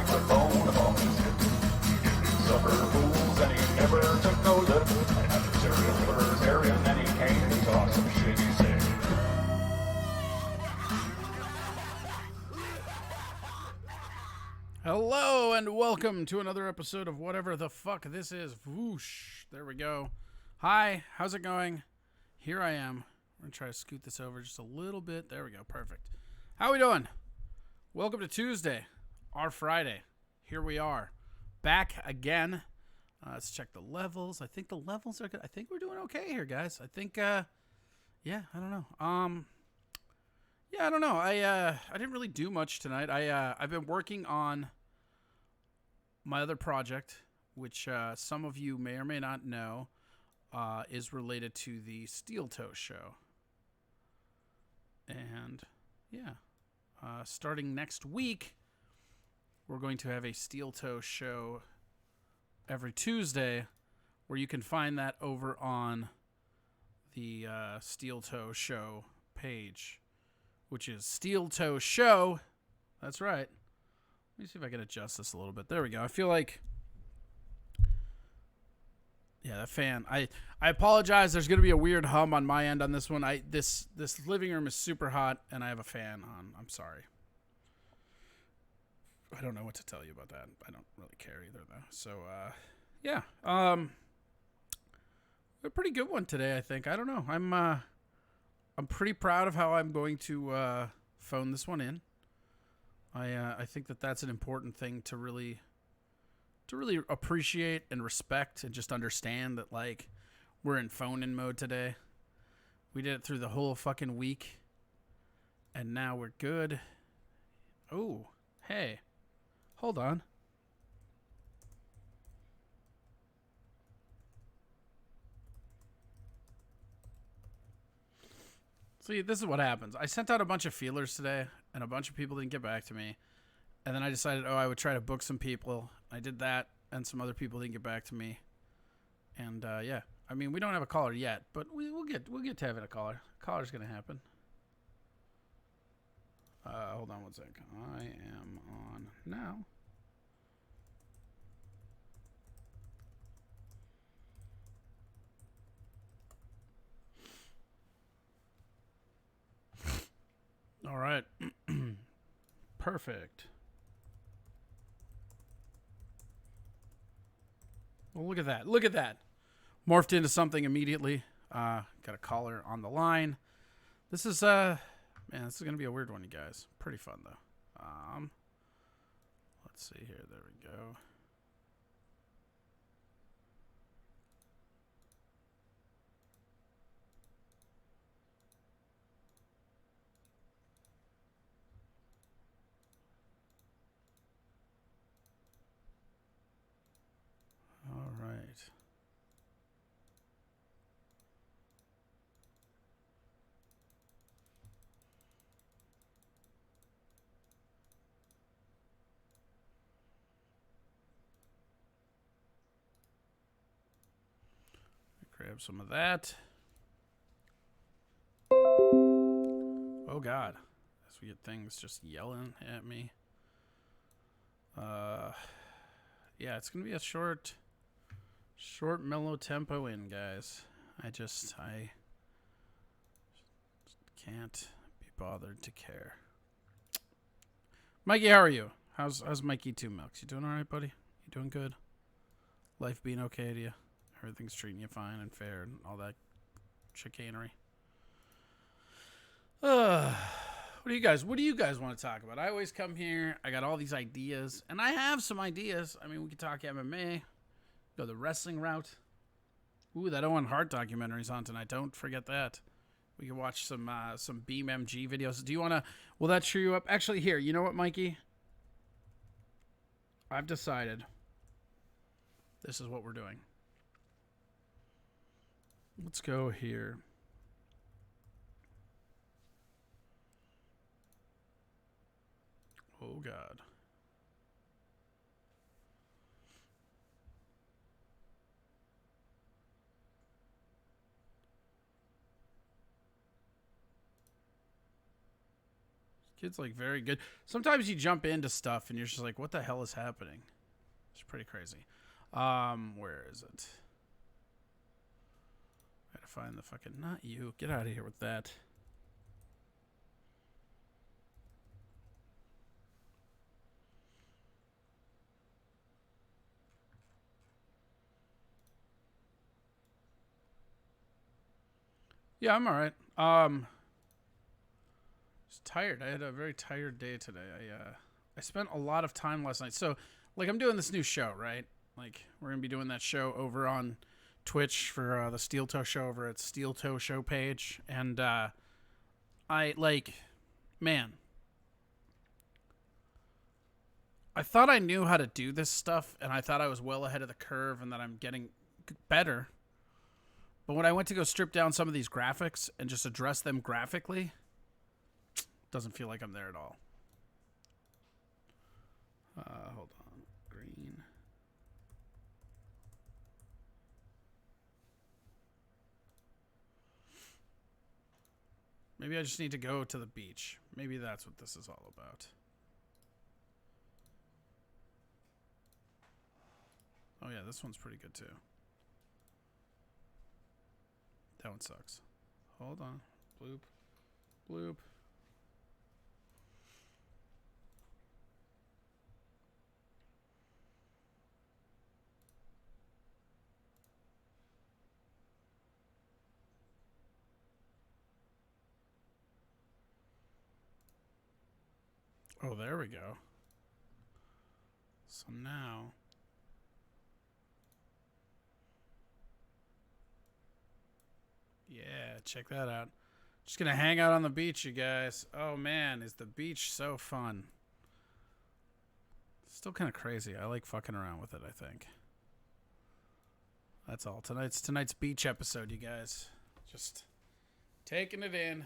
microphone above his hip. He did supper fools and he never took no lip. And after cereal libertarian, then he came to talk some shit, he said. Hello and welcome to another episode of whatever the fuck this is. Whoosh. There we go. Hi, how's it going? Here I am. We're going to try to scoot this over just a little bit. There we go. Perfect. How we doing? Welcome to Tuesday, our Friday. Here we are. Back again. Let's check the levels. I think the levels are good. I think we're doing okay here, guys. I think, yeah, I don't know. Yeah, I don't know. I didn't really do much tonight. I've been working on my other project, which some of you may or may not know, is related to the Steel Toe show. And yeah, starting next week, we're going to have a Steel Toe show every Tuesday, where you can find that over on the Steel Toe show page, which is Steel Toe Show. That's right. Let me see if I can adjust this a little bit. There we go. I feel like, yeah, that fan. I apologize. There's going to be a weird hum on my end on this one. This living room is super hot, and I have a fan on. I'm sorry. I don't know what to tell you about that. I don't really care either, though. So, yeah. A pretty good one today, I think. I don't know. I'm pretty proud of how I'm going to phone this one in. I think that's an important thing to really appreciate and respect, and just understand that, like, we're in phone-in mode today. We did it through the whole fucking week, and now we're good. Oh, hey, hold on. See, this is what happens. I sent out a bunch of feelers today, and a bunch of people didn't get back to me. And then I decided, I would try to book some people. I did that, and some other people didn't get back to me. And yeah, I mean, we don't have a caller yet, but we'll get to having a caller. Caller's gonna happen. Hold on one sec. I am on now. All right. Perfect. Well, look at that. Look at that. Morphed into something immediately. Got a caller on the line. This is, man, this is going to be a weird one, you guys. Pretty fun, though. Let's see here. There we go. All right. Grab some of that. Oh, God. As we get things just yelling at me. Yeah, it's going to be a short, mellow tempo in, guys. I can't be bothered to care. Mikey, how are you? How's Mikey Two Milks? You doing all right, buddy? You doing good? Life being okay to you? Everything's treating you fine and fair and all that chicanery. What do you guys want to talk about? I always come here. I got all these ideas, and I have some ideas. I mean, we could talk MMA, go the wrestling route. Ooh, that Owen Hart documentary's on tonight. Don't forget that. We can watch some Beam MG videos. Do you want to? Will that cheer you up? Actually, here. You know what, Mikey? I've decided. This is what we're doing. Let's go here. Oh, God. Kid's like very good. Sometimes you jump into stuff and you're just like, what the hell is happening? It's pretty crazy. Where is it? I gotta find the fucking, not you. Get out of here with that. Yeah, I'm all right. Just tired. I had a very tired day today. I spent a lot of time last night. So, like, I'm doing this new show, right? Like, we're gonna be doing that show over on Twitch for the Steel Toe Show over at Steel Toe Show page, and man, I thought I knew how to do this stuff, and I thought I was well ahead of the curve, and that I'm getting better. But when I went to go strip down some of these graphics and just address them graphically, doesn't feel like I'm there at all. Hold on. Green. Maybe I just need to go to the beach. Maybe that's what this is all about. Oh yeah, this one's pretty good too. That one sucks. Hold on. Bloop. Bloop. Oh, there we go. So now... yeah, check that out. Just gonna hang out on the beach, you guys. Oh man, is the beach so fun. Still kind of crazy. I like fucking around with it, I think. That's all. Tonight's beach episode, you guys. Just taking it in.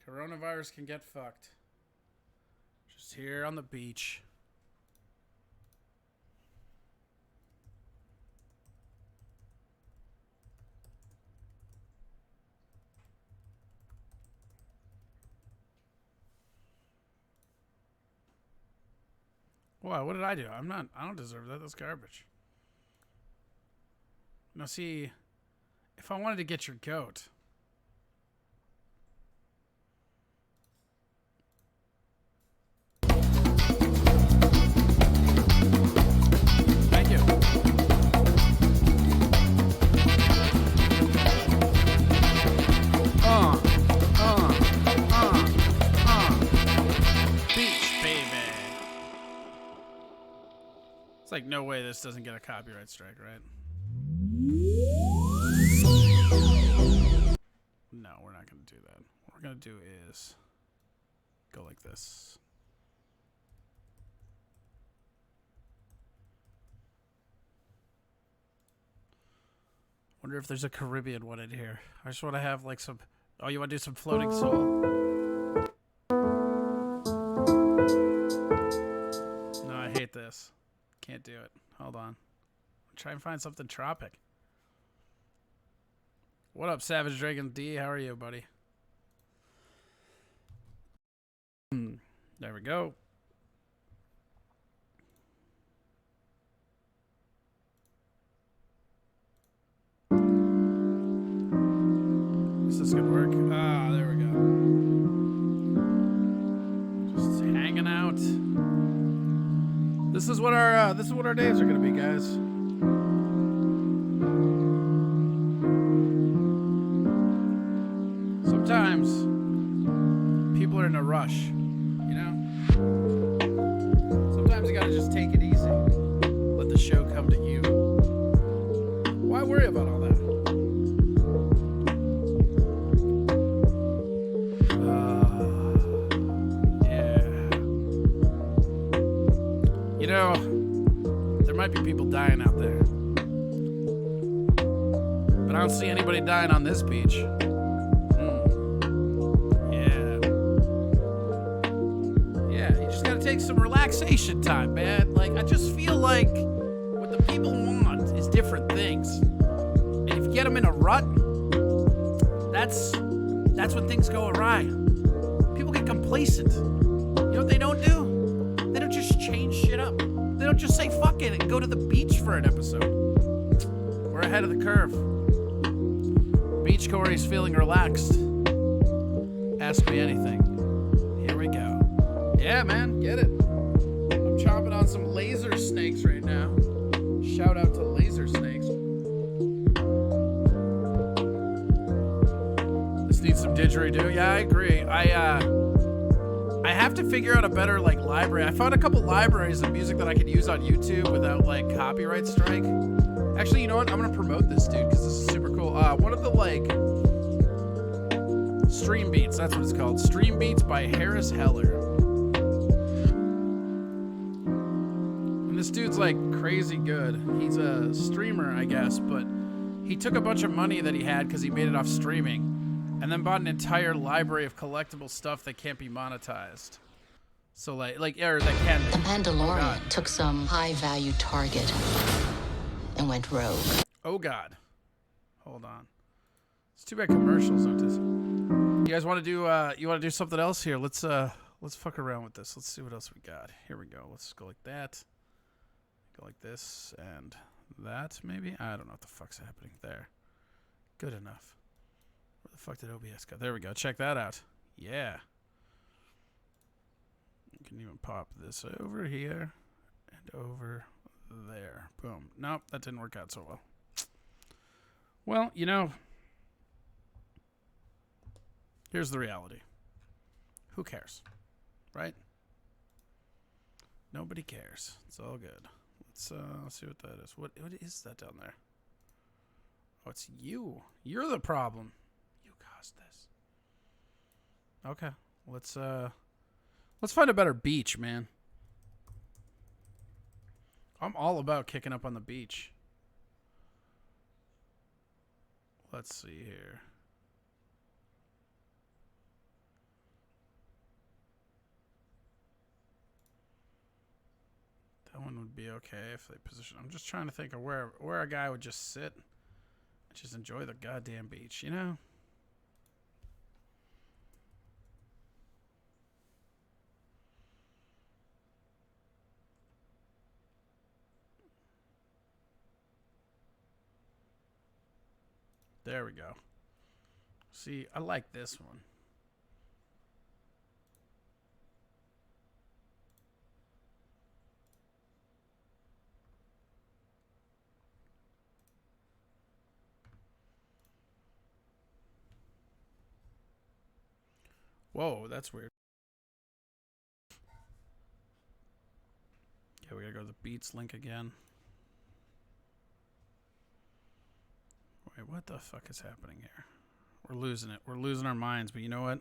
Coronavirus can get fucked. Just here on the beach. Wow, what did I do? I don't deserve that. That's garbage. Now see, if I wanted to get your goat. Thank you. Beach, baby. It's like no way this doesn't get a copyright strike, right? No, we're not going to do that. What we're going to do is go like this. Wonder if there's a Caribbean one in here. I just want to have like some... oh, you want to do some floating soul? No, I hate this. Can't do it. Hold on. Try and find something tropic. What up, Savage Dragon D? How are you, buddy? There we go. Is this gonna work? Ah, there we go. Just hanging out. This is what our days are gonna be, guys. Sometimes people are in a rush, you know? Sometimes you gotta just take it easy. Let the show come to you. Why worry about all that? Yeah. You know, there might be people dying out there. But I don't see anybody dying on this beach. Take some relaxation time, man. Like, I just feel like what the people want is different things, and if you get them in a rut, that's when things go awry. People get complacent. You know what they don't do? They don't just change shit up. They don't just say fuck it and go to the beach for an episode. We're ahead of the curve. Beach Corey's feeling relaxed. Ask me anything. Here we go. Yeah, man, get it. I'm chomping on some laser snakes right now. Shout out to laser snakes. This needs some didgeridoo. Yeah, I agree. I have to figure out a better like library. I found a couple libraries of music that I could use on YouTube without like copyright strike. Actually, you know what? I'm gonna promote this dude because this is super cool. One of the like Stream Beats. That's what it's called. Stream Beats by Harris Heller. And this dude's like crazy good. He's a streamer, I guess, but he took a bunch of money that he had because he made it off streaming. And then bought an entire library of collectible stuff that can't be monetized. So or that can be. The Mandalorian took some high-value target and went rogue. Oh God. Hold on. It's too bad commercials don't this. You guys want to do something else here? Let's fuck around with this. Let's see what else we got. Here we go. Let's go like that. Go like this and that maybe? I don't know what the fuck's happening there. Good enough. Where the fuck did OBS go? There we go. Check that out. Yeah. You can even pop this over here and over there. Boom. Nope, that didn't work out so well. Well, you know, here's the reality. Who cares? Right? Nobody cares. It's all good. Let's see what that is. What is that down there? Oh, it's you. You're the problem. This. Okay, let's find a better beach, man. I'm all about kicking up on the beach. Let's see here. That one would be okay if they position. I'm just trying to think of where a guy would just sit and just enjoy the goddamn beach, you know? There we go. See, I like this one. Whoa, that's weird. Yeah, we gotta go to the Beats link again. Wait, what the fuck is happening here? We're losing it. We're losing our minds, but you know what?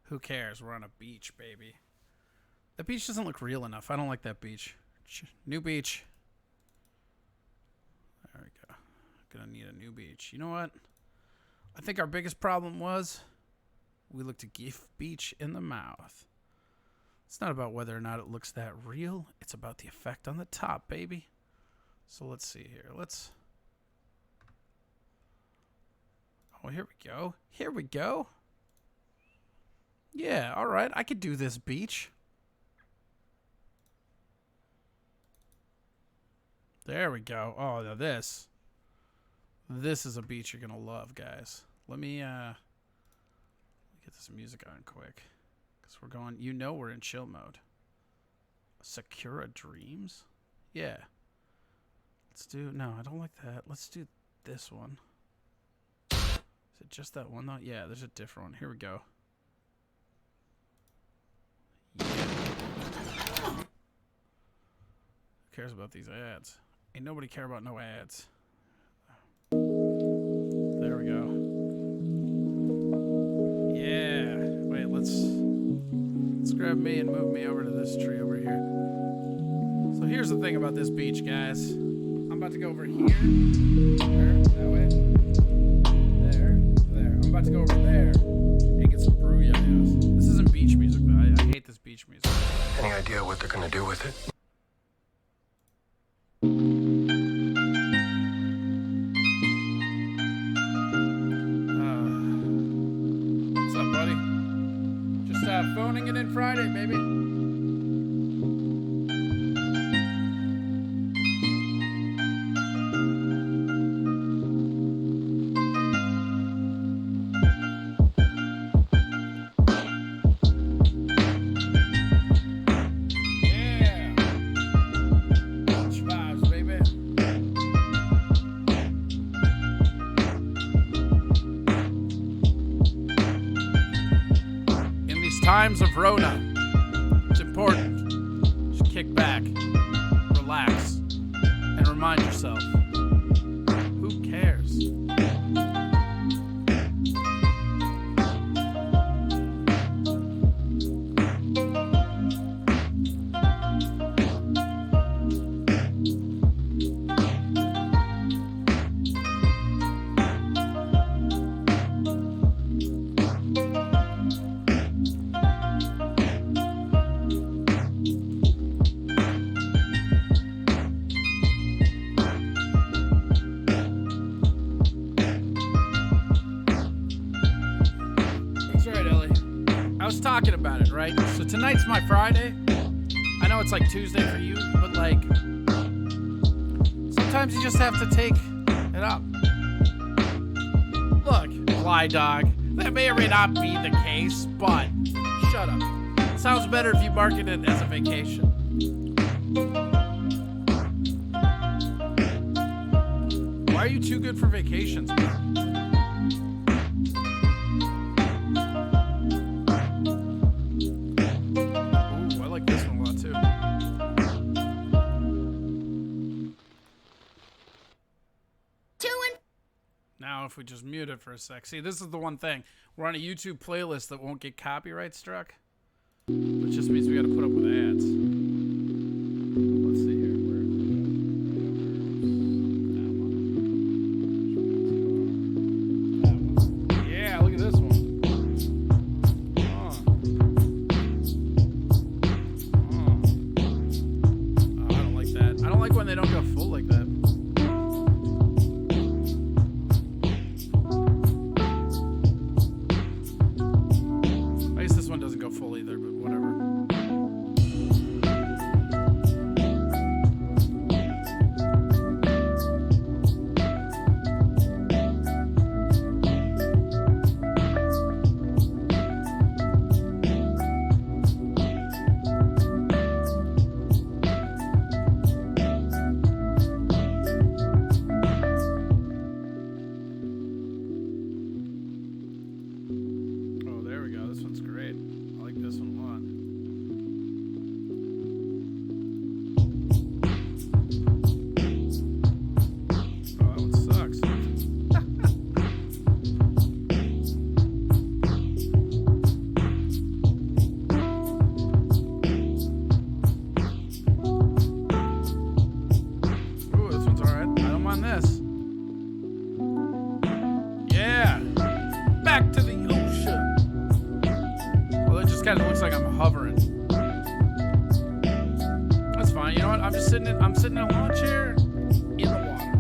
Who cares? We're on a beach, baby. The beach doesn't look real enough. I don't like that beach. New beach. There we go. Gonna need a new beach. You know what? I think our biggest problem was we looked a GIF beach in the mouth. It's not about whether or not it looks that real. It's about the effect on the top, baby. So let's see here. Oh, here we go. Here we go. Yeah, all right. I could do this beach. There we go. Oh, now this is a beach you're gonna love, guys. Let me get this music on quick, because we're going. You know, we're in chill mode. Sakura Dreams. Yeah. Let's do. No, I don't like that. Let's do this one. Is it just that one though? Yeah, there's a different one. Here we go. Yeah. Who cares about these ads? Ain't nobody care about no ads. There we go. Yeah. Wait, let's grab me and move me over to this tree over here. So here's the thing about this beach, guys. I'm about to go over here. There, that way. There. I'm about to go over there and get some brewayas. This isn't beach music, though. I hate this beach music. Any idea what they're gonna do with it? What's up, buddy? Just Phoning it in Friday, baby. Times of Rona, it's important. Just kick back, relax, and remind yourself, who cares? Talking about it, right? So tonight's my Friday. I know it's like Tuesday for you, but like sometimes you just have to take it up. Look, fly dog, that may or may not be the case, but shut up. It sounds better if you market it as a vacation. Why are you too good for vacations, man? If we just mute it for a sec. See, this is the one thing. We're on a YouTube playlist that won't get copyright struck. Which just means we gotta put up with ads. Let's see here. Yeah, look at this one. Oh, I don't like that. I don't like when they don't go full like that. Doesn't go full either, but whatever. Oh, there we go. This one's great. I like this one a lot. Oh, that one sucks. Ooh, this one's alright. I don't mind this. Yeah. Back to the ocean. It just kind of looks like I'm hovering. That's fine. You know what? I'm sitting in a lawn chair in the water.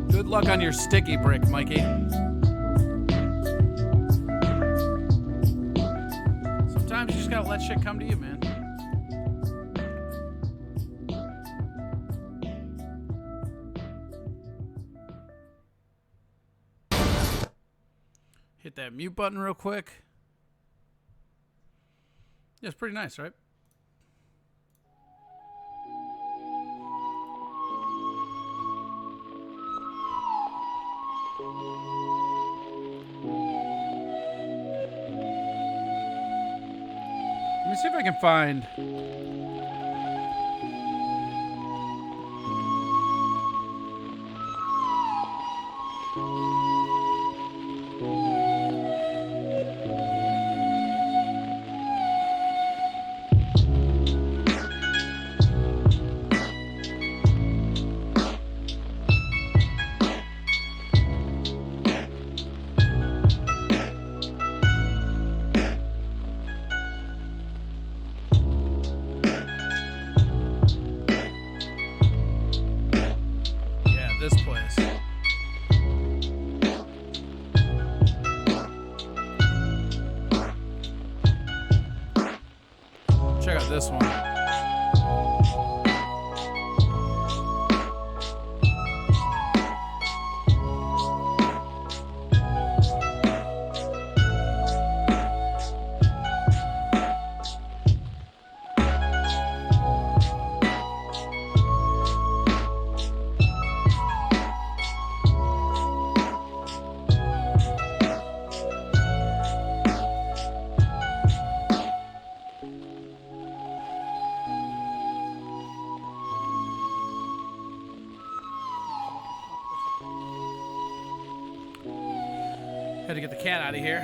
Good luck on your sticky brick, Mikey. Sometimes you just gotta let shit come to you, man. Hit that mute button real quick. Yeah, it's pretty nice, right? Let me see if I can find. Check out this one. Had to get the cat out of here.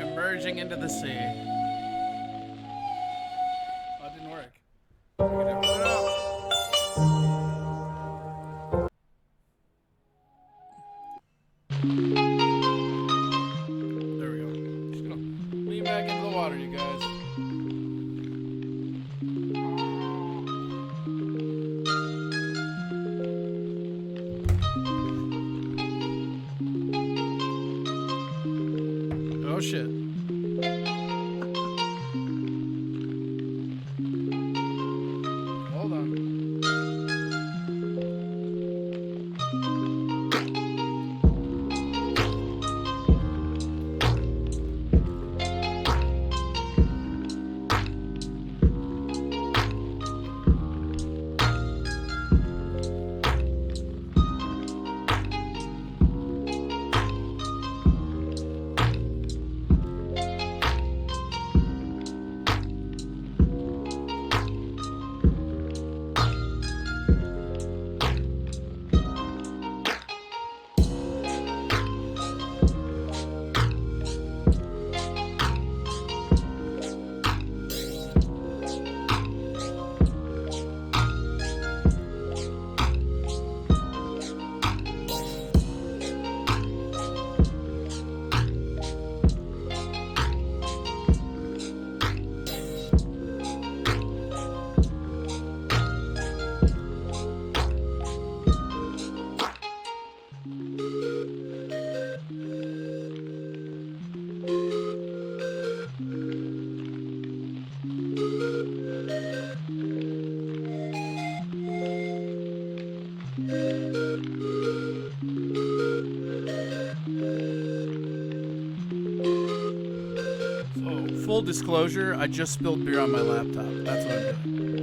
Emerging into the sea. Oh, it didn't work. Hold it up. There we go. Just gonna lean back into the water, you guys. Oh shit. Hold on. Full disclosure, I just spilled beer on my laptop. That's what I'm doing.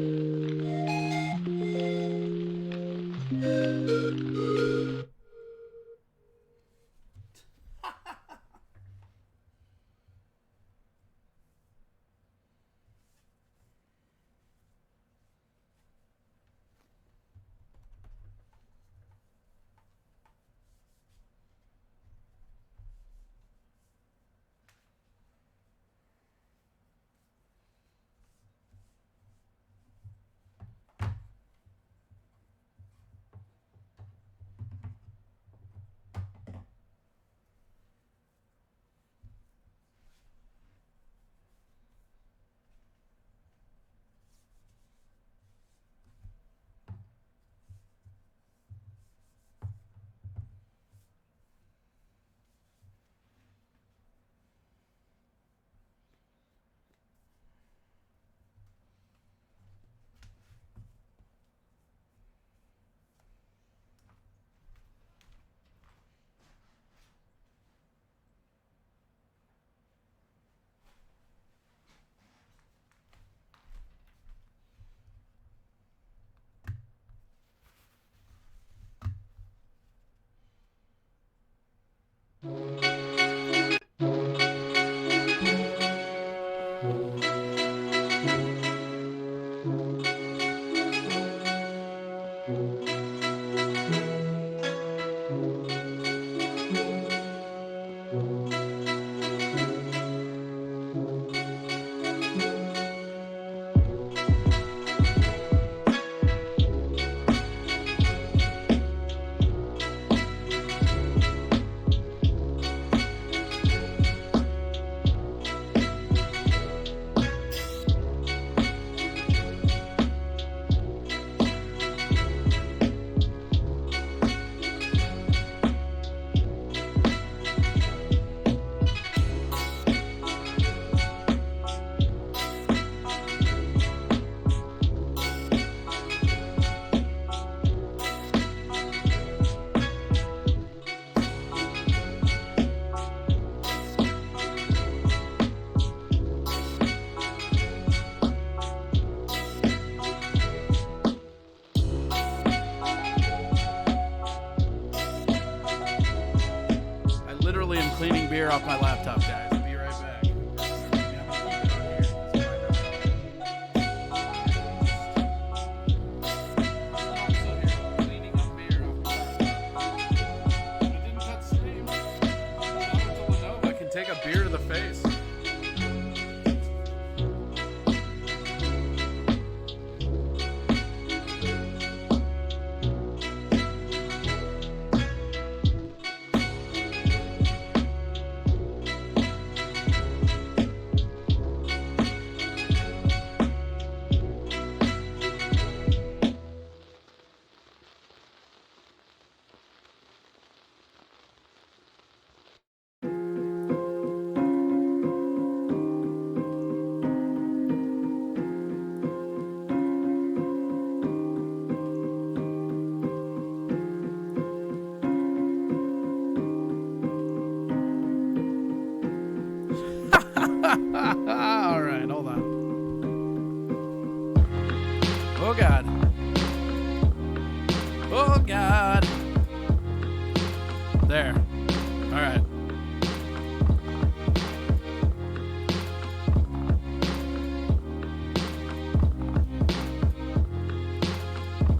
Cleaning beer off my laptop, guys. Be right back. I can take a beer to the face. All right, hold on. Oh, God. Oh, God. There. All right.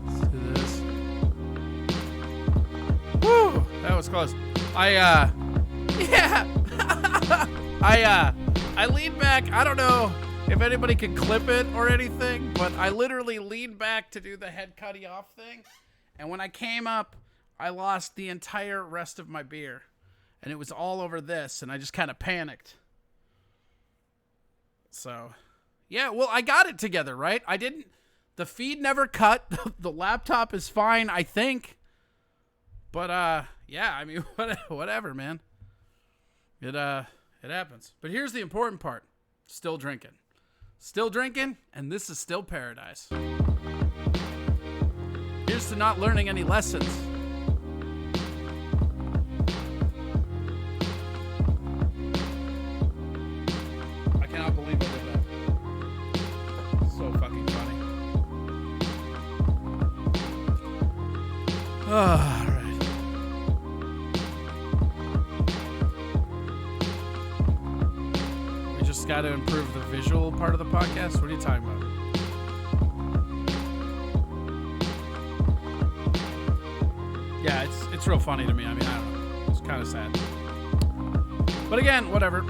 Let's do this. Woo! That was close. Yeah. I leaned back. I don't know if anybody can clip it or anything, but I literally leaned back to do the head cutty off thing. And when I came up, I lost the entire rest of my beer. And it was all over this, and I just kind of panicked. So, yeah, well, I got it together, right? The feed never cut. The laptop is fine, I think. But, yeah, I mean, whatever, man. It happens. But here's the important part. Still drinking. Still drinking, and this is still paradise. Here's to not learning any lessons. I cannot believe I did that. So fucking funny. All right. Just got to improve the visual part of the podcast. What are you talking about? Yeah, it's real funny to me. I mean, I don't know. It's kind of sad. But again, whatever.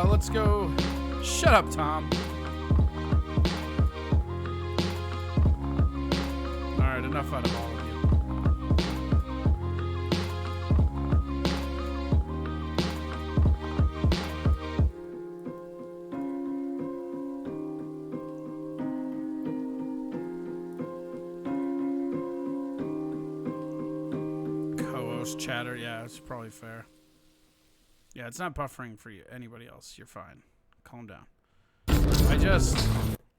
Let's go. Shut up, Tom. All right, enough out of all of you. Chatter, yeah, it's probably fair. Yeah, it's not buffering for you. Anybody else, you're fine. Calm down.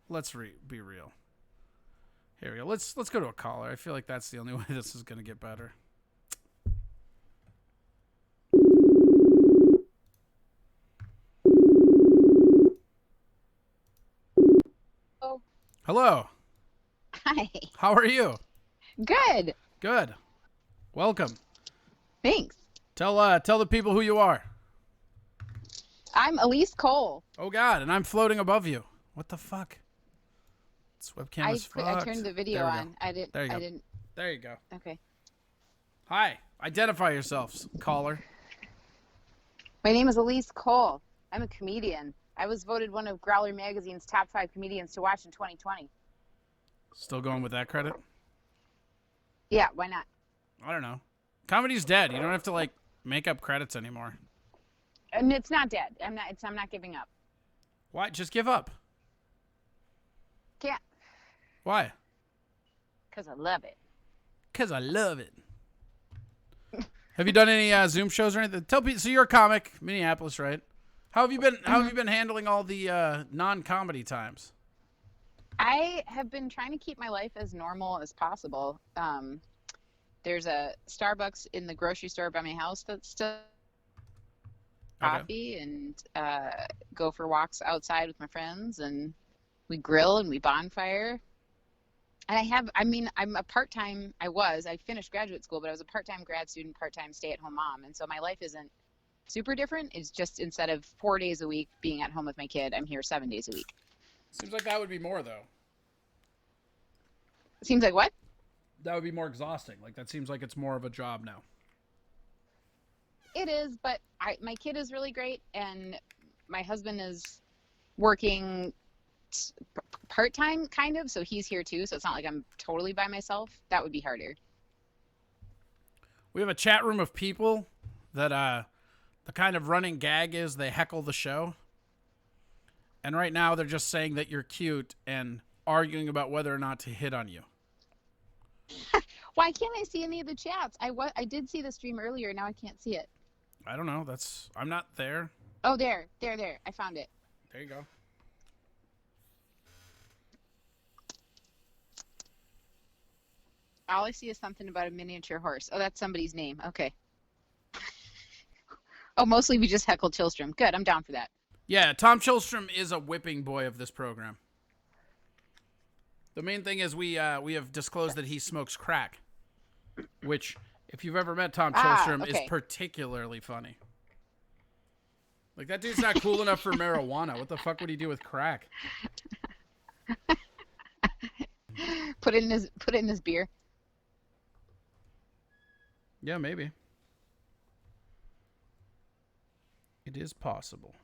Let's be real. Here we go. Let's go to a caller. I feel like that's the only way this is gonna get better. Oh. Hello. Hi. How are you? Good. Good. Welcome. Thanks. Tell the people who you are. I'm Elise Cole. Oh God, and I'm floating above you. What the fuck? This webcam is fucked. I turned the video on. I didn't. There you go. I didn't. There you go. Okay. Hi. Identify yourselves, caller. My name is Elise Cole. I'm a comedian. I was voted one of Growler Magazine's top 5 comedians to watch in 2020. Still going with that credit? Yeah, why not? I don't know. Comedy's dead. You don't have to like make up credits anymore. And it's not dead. I'm not giving up. Why? Just give up. Can't. Why? Because I love it. Because I love it. Have you done any Zoom shows or anything? Tell people. So you're a comic, Minneapolis, right? How have you been? How have you been handling all the non-comedy times? I have been trying to keep my life as normal as possible. There's a Starbucks in the grocery store by my house that's still coffee, and go for walks outside with my friends, and we grill and we bonfire. And I'm a part-time, I finished graduate school, but I was a part-time grad student, part-time stay-at-home mom. And so my life isn't super different. It's just instead of 4 days a week being at home with my kid, I'm here 7 days a week. Seems like that would be more, though. Seems like what? That would be more exhausting. Like, that seems like it's more of a job now. It is, but my kid is really great, and my husband is working part-time, kind of, so he's here too, so it's not like I'm totally by myself. That would be harder. We have a chat room of people that the kind of running gag is they heckle the show. And right now they're just saying that you're cute and arguing about whether or not to hit on you. Why can't I see any of the chats? I did see the stream earlier, now I can't see it. I don't know. I'm not there. Oh, there. I found it. There you go. All I see is something about a miniature horse. Oh, that's somebody's name. Okay. Oh, mostly we just heckled Chillstrom. Good, I'm down for that. Yeah, Tom Chillstrom is a whipping boy of this program. The main thing is we have disclosed that he smokes crack, which, if you've ever met Tom Chillstrom, okay. is particularly funny. Like, that dude's not cool enough for marijuana. What the fuck would he do with crack? Put it in his beer. Yeah, maybe. It is possible.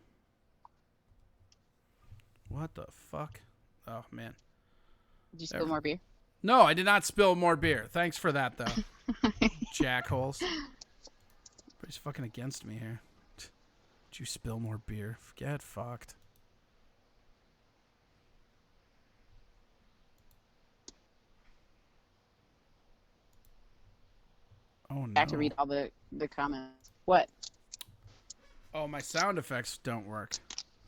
What the fuck? Oh, man. Did you spill more beer? No, I did not spill more beer. Thanks for that, though. Jackholes. Everybody's fucking against me here. Did you spill more beer? Get fucked. Oh, no. I have to read all the comments. What? Oh, my sound effects don't work.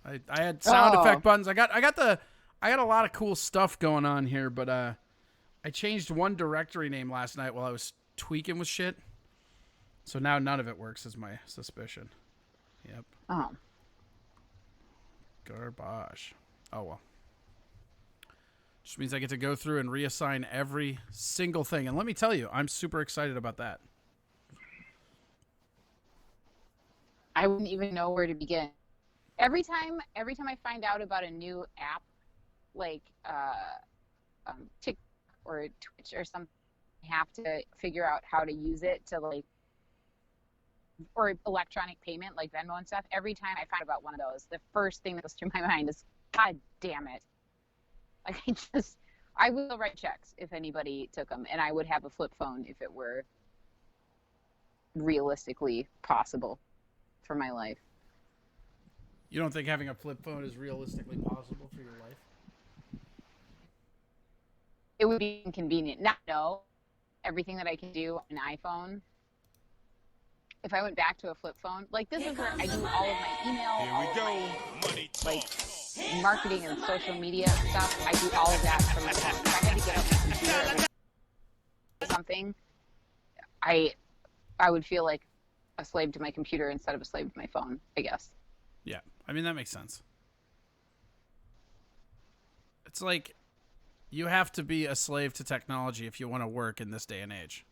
I had sound effect buttons. I got a lot of cool stuff going on here, but I changed one directory name last night while I was tweaking with shit. So now none of it works, is my suspicion. Yep. Oh. Garbage. Oh, well. Just means I get to go through and reassign every single thing. And let me tell you, I'm super excited about that. I wouldn't even know where to begin. Every time I find out about a new app, like TikTok or Twitch or something, I have to figure out how to use it to, like, or electronic payment like Venmo and stuff. Every time I find out about one of those, the first thing that goes through my mind is, God damn it. Like, I will write checks if anybody took them, and I would have a flip phone if it were realistically possible for my life. You don't think having a flip phone is realistically possible for your life? It would be inconvenient. No, everything that I can do on an iPhone, if I went back to a flip phone, like, this is where I do all of my email, all of my, like, marketing and social media stuff. I do all of that from my phone. If I had to get up my computer or something, I would feel like a slave to my computer instead of a slave to my phone, I guess. Yeah, I mean, that makes sense. It's like you have to be a slave to technology if you want to work in this day and age.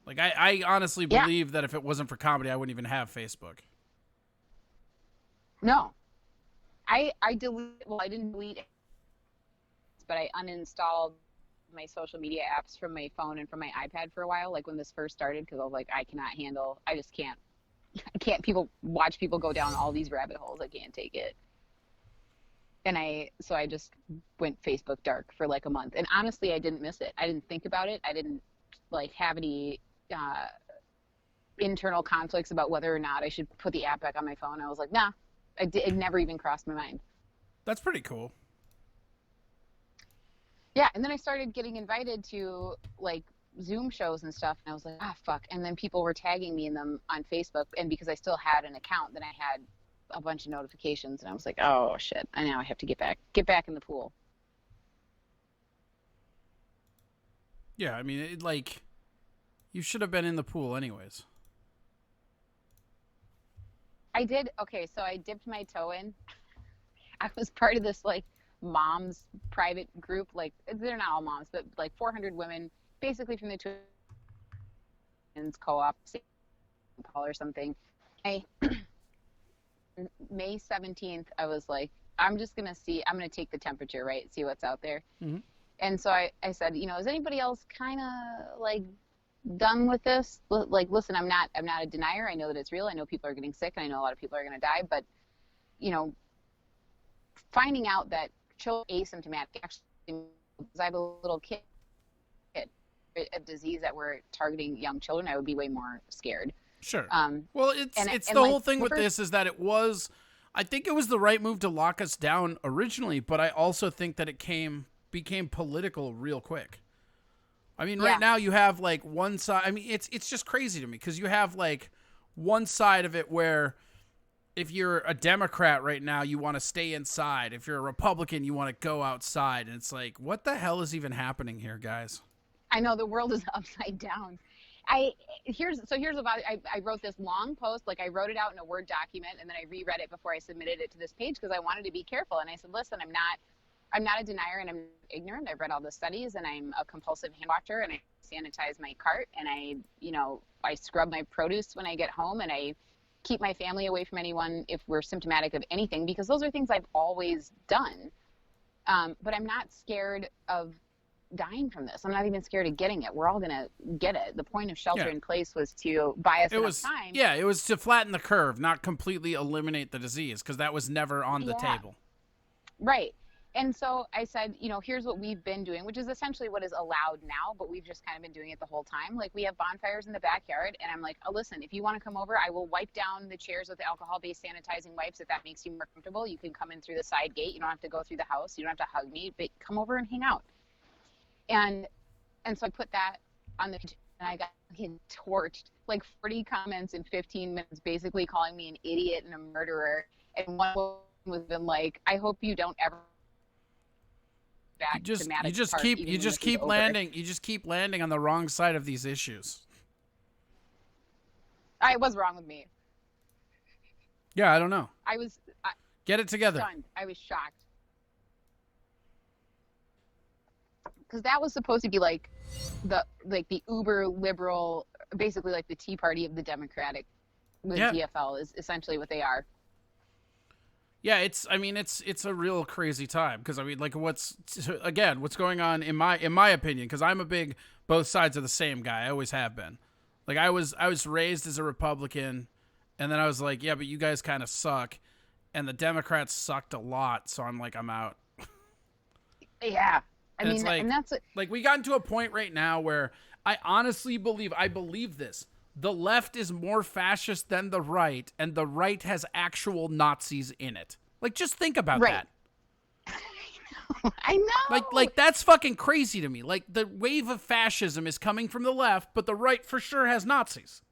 Like, I honestly believe that if it wasn't for comedy, I wouldn't even have Facebook. No. I didn't delete it, but I uninstalled my social media apps from my phone and from my iPad for a while, like when this first started, because I was like, I can't watch people go down all these rabbit holes. I can't take it. And so I just went Facebook dark for like a month. And honestly, I didn't miss it. I didn't think about it. I didn't like have any internal conflicts about whether or not I should put the app back on my phone. I was like, nah, it never even crossed my mind. That's pretty cool. Yeah, and then I started getting invited to, like, Zoom shows and stuff, and I was like, fuck. And then people were tagging me in them on Facebook, and because I still had an account, then I had a bunch of notifications, and I was like, oh, shit, I have to get back in the pool. Yeah, I mean, you should have been in the pool anyways. I did. Okay, so I dipped my toe in. I was part of this, like, moms private group. Like, they're not all moms, but like 400 women, basically from the Twins co-op or something. I May 17th, I was like, I'm just going to see, I'm going to take the temperature, right? See what's out there. Mm-hmm. And so I said, is anybody else kind of like done with this? Like, listen, I'm not a denier. I know that it's real. I know people are getting sick, and I know a lot of people are going to die, but finding out that children asymptomatic actually, because I have a little kid, a disease that we're targeting young children, I would be way more scared. Sure. Um, Well, it's and the like, whole thing with this is that I think it was the right move to lock us down originally, but I also think that it became political real quick. I mean, right now you have like one side. I mean, it's just crazy to me because you have like one side of it where if you're a Democrat right now, you want to stay inside. If you're a Republican, you want to go outside. And it's like, what the hell is even happening here, guys? I know the world is upside down. Here's about it. I wrote this long post, like I wrote it out in a Word document, and then I reread it before I submitted it to this page because I wanted to be careful. And I said, listen, I'm not a denier, and I'm ignorant. I've read all the studies, and I'm a compulsive hand washer, and I sanitize my cart, and I scrub my produce when I get home, and I keep my family away from anyone if we're symptomatic of anything, because those are things I've always done. But I'm not scared of dying from this. I'm not even scared of getting it. We're all going to get it. The point of shelter in place was to buy us enough time. Yeah, it was to flatten the curve, not completely eliminate the disease, because that was never on the table. Right. And so I said, here's what we've been doing, which is essentially what is allowed now, but we've just kind of been doing it the whole time. Like, we have bonfires in the backyard, and I'm like, oh, listen, if you want to come over, I will wipe down the chairs with alcohol-based sanitizing wipes if that makes you more comfortable. You can come in through the side gate. You don't have to go through the house. You don't have to hug me, but come over and hang out. And so I put that on the page, and I got torched, like 40 comments in 15 minutes, basically calling me an idiot and a murderer. And one was been like, I hope you don't ever back you just keep landing on the wrong side of these issues. I was wrong with me. Yeah, I don't know. Get it together. Stunned. I was shocked. Because that was supposed to be like the uber liberal, basically like the Tea Party of the Democratic. The DFL is essentially what they are. Yeah, it's a real crazy time because like what's going on in my opinion, because I'm a big both sides are the same guy. I always have been. Like I was raised as a Republican, and then I was like, yeah, but you guys kind of suck, and the Democrats sucked a lot, so I'm like, I'm out. Yeah, and that's it. Like we gotten to a point right now where I honestly believe this. The left is more fascist than the right, and the right has actual Nazis in it. Like, just think about that. I know. Like that's fucking crazy to me. Like, the wave of fascism is coming from the left, but the right for sure has Nazis.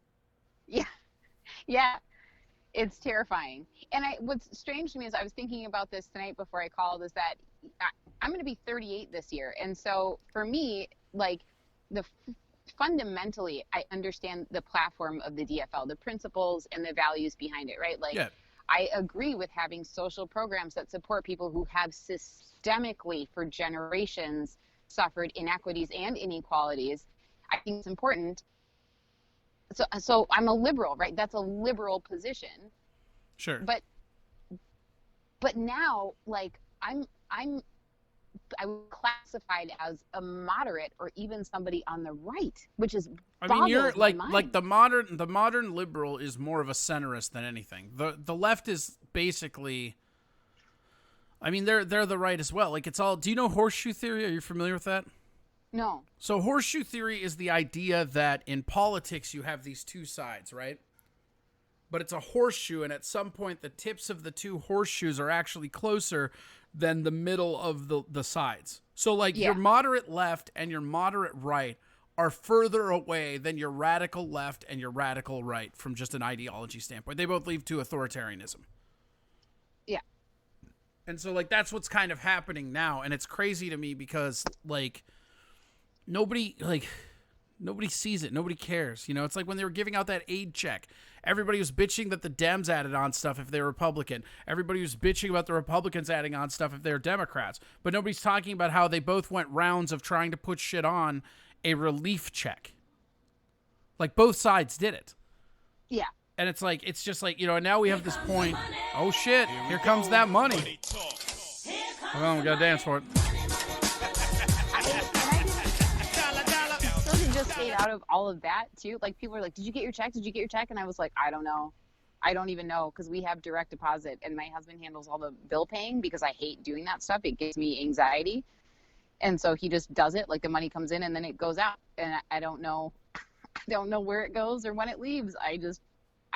Yeah. It's terrifying. And what's strange to me is I was thinking about this tonight before I called, is that I'm going to be 38 this year. And so for me, like, fundamentally, I understand the platform of the DFL, the principles and the values behind it, right? Like, I agree with having social programs that support people who have systemically for generations suffered inequities and inequalities. I think it's important. So I'm a liberal, right? That's a liberal position. Sure. But now, like, I was classified as a moderate or even somebody on the right, which is you're like the modern liberal is more of a centrist than anything. The left is basically, they're the right as well. Like, it's all. Do you know horseshoe theory? Are you familiar with that? No. So horseshoe theory is the idea that in politics you have these two sides, right? But it's a horseshoe, and at some point the tips of the two horseshoes are actually closer than the middle of the sides. So like your moderate left and your moderate right are further away than your radical left and your radical right from just an ideology standpoint. They both lead to authoritarianism. Yeah. And so like that's what's kind of happening now, and it's crazy to me because like nobody sees it. Nobody cares. It's like when they were giving out that aid check. Everybody was bitching that the Dems added on stuff if they were Republican. Everybody was bitching about the Republicans adding on stuff if they're Democrats. But nobody's talking about how they both went rounds of trying to put shit on a relief check. Like, both sides did it. Yeah. And it's like, it's just like, and now we have this point. Oh shit, here comes that money. Hold on, we gotta dance for it. Sort of just stayed out of all of that too. Like people are like, "Did you get your check? Did you get your check?" And I was like, "I don't know. I don't even know because we have direct deposit and my husband handles all the bill paying because I hate doing that stuff. It gives me anxiety." And so he just does it. Like the money comes in and then it goes out, and I don't know, I don't know where it goes or when it leaves. I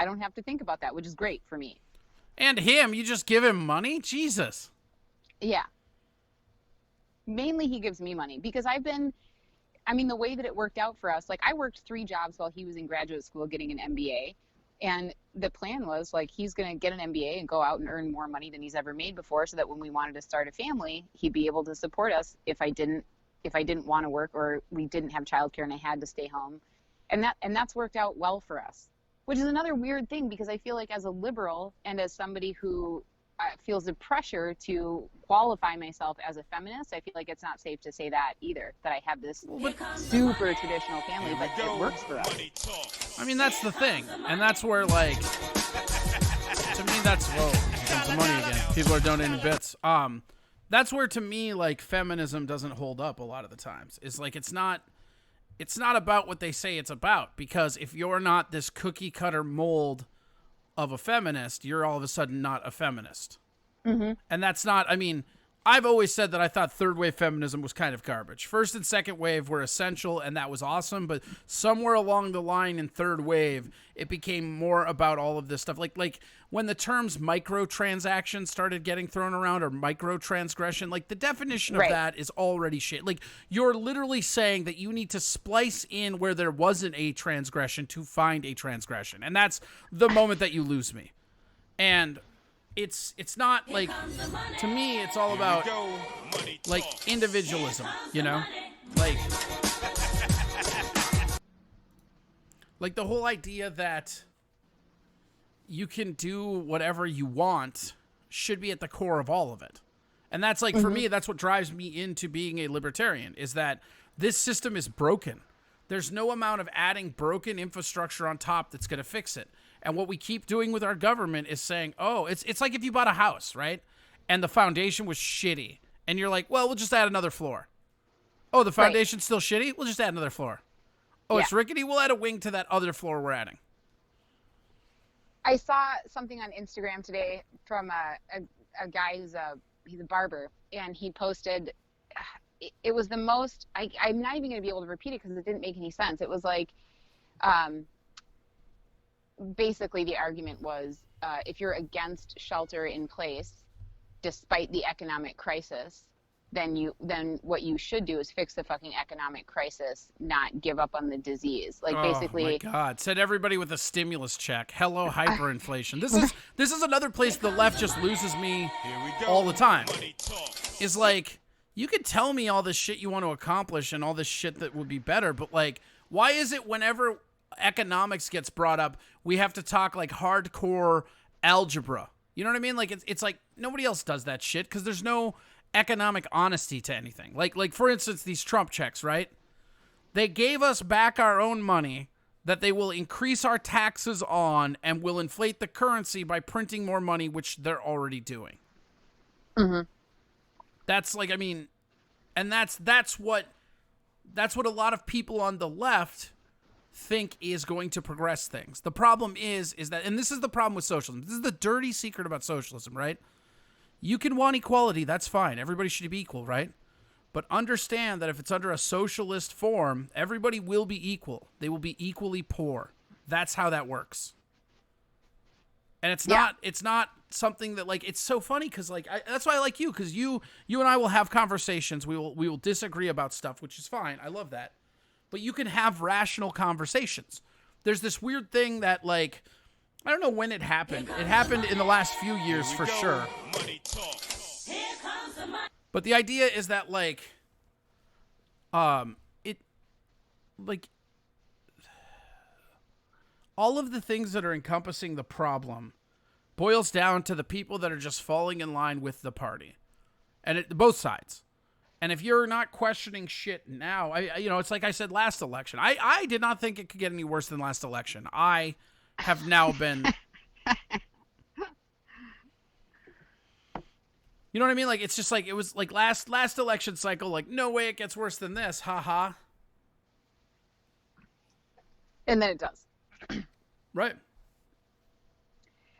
don't have to think about that, which is great for me. And him, you just give him money? Jesus. Yeah. Mainly he gives me money because the way that it worked out for us, like I worked 3 jobs while he was in graduate school getting an MBA. And the plan was like, he's going to get an MBA and go out and earn more money than he's ever made before. So that when we wanted to start a family, he'd be able to support us if I didn't want to work or we didn't have childcare and I had to stay home. And that's worked out well for us, which is another weird thing because I feel like as a liberal and as somebody who feels the pressure to qualify myself as a feminist, I feel like it's not safe to say that either, that I have this super traditional family, but it works for us. I mean, that's the thing. And that's where, like, to me, that's, whoa, here comes the money again. People are donating bits. That's where, to me, like, feminism doesn't hold up a lot of the times. It's like, it's not about what they say it's about, because if you're not this cookie cutter mold of a feminist, you're all of a sudden not a feminist. Mm-hmm. And that's not, I've always said that I thought third wave feminism was kind of garbage. First and second wave were essential and that was awesome, but somewhere along the line in third wave, it became more about all of this stuff. Like when the terms microtransaction started getting thrown around, or microtransgression, like the definition of that is already shit. Like you're literally saying that you need to splice in where there wasn't a transgression to find a transgression. And that's the moment that you lose me. And it's not like, to me, it's all about like individualism, like the whole idea that you can do whatever you want should be at the core of all of it. And that's like, for me, that's what drives me into being a libertarian, is that this system is broken. There's no amount of adding broken infrastructure on top that's going to fix it. And what we keep doing with our government is saying, oh, it's like if you bought a house, right? And the foundation was shitty. And you're like, well, we'll just add another floor. Oh, the foundation's still shitty? We'll just add another floor. Oh, it's rickety? We'll add a wing to that other floor we're adding. I saw something on Instagram today from a guy he's a barber, and he posted, it was the most, I'm not even going to be able to repeat it because it didn't make any sense. It was like, basically the argument was, if you're against shelter in place despite the economic crisis, then what you should do is fix the fucking economic crisis, not give up on the disease. Like basically, oh my God, said everybody with a stimulus check. Hello, hyperinflation. This is another place the left just loses me all the time. Is like, you could tell me all this shit you want to accomplish and all this shit that would be better, but like, why is it whenever economics gets brought up, we have to talk like hardcore algebra? You know what I mean? Like it's like nobody else does that shit because there's no economic honesty to anything. Like for instance, these Trump checks, right? They gave us back our own money that they will increase our taxes on and will inflate the currency by printing more money, which they're already doing. Mm-hmm. That's like, and that's what a lot of people on the left think is going to progress things. The problem is that, and this is the problem with socialism. This is the dirty secret about socialism, right? You can want equality. That's fine. Everybody should be equal, right? But understand that if it's under a socialist form, everybody will be equal. They will be equally poor. That's how that works. And it's not something that, like, it's so funny because, like, that's why I like you, because you and I will have conversations. We will disagree about stuff, which is fine. I love that. But you can have rational conversations. There's this weird thing that, like, I don't know when it happened. It happened in the last few years for sure. But the idea is that, like, all of the things that are encompassing the problem boils down to the people that are just falling in line with the party. And both sides. And if you're not questioning shit now, it's like I said last election. I did not think it could get any worse than last election. I have now been. You know what I mean? Like, it's just like, it was like last election cycle, like, no way it gets worse than this. Ha ha. And then it does. Right.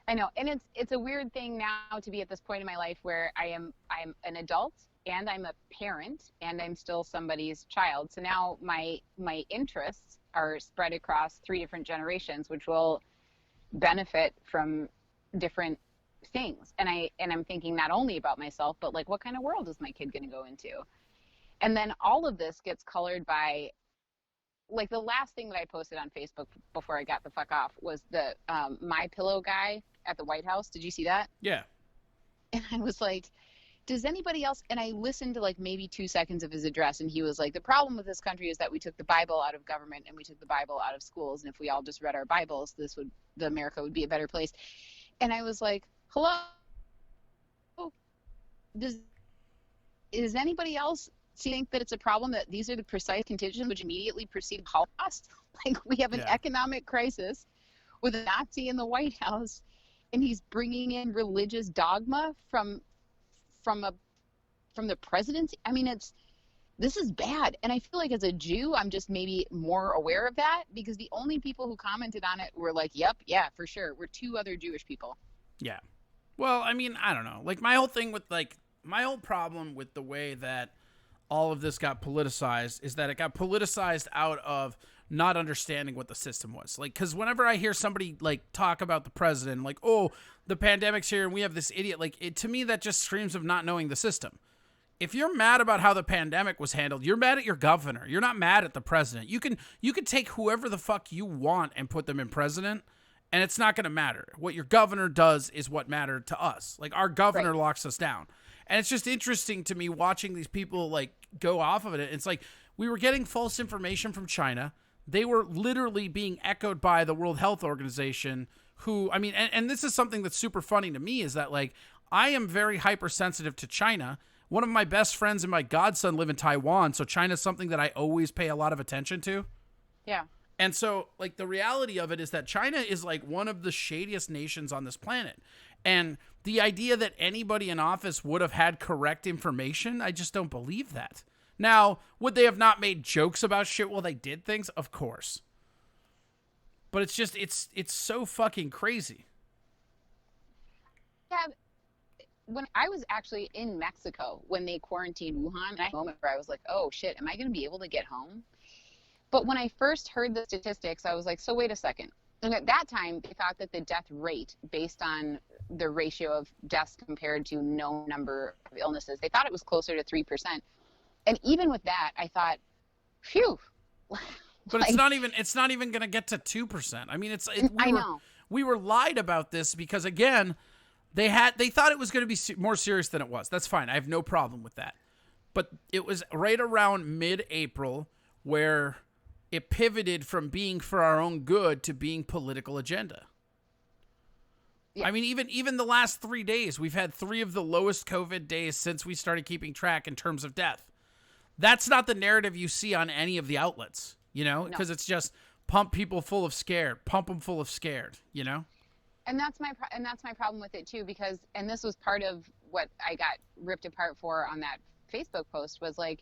I know. And it's a weird thing now to be at this point in my life where I'm an adult and I'm a parent and I'm still somebody's child. So now my interests are spread across 3 different generations, which will benefit from different things. And I'm thinking not only about myself, but like, what kind of world is my kid going to go into? And then all of this gets colored by, like, the last thing that I posted on Facebook before I got the fuck off was the My Pillow guy at the White House. Did you see that? Yeah. And I was like, does anybody else? And I listened to like maybe 2 seconds of his address, and he was like, the problem with this country is that we took the Bible out of government and we took the Bible out of schools, and if we all just read our Bibles, the America would be a better place. And I was like, hello, is anybody else think that it's a problem that these are the precise conditions which immediately precede Holocaust? Like, we have an economic crisis with a Nazi in the White House, and he's bringing in religious dogma from the presidency. I mean, this is bad. And I feel like as a Jew, I'm just maybe more aware of that, because the only people who commented on it were like, yep, yeah, for sure. We're 2 other Jewish people. Yeah. Well, I mean, I don't know. Like, my whole problem with the way that all of this got politicized is that it got politicized out of not understanding what the system was. Like, because whenever I hear somebody, like, talk about the president, like, oh, the pandemic's here and we have this idiot, like, to me, that just screams of not knowing the system. If you're mad about how the pandemic was handled, you're mad at your governor. You're not mad at the president. You can take whoever the fuck you want and put them in president, and it's not going to matter. What your governor does is what mattered to us. Like, our governor locks us down. And it's just interesting to me watching these people, like, go off of it. It's like, we were getting false information from China. They were literally being echoed by the World Health Organization, who, I mean, and this is something that's super funny to me, is that, like, I am very hypersensitive to China. One of my best friends and my godson live in Taiwan, so China's something that I always pay a lot of attention to. Yeah. And so, like, the reality of it is that China is, like, one of the shadiest nations on this planet. And the idea that anybody in office would have had correct information, I just don't believe that. Now, would they have not made jokes about shit while they did things? Of course. But it's just, it's so fucking crazy. Yeah. When I was actually in Mexico, when they quarantined Wuhan, I had a moment where I was like, oh shit, am I going to be able to get home? But when I first heard the statistics, I was like, so wait a second. And at that time, they thought that the death rate, based on the ratio of deaths compared to known number of illnesses, they thought it was closer to 3%. And even with that, I thought, phew. But like, it's not even going to get to 2%. I mean, we were lied about this because, again, they thought it was going to be more serious than it was. That's fine. I have no problem with that. But it was right around mid-April where it pivoted from being for our own good to being political agenda. Yeah. I mean, even the last 3 days, we've had 3 of the lowest COVID days since we started keeping track in terms of death. That's not the narrative you see on any of the outlets, you know, because it's just pump people full of scared, pump them full of scared, you know? And that's my problem with it too, because, and this was part of what I got ripped apart for on that Facebook post, was like,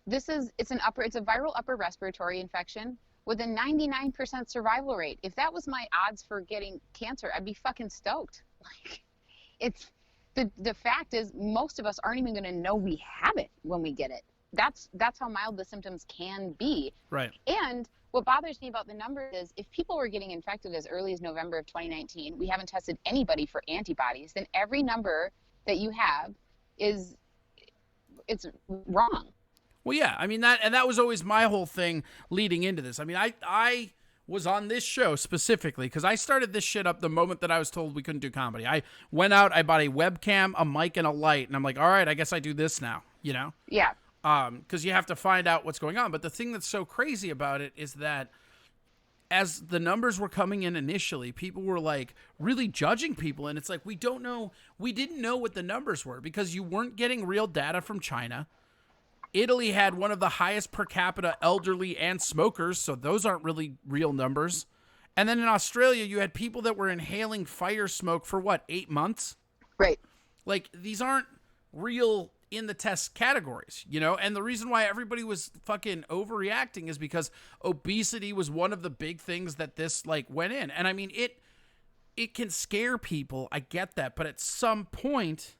it's a viral upper respiratory infection with a 99% survival rate. If that was my odds for getting cancer, I'd be fucking stoked. Like, it's the fact is, most of us aren't even going to know we have it when we get it. That's how mild the symptoms can be. Right. And what bothers me about the numbers is, if people were getting infected as early as November of 2019, we haven't tested anybody for antibodies, then every number that you have it's wrong. Well, yeah, I mean, that was always my whole thing leading into this. I mean, I was on this show specifically because I started this shit up the moment that I was told we couldn't do comedy. I went out, I bought a webcam, a mic, and a light, and I'm like, all right, I guess I do this now, you know? Yeah. Because you have to find out what's going on. But the thing that's so crazy about it is that as the numbers were coming in initially, people were like really judging people. And it's like, we didn't know what the numbers were because you weren't getting real data from China. Italy had one of the highest per capita elderly and smokers, so those aren't really real numbers. And then in Australia, you had people that were inhaling fire smoke for what, 8 months? Right. Like, these aren't real in the test categories, you know? And the reason why everybody was fucking overreacting is because obesity was one of the big things that this, like, went in. And I mean, it can scare people. I get that. But at some point,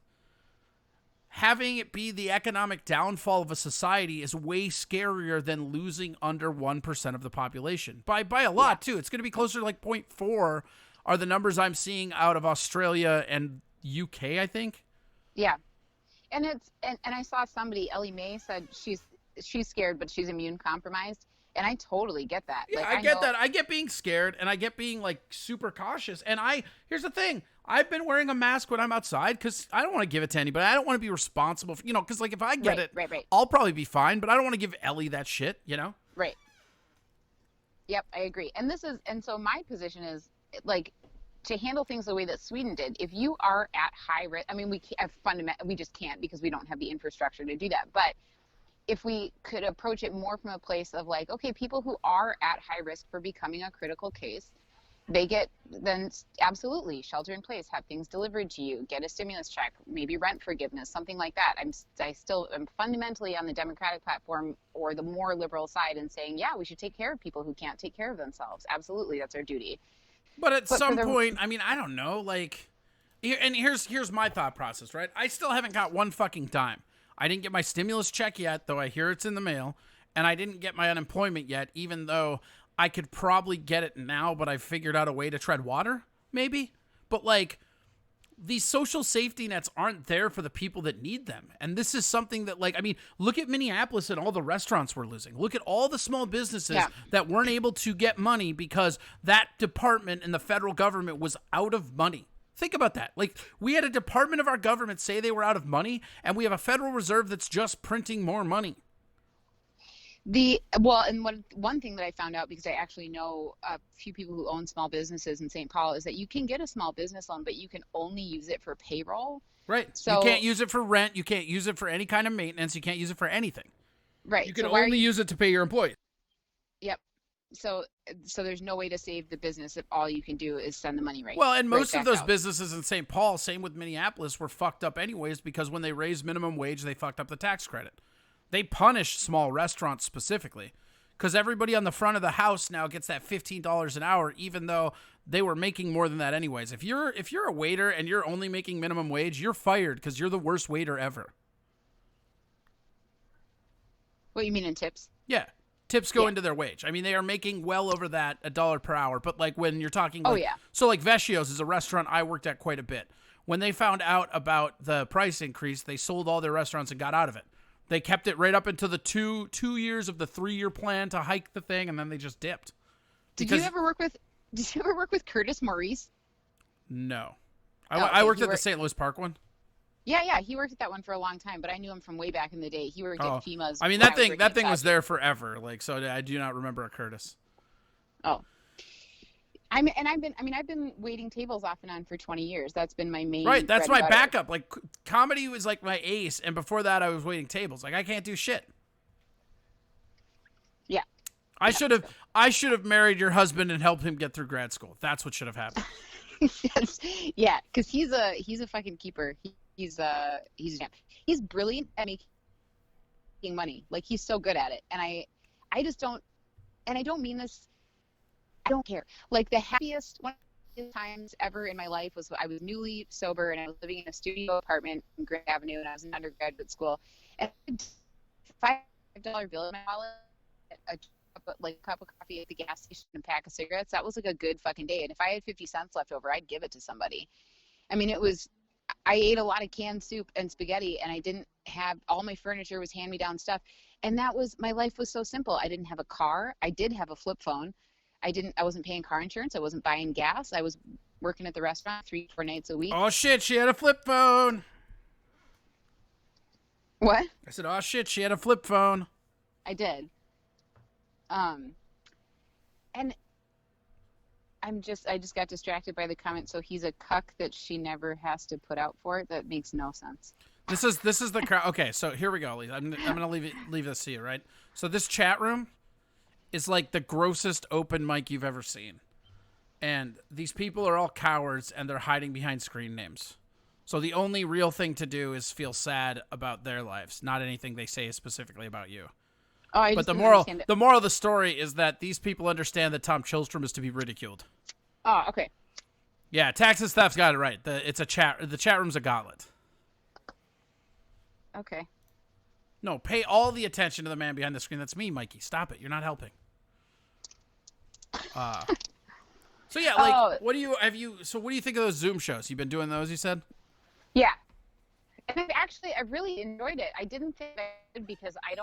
having it be the economic downfall of a society is way scarier than losing under 1% of the population. By a lot, too. It's going to be closer to like 0.4 are the numbers I'm seeing out of Australia and UK, I think. Yeah. And it's and I saw somebody, Ellie Mae, said she's scared, but she's immune compromised. And I totally get that. Yeah, like, I get that. I get being scared, and I get being like super cautious. And here's the thing. I've been wearing a mask when I'm outside because I don't want to give it to anybody. I don't want to be responsible for, because like if I get it, I'll probably be fine, but I don't want to give Ellie that shit, Right. Yep, I agree. And so my position is like to handle things the way that Sweden did. If you are at high risk, I mean, we just can't because we don't have the infrastructure to do that. But if we could approach it more from a place of like, okay, people who are at high risk for becoming a critical case, they get then absolutely shelter in place, have things delivered to you, get a stimulus check, maybe rent forgiveness, something like that. I still am fundamentally on the Democratic platform or the more liberal side and saying, yeah, we should take care of people who can't take care of themselves. Absolutely, that's our duty. But at some point, I mean, I don't know, like, and here's my thought process, right? I still haven't got one fucking dime. I didn't get my stimulus check yet, though I hear it's in the mail, and I didn't get my unemployment yet, even though I could probably get it now, but I figured out a way to tread water, maybe. But, like, these social safety nets aren't there for the people that need them. And this is something that, like, I mean, look at Minneapolis and all the restaurants we're losing. Look at all the small businesses that weren't able to get money because that department in the federal government was out of money. Think about that. Like, we had a department of our government say they were out of money, and we have a Federal Reserve that's just printing more money. One thing that I found out, because I actually know a few people who own small businesses in St. Paul, is that you can get a small business loan, but you can only use it for payroll. Right. So you can't use it for rent. You can't use it for any kind of maintenance. You can't use it for anything. Right. You can only use it to pay your employees. Yep. So there's no way to save the business if all you can do is send the money right. Well, and most of those businesses in St. Paul, same with Minneapolis, were fucked up anyways because when they raised minimum wage, they fucked up the tax credit. They punished small restaurants specifically because everybody on the front of the house now gets that $15 an hour, even though they were making more than that anyways. If you're a waiter and you're only making minimum wage, you're fired because you're the worst waiter ever. What you mean in tips? Yeah. Tips go into their wage. I mean, they are making well over that, $1 per hour. But like when you're talking, so like Vecchio's is a restaurant I worked at quite a bit. When they found out about the price increase, they sold all their restaurants and got out of it. They kept it right up until the two years of the 3-year plan to hike the thing, and then they just dipped. Did you ever work with Curtis Maurice? No, I worked at the St. Louis Park one. Yeah, he worked at that one for a long time, but I knew him from way back in the day. He worked at FEMA's. I mean, that thing was there forever. Like, so I do not remember a Curtis. Oh, I've been waiting tables off and on for 20 years. That's been my main. Right, that's my backup. Like, comedy was like my ace, and before that, I was waiting tables. Like, I can't do shit. Yeah. I should have married your husband and helped him get through grad school. That's what should have happened. Yeah, because he's a fucking keeper. He's brilliant at making money. Like, he's so good at it. And I just don't, and I don't mean this, I don't care. Like, the happiest one of the times ever in my life was I was newly sober and I was living in a studio apartment in Grand Avenue and I was in undergraduate school. And I had a $5 bill in my wallet, a cup of coffee at the gas station and a pack of cigarettes. That was like a good fucking day. And if I had 50 cents left over, I'd give it to somebody. I mean, I ate a lot of canned soup and spaghetti, and I didn't have, all my furniture was hand-me-down stuff. And my life was so simple. I didn't have a car. I did have a flip phone. I wasn't paying car insurance. I wasn't buying gas. I was working at the restaurant 3-4 nights a week. Oh shit, she had a flip phone. What? I said, oh shit, she had a flip phone. I did. And I just got distracted by the comment. So he's a cuck that she never has to put out for it. That makes no sense. This is the crowd. Okay, so here we go, Lisa. I'm gonna leave this to you, right? So this chat room is like the grossest open mic you've ever seen. And these people are all cowards, and they're hiding behind screen names. So the only real thing to do is feel sad about their lives, not anything they say specifically about you. Oh, I But just the didn't moral, understand it. the moral of the story is that these people understand that Tom Chilstrom is to be ridiculed. Oh, okay. Yeah, Taxes Theft's got it right. The chat room's a gauntlet. Okay. No, pay all the attention to the man behind the screen. That's me, Mikey. Stop it. You're not helping. So yeah, like, Oh. what do you think of those Zoom shows? You've been doing those, you said? Yeah. And I really enjoyed it. I didn't think I would because I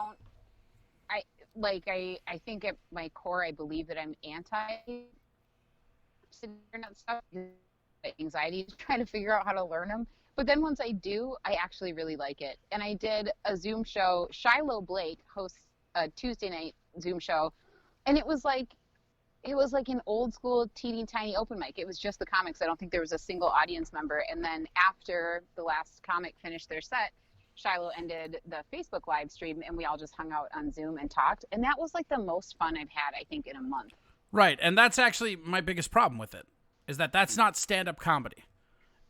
think at my core, I believe that I'm anti internet stuff. Anxiety is trying to figure out how to learn them. But then once I do, I actually really like it. And I did a Zoom show. Shiloh Blake hosts a Tuesday night Zoom show. And it was like an old school teeny tiny open mic. It was just the comics. I don't think there was a single audience member. And then after the last comic finished their set, Shiloh ended the Facebook live stream and we all just hung out on Zoom and talked. And that was like the most fun I've had, I think, in a month. Right. And that's actually my biggest problem with it, is that that's not stand-up comedy.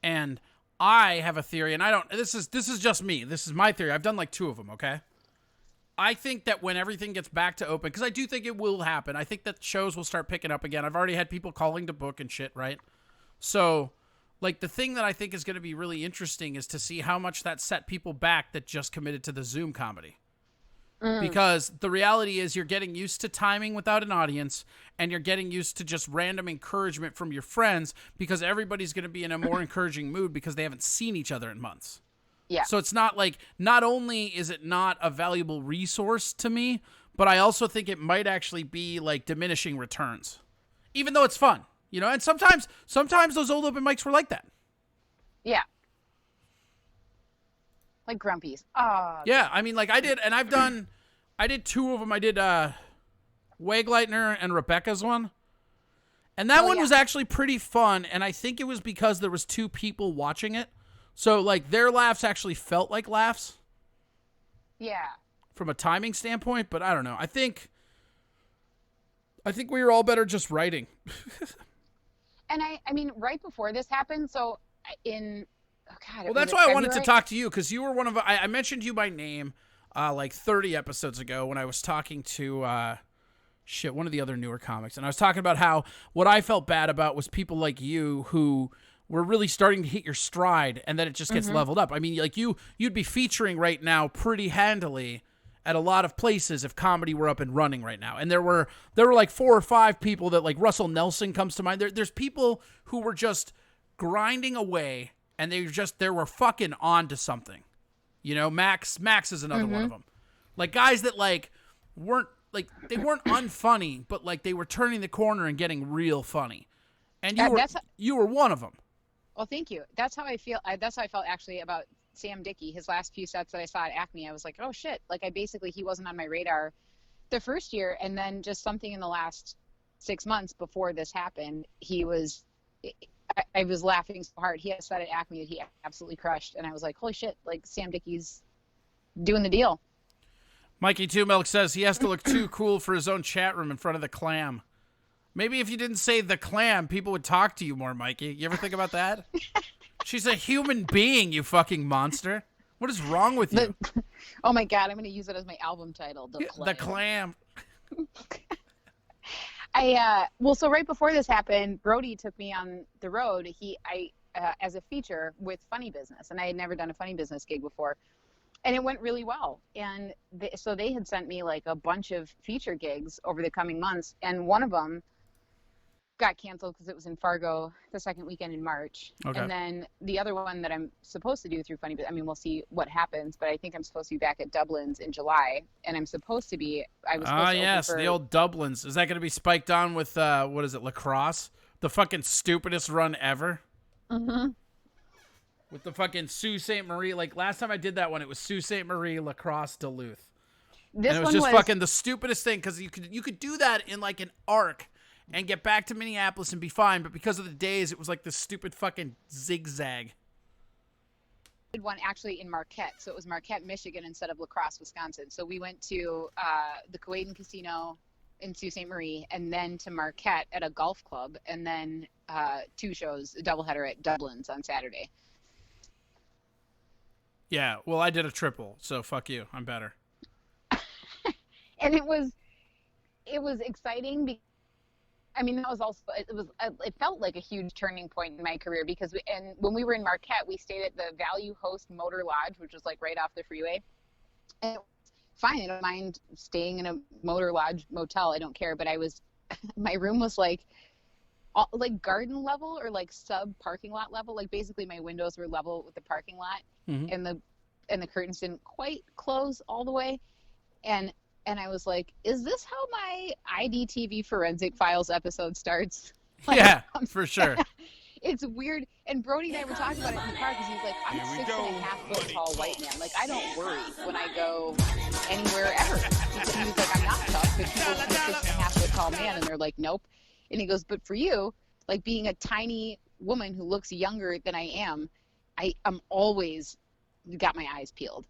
And I have a theory, and this is just me. This is my theory. I've done like 2 of them, okay? I think that when everything gets back to open, because I do think it will happen, I think that shows will start picking up again. I've already had people calling to book and shit, right? So, like, the thing that I think is going to be really interesting is to see how much that set people back that just committed to the Zoom comedy. Because the reality is you're getting used to timing without an audience, and you're getting used to just random encouragement from your friends because everybody's going to be in a more encouraging mood because they haven't seen each other in months. Yeah. So it's not like, not only is it not a valuable resource to me, but I also think it might actually be like diminishing returns, even though it's fun, you know. And sometimes those old open mics were like that. Yeah. Like Grumpy's. Oh. Yeah, I mean, like I did 2 of them. I did Wagleitner and Rebecca's one. And that one was actually pretty fun, and I think it was because there was 2 people watching it. So, like, their laughs actually felt like laughs. Yeah. From a timing standpoint, but I don't know. I think we were all better just writing. And I mean, right before this happened, so Well, that's why I wanted to talk to you, because you were one of... I mentioned you by name like 30 episodes ago when I was talking to... one of the other newer comics. And I was talking about how what I felt bad about was people like you who were really starting to hit your stride, and then it just gets leveled up. I mean, like you'd be featuring right now pretty handily at a lot of places if comedy were up and running right now. And there were like 4 or 5 people that, like, Russell Nelson comes to mind. There's people who were just grinding away, and they were fucking on to something. You know, Max is another one of them. Like, guys that, like, weren't, like, they weren't unfunny, but, like, they were turning the corner and getting real funny. And you were one of them. Well, thank you. That's how I feel. That's how I felt actually about Sam Dickey. His last few sets that I saw at Acme, I was like, oh shit! Like, he wasn't on my radar the first year, and then just something in the last 6 months before this happened, he was. I was laughing so hard. He had a set at Acme that he absolutely crushed, and I was like, holy shit! Like, Sam Dickey's doing the deal. Mikey Two Milk says he has to look too cool for his own chat room in front of the clam. Maybe if you didn't say the clam, people would talk to you more, Mikey. You ever think about that? She's a human being, you fucking monster. What is wrong with you? Oh my God, I'm going to use it as my album title. The clam. So right before this happened, Brody took me on the road. As a feature with Funny Business, and I had never done a Funny Business gig before. And it went really well. And so they had sent me like a bunch of feature gigs over the coming months. And one of them got canceled because it was in Fargo the second weekend in March. Okay. And then the other one that I'm supposed to do through Funny Business, I mean, we'll see what happens, but I think I'm supposed to be back at Dublin's in July. And I'm supposed to be, the old Dublin's. Is that going to be spiked on with, what is it, lacrosse? The fucking stupidest run ever? Mm-hmm. With the fucking Sault Ste. Marie. Like, last time I did that one, it was Sault Ste. Marie, lacrosse, Duluth. And it was just fucking the stupidest thing, because you could do that in, like, an arc and get back to Minneapolis and be fine, but because of the days, it was like this stupid fucking zigzag. Did one actually in Marquette, so it was Marquette, Michigan instead of La Crosse, Wisconsin. So we went to the Kuwaitan Casino in Sault Ste. Marie, and then to Marquette at a golf club, and then 2 shows, a doubleheader at Dublin's on Saturday. Yeah, well, I did a triple, so fuck you. I'm better. And it was exciting because, I mean, that was also, it felt like a huge turning point in my career because when we were in Marquette, we stayed at the Value Host Motor Lodge, which was like right off the freeway. And it was fine. I don't mind staying in a motor lodge motel. I don't care. But my room was like garden level or like sub parking lot level. Like basically my windows were level with the parking lot, and the curtains didn't quite close all the way. And I was like, is this how my IDTV Forensic Files episode starts? Like, yeah, for sure. It's weird. And Brody and I were talking about it in the car because he's like, I'm a 6.5 foot tall white man. Like, I don't worry when I go anywhere ever. He was like, I'm not tough, but people see a 6.5 foot tall man and they're like, nope. And he goes, but for you, like being a tiny woman who looks younger than I am, I'm always got my eyes peeled.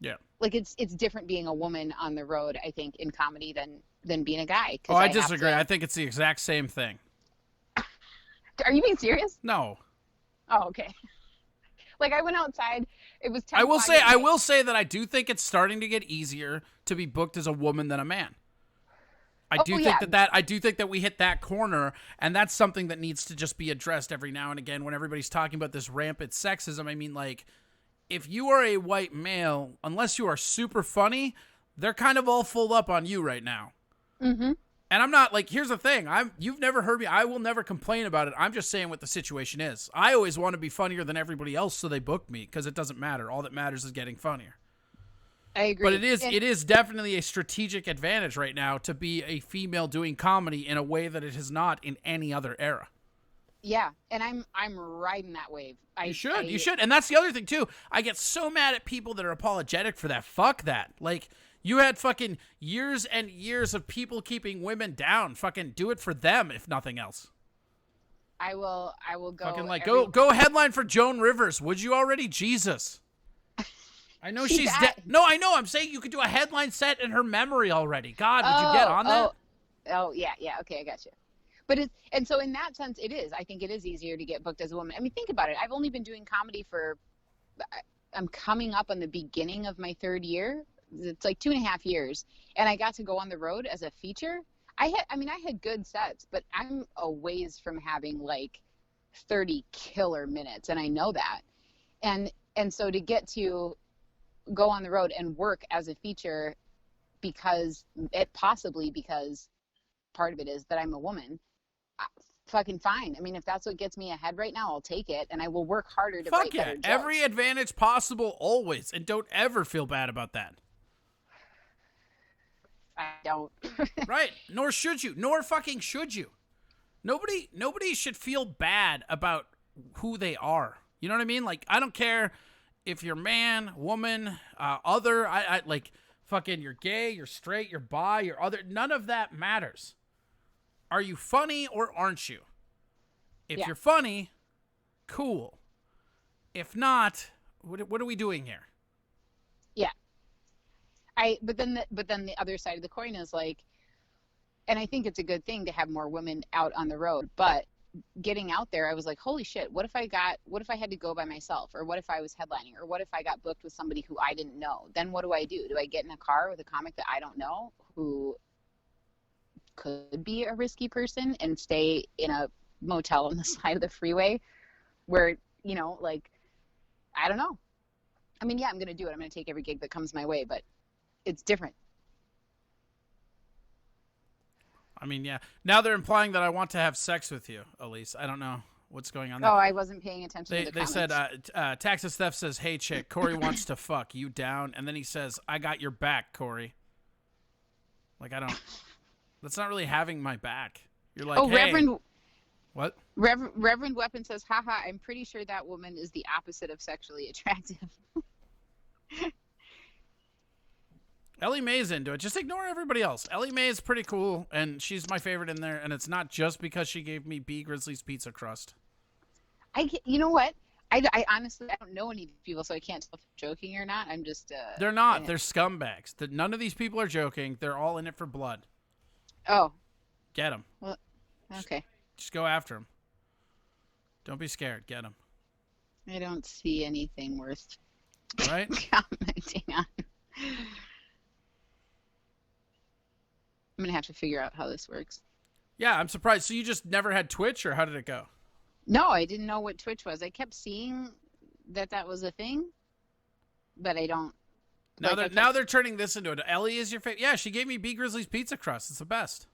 Yeah. Like it's different being a woman on the road, I think, in comedy than being a guy. Oh, I disagree. I think it's the exact same thing. Are you being serious? No. Oh, okay. Like I went outside. It was 10 I will say that I do think it's starting to get easier to be booked as a woman than a man. I do think that we hit that corner, and that's something that needs to just be addressed every now and again when everybody's talking about this rampant sexism. I mean, like, if you are a white male, unless you are super funny, they're kind of all full up on you right now. Mm-hmm. And I'm not, like, here's the thing. You've never heard me. I will never complain about it. I'm just saying what the situation is. I always want to be funnier than everybody else, so they book me, because it doesn't matter. All that matters is getting funnier. I agree. But it is definitely a strategic advantage right now to be a female doing comedy in a way that it has not in any other era. Yeah, and I'm riding that wave. You should. And that's the other thing, too. I get so mad at people that are apologetic for that. Fuck that. Like, you had fucking years and years of people keeping women down. Fucking do it for them, if nothing else. I will go. Fucking, like, go headline for Joan Rivers. Would you already? Jesus. I know she's dead. No, I know. I'm saying you could do a headline set in her memory already. God, would you get on that? Oh, yeah. Okay, I got you. But and so in that sense, it is. I think it is easier to get booked as a woman. I mean, think about it. I've only been doing comedy I'm coming up on the beginning of my 3rd year. It's like 2.5 years. And I got to go on the road as a feature. I had good sets, but I'm a ways from having like 30 killer minutes. And I know that. And so to get to go on the road and work as a feature because part of it is that I'm a woman, fucking fine. I mean, if that's what gets me ahead right now, I'll take it, and I will work harder to write better jokes. Every advantage possible always, and don't ever feel bad about that. I don't. Right, nor should you, nor fucking should you. Nobody should feel bad about who they are. You know what I mean? Like, I don't care if you're man, woman, other, I like, fucking, you're gay, you're straight, you're bi, you're other, none of that matters. Are you funny or aren't you? If you're funny, cool. If not, what are we doing here? Yeah. But then the other side of the coin is like, and I think it's a good thing to have more women out on the road, but getting out there, I was like, holy shit, what if I had to go by myself, or what if I was headlining, or what if I got booked with somebody who I didn't know? Then what do I do? Do I get in a car with a comic that I don't know who could be a risky person and stay in a motel on the side of the freeway where, you know, like, I don't know. I mean, yeah, I'm going to do it. I'm going to take every gig that comes my way, but it's different. I mean, yeah. Now they're implying that I want to have sex with you, Elise. I don't know what's going on there. Oh, I wasn't paying attention to the comments. They said, Taxes Theft says, hey, chick, Corey wants to fuck. You down? And then he says, I got your back, Corey. Like, I don't... That's not really having my back. You're like, hey... Reverend... What? Reverend Weapon says, haha, I'm pretty sure that woman is the opposite of sexually attractive. Ellie Mae's into it. Just ignore everybody else. Ellie Mae is pretty cool, and she's my favorite in there, and it's not just because she gave me B. Grizzly's pizza crust. You know what? I honestly, I don't know any of these people, so I can't tell if they're joking or not. I'm just... They're not. They're scumbags. None of these people are joking. They're all in it for blood. Oh, Get him. well, okay. Just go after him. Don't be scared. Get him. I don't see anything worth Right? commenting on. I'm gonna have to figure out how this works. Yeah, I'm surprised. So you just never had Twitch, or how did it go? No, I didn't know what Twitch was. I kept seeing that was a thing, but I don't. Now they're turning this into it. Ellie is your favorite. Yeah, she gave me B Grizzly's pizza crust. It's the best.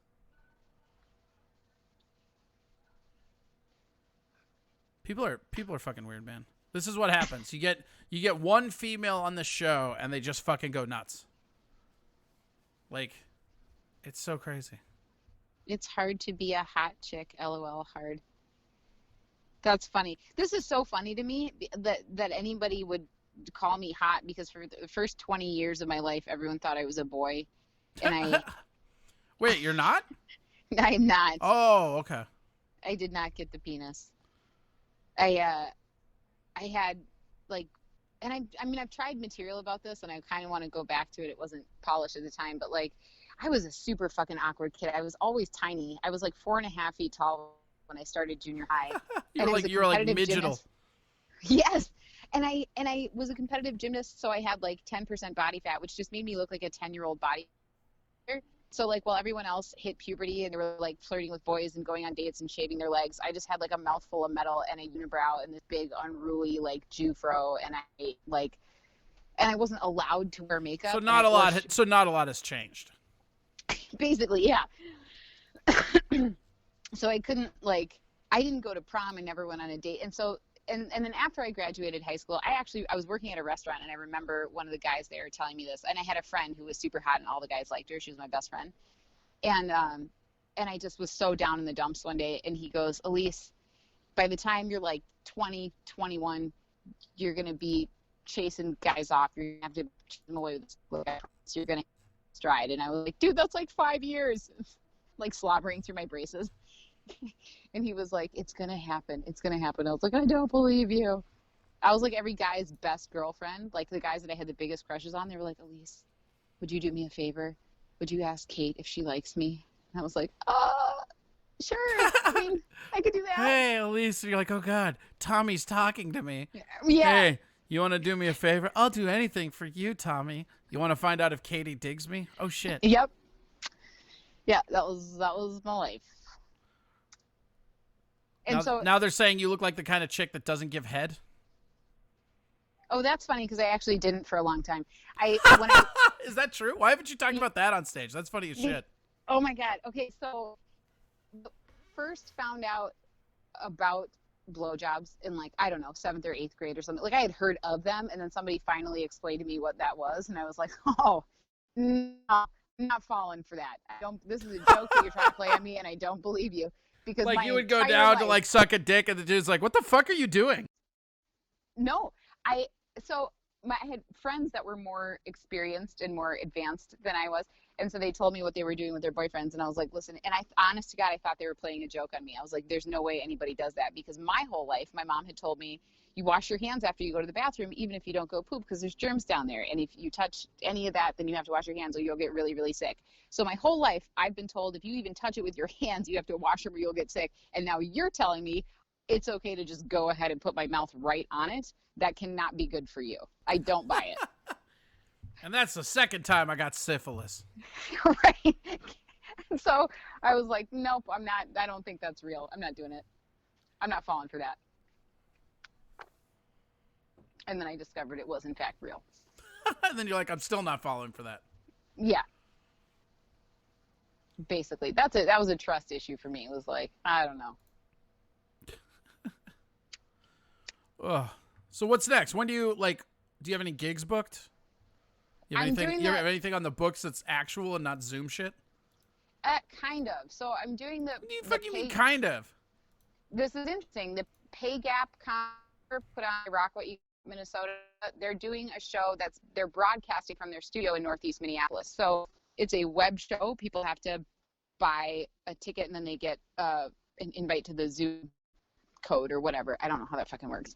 People are fucking weird, man. This is what happens. You get one female on the show and they just fucking go nuts. Like, it's so crazy. It's hard to be a hot chick. LOL, hard. That's funny. This is so funny to me that anybody would call me hot, because for the first 20 years of my life, everyone thought I was a boy, and Wait, you're not? I'm not. Oh, okay. I did not get the penis. I had like, and I mean I've tried material about this, and I kind of want to go back to it. It wasn't polished at the time, but like I was a super fucking awkward kid. I was always tiny. I was like 4.5 feet tall when I started junior high. you were like midgetal. Yes. And I was a competitive gymnast, so I had like 10% body fat, which just made me look like a 10-year-old body. So like while everyone else hit puberty and they were like flirting with boys and going on dates and shaving their legs, I just had like a mouthful of metal and a unibrow and this big unruly like Jew fro, and I wasn't allowed to wear makeup. So not a lot has changed. Basically, yeah. So I didn't go to prom and never went on a date. And so and then after I graduated high school, I was working at a restaurant, and I remember one of the guys there telling me this. And I had a friend who was super hot, and all the guys liked her. She was my best friend. And I just was so down in the dumps one day, and he goes, "Elise, by the time you're like 20, 21, you're going to be chasing guys off. You're going to have to chase them away with guys. You're going to stride." And I was like, "Dude, that's like 5 years." Like slobbering through my braces. And he was like, "It's going to happen. It's going to happen." I was like, "I don't believe you." I was like every guy's best girlfriend. Like the guys that I had the biggest crushes on, they were like, "Elise, would you do me a favor? Would you ask Kate if she likes me?" And I was like, sure. I mean, I could do that. Hey, Elise. You're like, "Oh, God, Tommy's talking to me." Yeah. Hey, you want to do me a favor? I'll do anything for you, Tommy. You want to find out if Katie digs me? Oh, shit. Yep. Yeah, that was my life. And now they're saying you look like the kind of chick that doesn't give head. Oh, that's funny, because I actually didn't for a long time. Is that true? Why haven't you talked about that on stage? That's funny as shit. Oh my God. Okay, so first found out about blowjobs in like, I don't know, 7th or 8th grade or something. Like I had heard of them, and then somebody finally explained to me what that was, and I was like, "Oh, no, I'm not falling for that. This is a joke that you're trying to play on me, and I don't believe you." Because like you would go down to like suck a dick, and the dude's like, "What the fuck are you doing?" No, I had friends that were more experienced and more advanced than I was, and so they told me what they were doing with their boyfriends, and I was like, "Listen," and honest to God, I thought they were playing a joke on me. I was like, "There's no way anybody does that," because my whole life, my mom had told me, you wash your hands after you go to the bathroom, even if you don't go poop, because there's germs down there, and if you touch any of that, then you have to wash your hands or you'll get really, really sick. So my whole life, I've been told if you even touch it with your hands, you have to wash them or you'll get sick. And now you're telling me it's okay to just go ahead and put my mouth right on it. That cannot be good for you. I don't buy it. And that's the second time I got syphilis. Right. So I was like, nope, I'm not. I don't think that's real. I'm not doing it. I'm not falling for that. And then I discovered it was in fact real. And then you're like, "I'm still not falling for that." Yeah. Basically, that's it. That was a trust issue for me. It was like, I don't know. Ugh. So what's next? When do you do you have any gigs booked? You have have anything on the books that's actual and not Zoom shit? Kind of. So I'm doing the. What do you fucking mean, kind of? This is interesting. The Pay Gap concert put on Rockaway, Minnesota. They're doing a show they're broadcasting from their studio in Northeast Minneapolis. So it's a web show. People have to buy a ticket, and then they get an invite to the Zoom code or whatever. I don't know how that fucking works.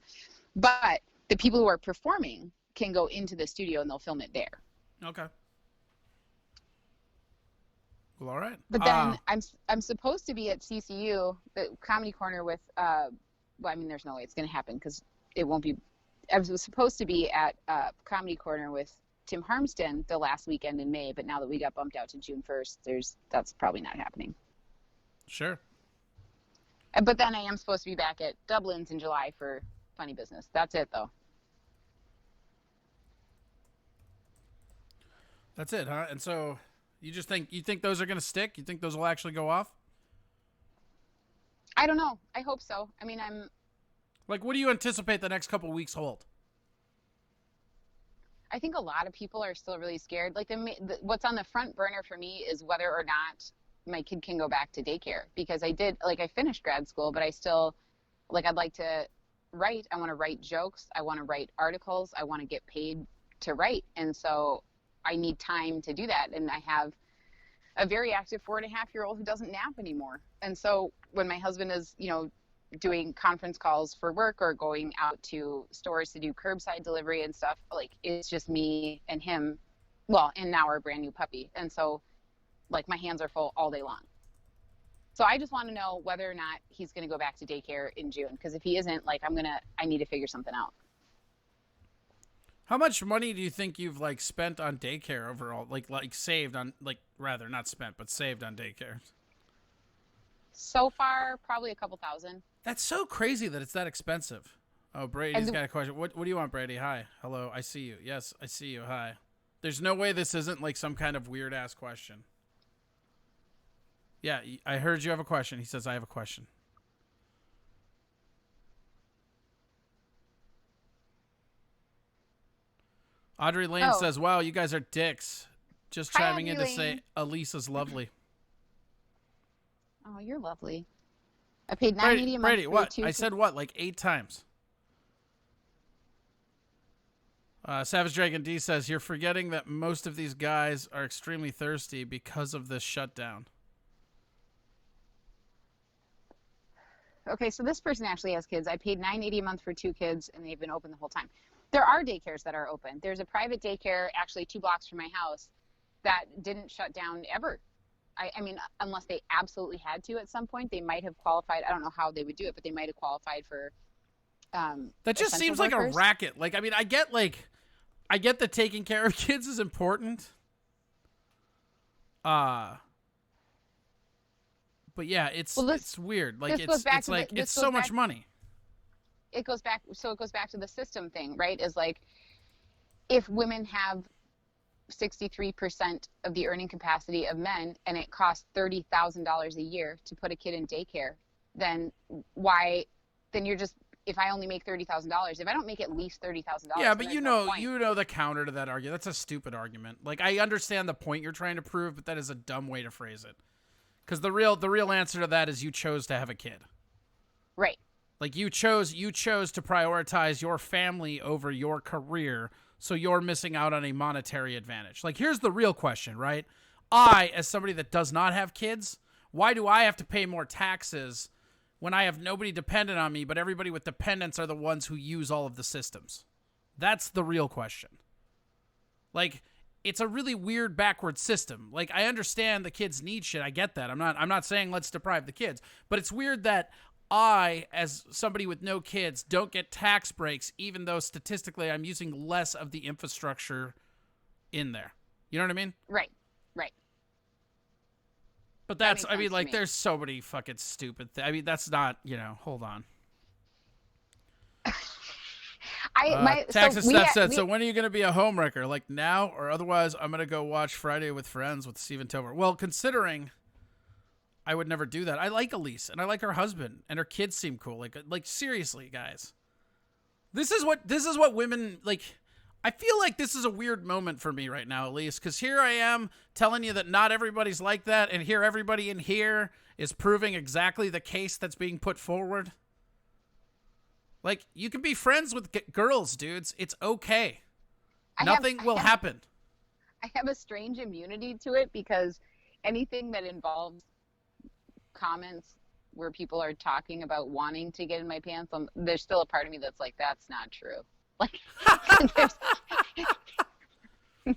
But the people who are performing can go into the studio and they'll film it there. Okay. Well, all right. But then I'm supposed to be at CCU, the Comedy Corner with well, I mean, there's no way it's going to happen because it won't be. I was supposed to be at Comedy Corner with Tim Harmston the last weekend in May, but now that we got bumped out to June 1st, that's probably not happening. Sure. But then I am supposed to be back at Dublin's in July for Funny Business. That's it, though. That's it, huh? And so you think those are going to stick? You think those will actually go off? I don't know. I hope so. I mean, Like, what do you anticipate the next couple weeks hold? I think a lot of people are still really scared. Like, what's on the front burner for me is whether or not my kid can go back to daycare, because I finished grad school, but I still, I'd like to write. I want to write jokes. I want to write articles. I want to get paid to write. And so I need time to do that. And I have a very active 4.5-year-old who doesn't nap anymore. And so when my husband is, doing conference calls for work or going out to stores to do curbside delivery and stuff, it's just me and him, and now our brand new puppy. And so my hands are full all day long. So I just want to know whether or not he's going to go back to daycare in June, because if he isn't, I need to figure something out. How much money do you think you've spent on daycare overall? Saved on, rather not spent, but saved on daycare? So far, probably a couple thousand. That's so crazy that it's that expensive. Oh, Brady's got a question. What do you want, Brady? Hi. Hello. I see you. Yes, I see you. Hi. There's no way this isn't some kind of weird ass question. Yeah, I heard you have a question. He says I have a question. Audrey Lane says, wow, you guys are dicks. Just chiming in to say Elisa's lovely. Oh, you're lovely. I paid $9.80 a month. Brady, what? I said what? 8 times. Savage Dragon D says, you're forgetting that most of these guys are extremely thirsty because of this shutdown. Okay, so this person actually has kids. I paid $9.80 a month for 2 kids, and they've been open the whole time. There are daycares that are open. There's a private daycare actually 2 blocks from my house that didn't shut down ever. I mean, unless they absolutely had to at some point, they might have qualified. I don't know how they would do it, but they might have qualified for that just seems like a racket. I mean, I get that taking care of kids is important. But yeah, it's weird. It's so much money. It goes back to the system thing, right? Is if women have 63% of the earning capacity of men, and it costs $30,000 a year to put a kid in daycare, then if I only make $30,000, if I don't make at least $30,000, yeah, but you know the counter to that argument. That's a stupid argument. I understand the point you're trying to prove, but that is a dumb way to phrase it. Because the real answer to that is you chose to have a kid, right? You chose to prioritize your family over your career. So you're missing out on a monetary advantage. Here's the real question, right? I, as somebody that does not have kids, why do I have to pay more taxes when I have nobody dependent on me, but everybody with dependents are the ones who use all of the systems? That's the real question. It's a really weird backward system. I understand the kids need shit. I get that. I'm not saying let's deprive the kids, but it's weird that I, as somebody with no kids, don't get tax breaks, even though statistically I'm using less of the infrastructure in there. You know what I mean? Right. But that's, I mean, there's so many fucking stupid things. I mean, that's not, hold on. Texas Steph said, so when are you going to be a homewrecker? Now, or otherwise I'm going to go watch Friday with Friends with Steven Tober. Well, considering I would never do that. I like Elise, and I like her husband, and her kids seem cool. Seriously, guys. This is what women, I feel like this is a weird moment for me right now, Elise, because here I am telling you that not everybody's like that, and here everybody in here is proving exactly the case that's being put forward. You can be friends with girls, dudes. It's okay. Nothing will happen. I have a strange immunity to it, because anything that involves comments where people are talking about wanting to get in my pants, there's still a part of me that's that's not true.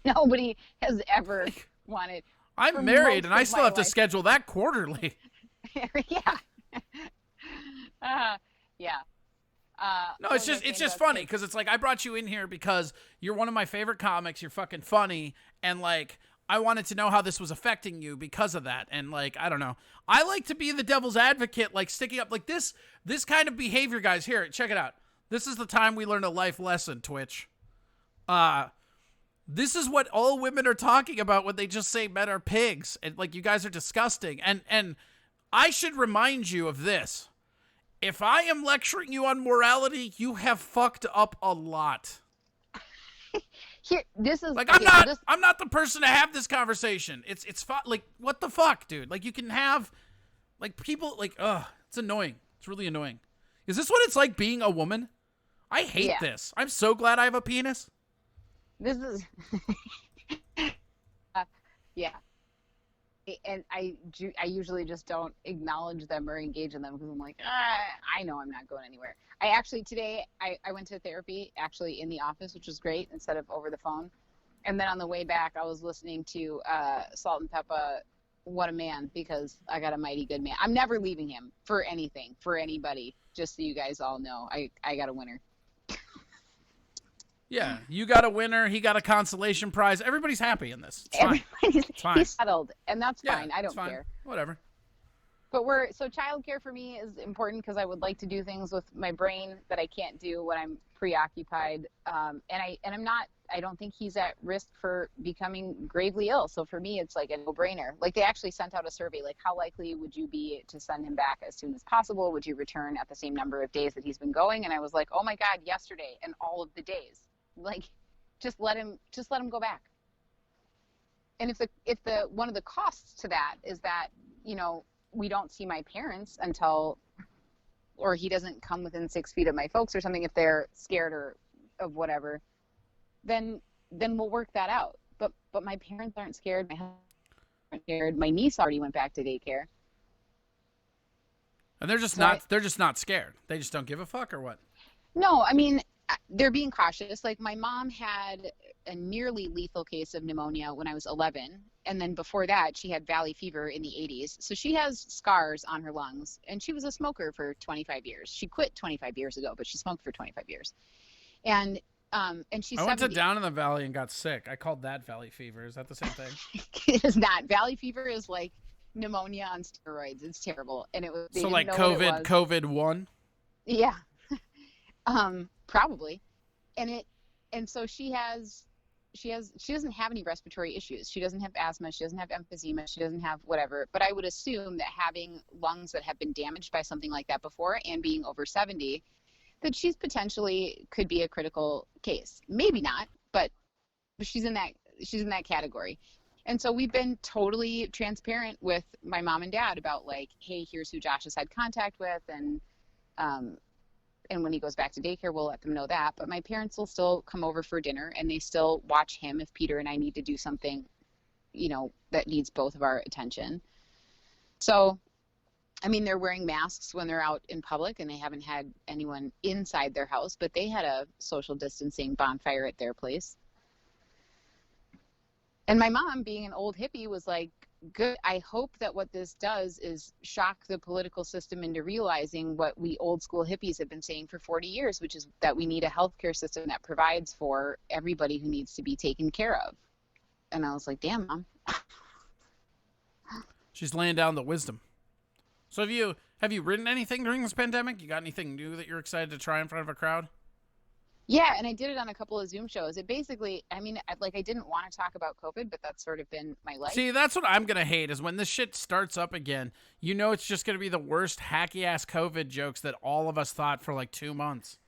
Nobody has ever wanted. I'm for married, most and I of still my have to life. schedule that quarterly. Yeah. Yeah. No, what it's was I just saying about funny kids? because it's like I brought you in here because you're one of my favorite comics. You're fucking funny, and like I wanted to know how this was affecting you because of that. And like I don't know, I like to be the devil's advocate, like sticking up like this kind of behavior, guys. Here, check it out. This is the time we learn a life lesson. Twitch. This is what all women are talking about when they just say men are pigs and like you guys are disgusting. And I should remind you of this. If I am lecturing you on morality, you have fucked up a lot. Here, this is Like okay, so this, I'm not the person to have this conversation. It's like what the fuck, dude? Like you can have like people like it's annoying. It's really annoying. Is this what it's like being a woman? I hate Yeah. this. I'm so glad I have a penis. This is yeah. And I usually just don't acknowledge them or engage in them because I'm like, I know I'm not going anywhere. I actually today I went to therapy actually in the office, which was great instead of over the phone. And then on the way back, I was listening to Salt and Peppa, What a Man, because I got a mighty good man. I'm never leaving him for anything, for anybody. Just so you guys all know, I got a winner. Yeah, you got a winner. He got a consolation prize. Everybody's happy in this. It's fine. Fine. He's settled, and that's Yeah, fine. I it's don't fine. care. Whatever. But childcare for me is important because I would like to do things with my brain that I can't do when I'm preoccupied. And I don't think he's at risk for becoming gravely ill. So for me, it's like a no-brainer. Like they actually sent out a survey, like how likely would you be to send him back as soon as possible? Would you return at the same number of days that he's been going? And I was like, oh my God, yesterday and all of the days. Like, just let him go back. And if the one of the costs to that is that, you know, we don't see my parents until, or he doesn't come within 6 feet of my folks or something, if they're scared or of whatever, then we'll work that out. But my parents aren't scared. My husband aren't scared. My niece already went back to daycare. And they're just not scared. They just don't give a fuck or what? No, I mean, they're being cautious. Like my mom had a nearly lethal case of pneumonia when I was 11. And then before that, she had valley fever in the 80s. So she has scars on her lungs. And she was a smoker for 25 years. She quit 25 years ago, but she smoked for 25 years. And she's I went 70. to down in the valley and got sick. I called that valley fever. Is that the same thing? It is not. Valley fever is like pneumonia on steroids. It's terrible. And it was they So didn't like know what it was. COVID 1? Yeah. Probably. And so she doesn't have any respiratory issues. She doesn't have asthma. She doesn't have emphysema. She doesn't have whatever. But I would assume that having lungs that have been damaged by something like that before and being over 70, that she's potentially could be a critical case. Maybe not, but she's in that category. And so we've been totally transparent with my mom and dad about like, hey, here's who Josh has had contact with, and when he goes back to daycare, we'll let them know that. But my parents will still come over for dinner, and they still watch him if Peter and I need to do something, you know, that needs both of our attention. So, I mean, they're wearing masks when they're out in public, and they haven't had anyone inside their house, but they had a social distancing bonfire at their place. And my mom, being an old hippie, was like, good. I hope that what this does is shock the political system into realizing what we old school hippies have been saying for 40 years, which is that we need a healthcare system that provides for everybody who needs to be taken care of. And I was like, damn, Mom. She's laying down the wisdom. So have you written anything during this pandemic? You got anything new that you're excited to try in front of a crowd? Yeah, and I did it on a couple of Zoom shows. It basically, I mean, like I didn't want to talk about COVID, but that's sort of been my life. See, that's what I'm going to hate is when this shit starts up again, you know it's just going to be the worst hacky-ass COVID jokes that all of us thought for like 2 months.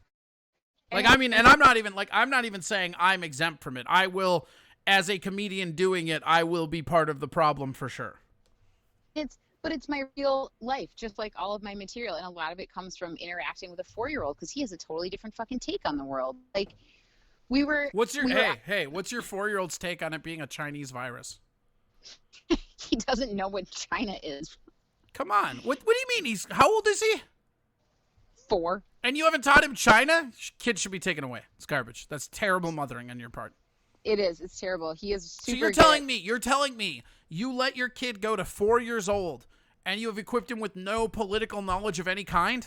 Like, I mean, and I'm not even saying I'm exempt from it. I will, as a comedian doing it, I will be part of the problem for sure. But it's my real life, just like all of my material. And a lot of it comes from interacting with a 4-year-old because he has a totally different fucking take on the world. Like What's your 4-year-old's take on it being a Chinese virus? He doesn't know what China is. Come on. What do you mean? How old is he? 4. And you haven't taught him China? Kids should be taken away. It's garbage. That's terrible mothering on your part. It is. It's terrible. He is super So you're telling me you let your kid go to 4 years old and you have equipped him with no political knowledge of any kind?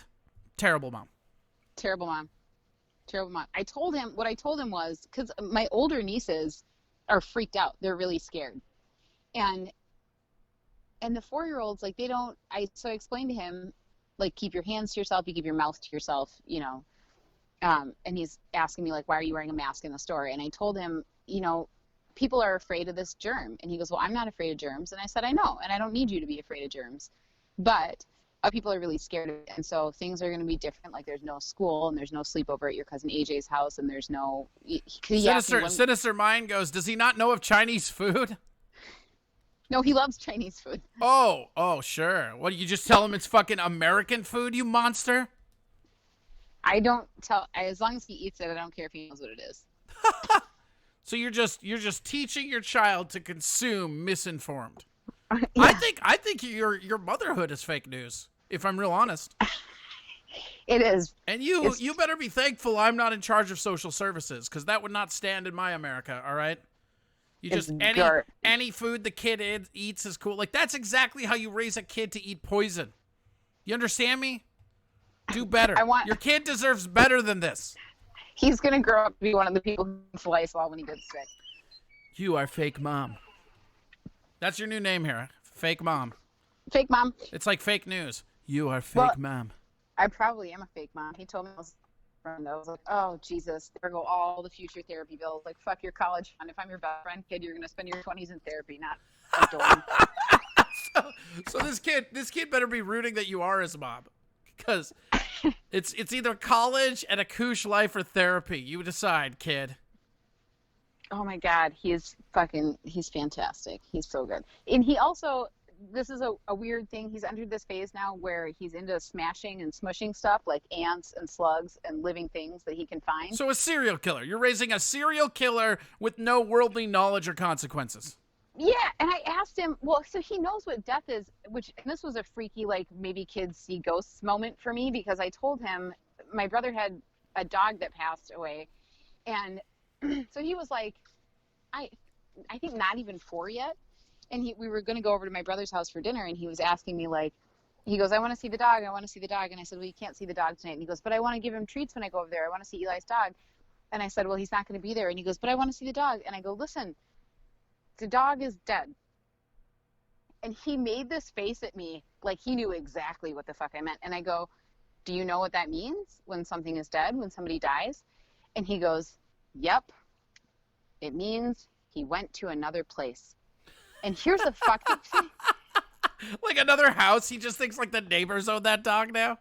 Terrible mom. Terrible mom. Terrible mom. What I told him was, because my older nieces are freaked out. They're really scared. And the 4-year-olds, like, so I explained to him, like, keep your hands to yourself, you keep your mouth to yourself, you know. And he's asking me, like, why are you wearing a mask in the store? And I told him, you know, people are afraid of this germ. And he goes, well, I'm not afraid of germs. And I said, I know, and I don't need you to be afraid of germs. But people are really scared of it. And so things are going to be different. Like, there's no school, and there's no sleepover at your cousin AJ's house, and there's no... Sinister Mind goes, does he not know of Chinese food? No, he loves Chinese food. Oh, sure. What, you just tell him it's fucking American food, you monster? I don't tell... As long as he eats it, I don't care if he knows what it is. So you're just teaching your child to consume misinformed. Yeah. I think your motherhood is fake news, if I'm real honest. It is. And you better be thankful I'm not in charge of social services, because that would not stand in my America, all right? You just any food the kid eats is cool. Like, that's exactly how you raise a kid to eat poison. You understand me? Do better. Your kid deserves better than this. He's going to grow up to be one of the people who flies well when he gets sick. You are fake mom. That's your new name here. Fake mom. Fake mom. It's like fake news. You are fake mom. I probably am a fake mom. He told me I was like, oh, Jesus, there go all the future therapy bills. Like, fuck your college fund. If I'm your best friend, kid, you're going to spend your 20s in therapy, not a dorm. So this kid better be rooting that you are his mom. Because it's either college and a couche life or therapy. You decide, kid. Oh my God, he's fantastic. He's so good. And he also, this is a weird thing. He's entered this phase now where he's into smashing and smushing stuff like ants and slugs and living things that he can find. So a serial killer. You're raising a serial killer with no worldly knowledge or consequences. Yeah, and I asked him, well, so he knows what death is, and this was a freaky, like, maybe kids see ghosts moment for me, because I told him my brother had a dog that passed away, and so he was like, I think not even 4 yet, and we were going to go over to my brother's house for dinner, and he was asking me, like, he goes, I want to see the dog, and I said, well, you can't see the dog tonight, and he goes, but I want to give him treats when I go over there, I want to see Eli's dog, and I said, well, he's not going to be there, and he goes, but I want to see the dog, and I go, listen, the dog is dead. And he made this face at me like he knew exactly what the fuck I meant. And I go, do you know what that means when something is dead, when somebody dies? And he goes, yep. It means he went to another place. And here's the fucked up thing. Like another house? He just thinks like the neighbors own that dog now?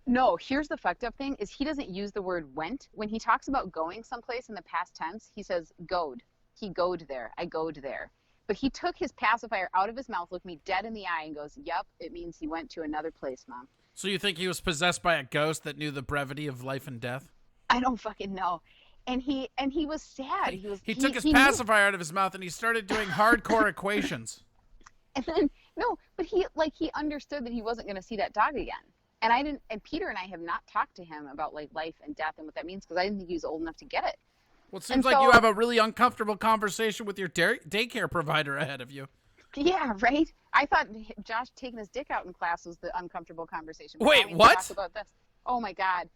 No, here's the fucked up thing is he doesn't use the word went. When he talks about going someplace in the past tense, he says goed. He goed there. I goed there. But he took his pacifier out of his mouth, looked me dead in the eye, and goes, yep, it means he went to another place, Mom. So you think he was possessed by a ghost that knew the brevity of life and death? I don't fucking know. And he was sad. He took his pacifier out of his mouth and he started doing hardcore equations. And then, no, but he understood that he wasn't going to see that dog again. And Peter and I have not talked to him about, like, life and death and what that means, because I didn't think he was old enough to get it. Well, it seems like you have a really uncomfortable conversation with your daycare provider ahead of you. Yeah, right? I thought Josh taking his dick out in class was the uncomfortable conversation. Wait, what? Talk about this. Oh, my God.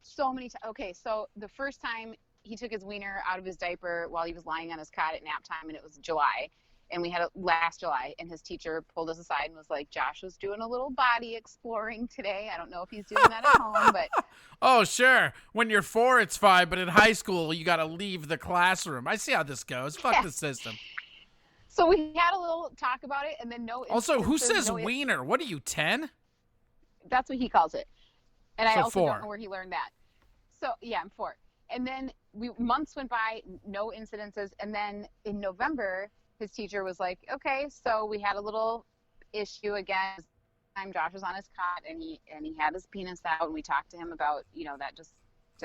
So many times. Okay, so the first time he took his wiener out of his diaper while he was lying on his cot at nap time, and it was July. And we had it last July, and his teacher pulled us aside and was like, Josh was doing a little body exploring today. I don't know if he's doing that at home, but... Oh, sure. When you're 4, it's fine, but in high school, you got to leave the classroom. I see how this goes. Fuck the system. So we had a little talk about it, and then Also, who says wiener? What are you, 10? That's what he calls it. And I also 4. don't know where he learned that. So, yeah, I'm 4. And then months went by, no incidences, and then in November... his teacher was like, okay, so we had a little issue again. This time Josh was on his cot and he had his penis out, and we talked to him about, that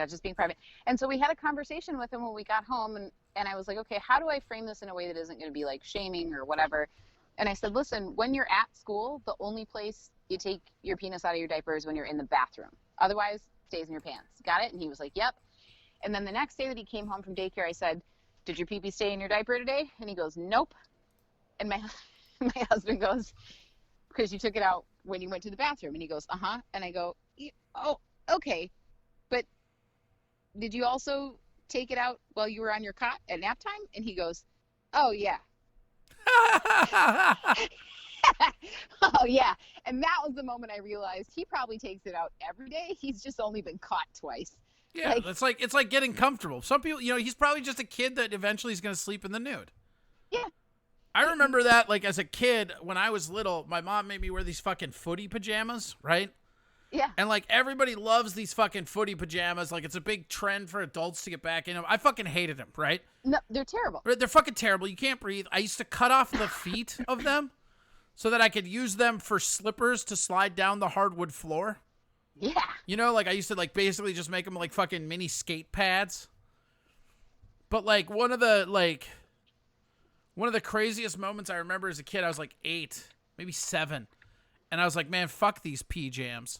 just being private. And so we had a conversation with him when we got home, and I was like, okay, how do I frame this in a way that isn't going to be like shaming or whatever? And I said, listen, when you're at school, the only place you take your penis out of your diaper is when you're in the bathroom. Otherwise, it stays in your pants. Got it? And he was like, yep. And then the next day that he came home from daycare, I said, did your pee-pee stay in your diaper today? And he goes, nope. And my my husband goes, because you took it out when you went to the bathroom. And he goes, uh-huh. And I go, oh, okay. But did you also take it out while you were on your cot at nap time? And he goes, oh, yeah. Oh, yeah. And that was the moment I realized he probably takes it out every day. He's just only been caught twice. Yeah, it's like getting comfortable. Some people, he's probably just a kid that eventually is going to sleep in the nude. Yeah. I remember that, like, as a kid, when I was little, my mom made me wear these fucking footy pajamas, right? Yeah. And, like, everybody loves these fucking footy pajamas. Like, it's a big trend for adults to get back in them. I fucking hated them, right? No, they're terrible. They're fucking terrible. You can't breathe. I used to cut off the feet of them so that I could use them for slippers to slide down the hardwood floor. Yeah. Like, I used to, like, basically just make them, like, fucking mini skate pads. But, like, one of the craziest moments I remember as a kid, I was, like, 8, maybe 7. And I was like, man, fuck these pee jams.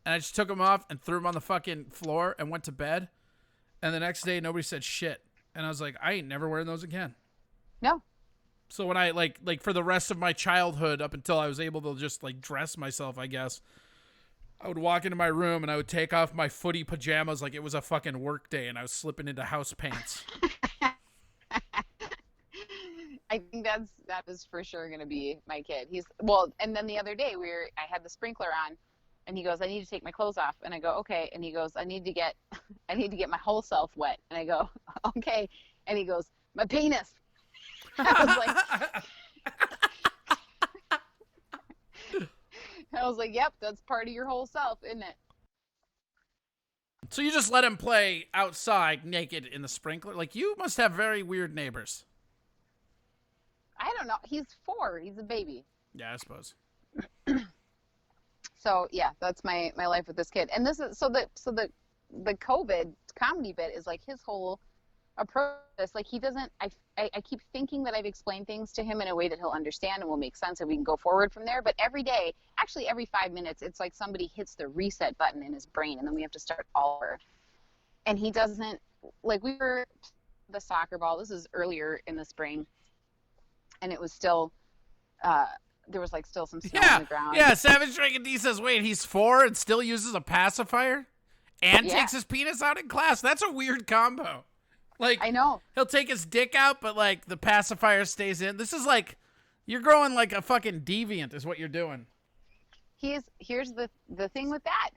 And I just took them off and threw them on the fucking floor and went to bed. And the next day, nobody said shit. And I was like, I ain't never wearing those again. No. So when I, like for the rest of my childhood, up until I was able to just, like, dress myself, I guess, I would walk into my room and I would take off my footy pajamas like it was a fucking work day and I was slipping into house pants. I think that is for sure going to be my kid. And then the other day I had the sprinkler on and he goes, I need to take my clothes off. And I go, okay. And he goes, I need to get my whole self wet. And I go, okay. And he goes, my penis. I was like, yep, that's part of your whole self, isn't it? So you just let him play outside naked in the sprinkler? Like, you must have very weird neighbors. I don't know. He's 4. He's a baby. Yeah, I suppose. So yeah, that's my life with this kid. And this is the COVID comedy bit is like his whole approach. Like, he doesn't. I keep thinking that I've explained things to him in a way that he'll understand and will make sense and we can go forward from there. But every day, actually every 5 minutes, it's like somebody hits the reset button in his brain and then we have to start all over. And he doesn't, like, we were the soccer ball. This is earlier in the spring. And it was still, there was like still some snow on the ground. Yeah, Savage Dragon D says, wait, he's 4 and still uses a pacifier and takes his penis out in class? That's a weird combo. Like, I know. He'll take his dick out, but, like, the pacifier stays in. This is like, you're growing like a fucking deviant is what you're doing. Here's the thing with that.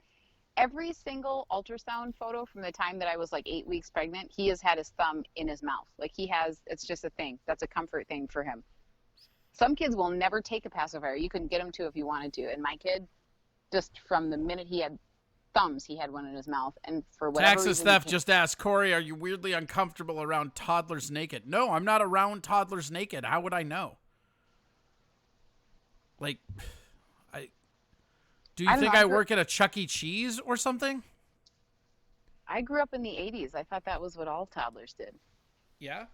Every single ultrasound photo from the time that I was like 8 weeks pregnant, he has had his thumb in his mouth. Like, it's just a thing. That's a comfort thing for him. Some kids will never take a pacifier. You can get them to if you wanted to. And my kid, just from the minute he had thumbs, he had one in his mouth. And for whatever Texas reason, Theft just asked, Corey, are you weirdly uncomfortable around toddlers naked? No, I'm not around toddlers naked. How would I know? Like, do you think I work at a Chuck E. Cheese or something? I grew up in the 80s. I thought that was what all toddlers did. Yeah?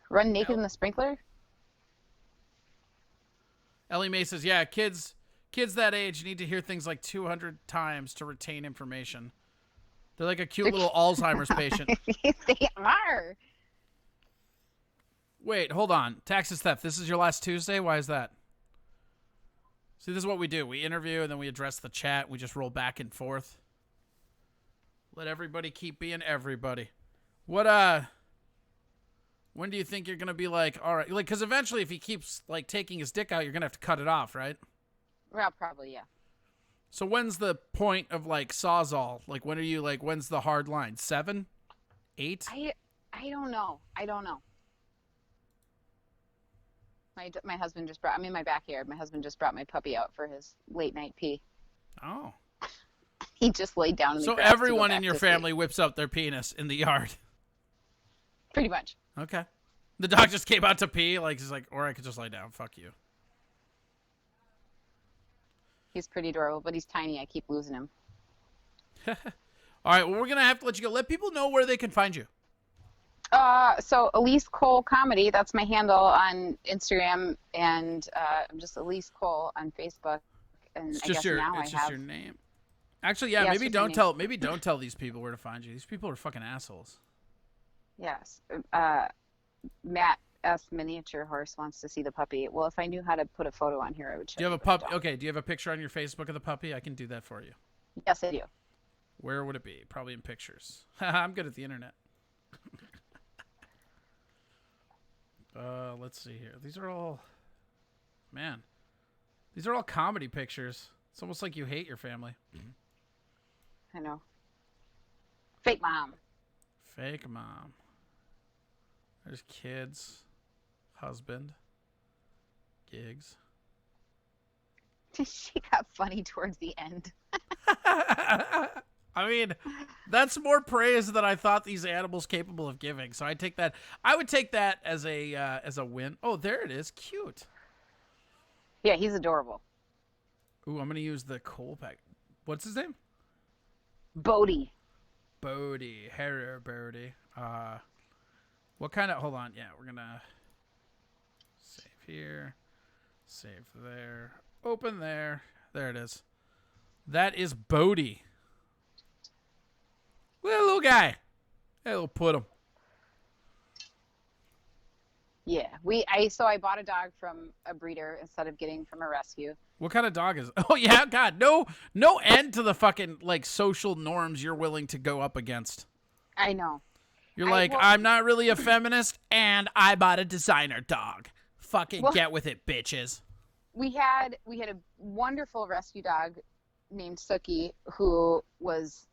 Run naked in the sprinkler? Ellie Mae says, yeah, kids that age need to hear things like 200 times to retain information. They're like a cute little Alzheimer's patient. They are. Wait, hold on. Texas Theft, this is your last Tuesday? Why is that? See, this is what we do. We interview, and then we address the chat. We just roll back and forth. Let everybody keep being everybody. When do you think you're going to be like, all right, like, because eventually if he keeps, like, taking his dick out, you're going to have to cut it off, right? Well, probably, yeah. So when's the point of, like, Sawzall? Like, when are you, like, when's the hard line? 7? 8? I don't know. My husband just brought, I'm in my backyard. My husband just brought my puppy out for his late night pee. Oh. He just laid down in the grass. So everyone in your family whips up their penis in the yard. Pretty much. Okay. The dog just came out to pee, like, he's like, or I could just lay down. Fuck you. He's pretty adorable, but he's tiny. I keep losing him. All right, well, we're going to have to let you go. Let people know where they can find you. So Elise Cole Comedy, that's my handle on Instagram, and I'm just Elise Cole on Facebook. And It's I just guess now it's I just have your name. Actually, yeah, Yeah, it's maybe just my don't name. tell these people where to find you. These people are fucking assholes. Yes. Matt S. Miniature Horse wants to see the puppy. Well, if I knew how to put a photo on here, I would show Do you have a but I pup? don't. Okay, do you have a picture on your Facebook of the puppy? I can do that for you. Yes, I do. Where would it be? Probably in pictures. I'm good at the internet. Let's see here. These are all... Man. These are all comedy pictures. It's almost like you hate your family. I know. Fake mom. Fake mom. There's kids. Husband. Gigs. She got funny towards the end. I mean, that's more praise than I thought these animals capable of giving. So I take that. I would take that as a win. Oh, there it is. Cute. Yeah, he's adorable. Ooh, I'm gonna use the coal pack. What's his name? Bodie. Bodie. Harrier Bodie. What kind of? Hold on. Yeah, we're gonna save here. Save there. Open there. There it is. That is Bodie. Little guy. Hey, we'll put him. Yeah, I bought a dog from a breeder instead of getting from a rescue. What kind of dog is it? Oh yeah, God, no end to the fucking like social norms you're willing to go up against. I know. You're like, I'm not really a feminist, and I bought a designer dog. Fucking get with it, bitches. We had a wonderful rescue dog named Sookie who was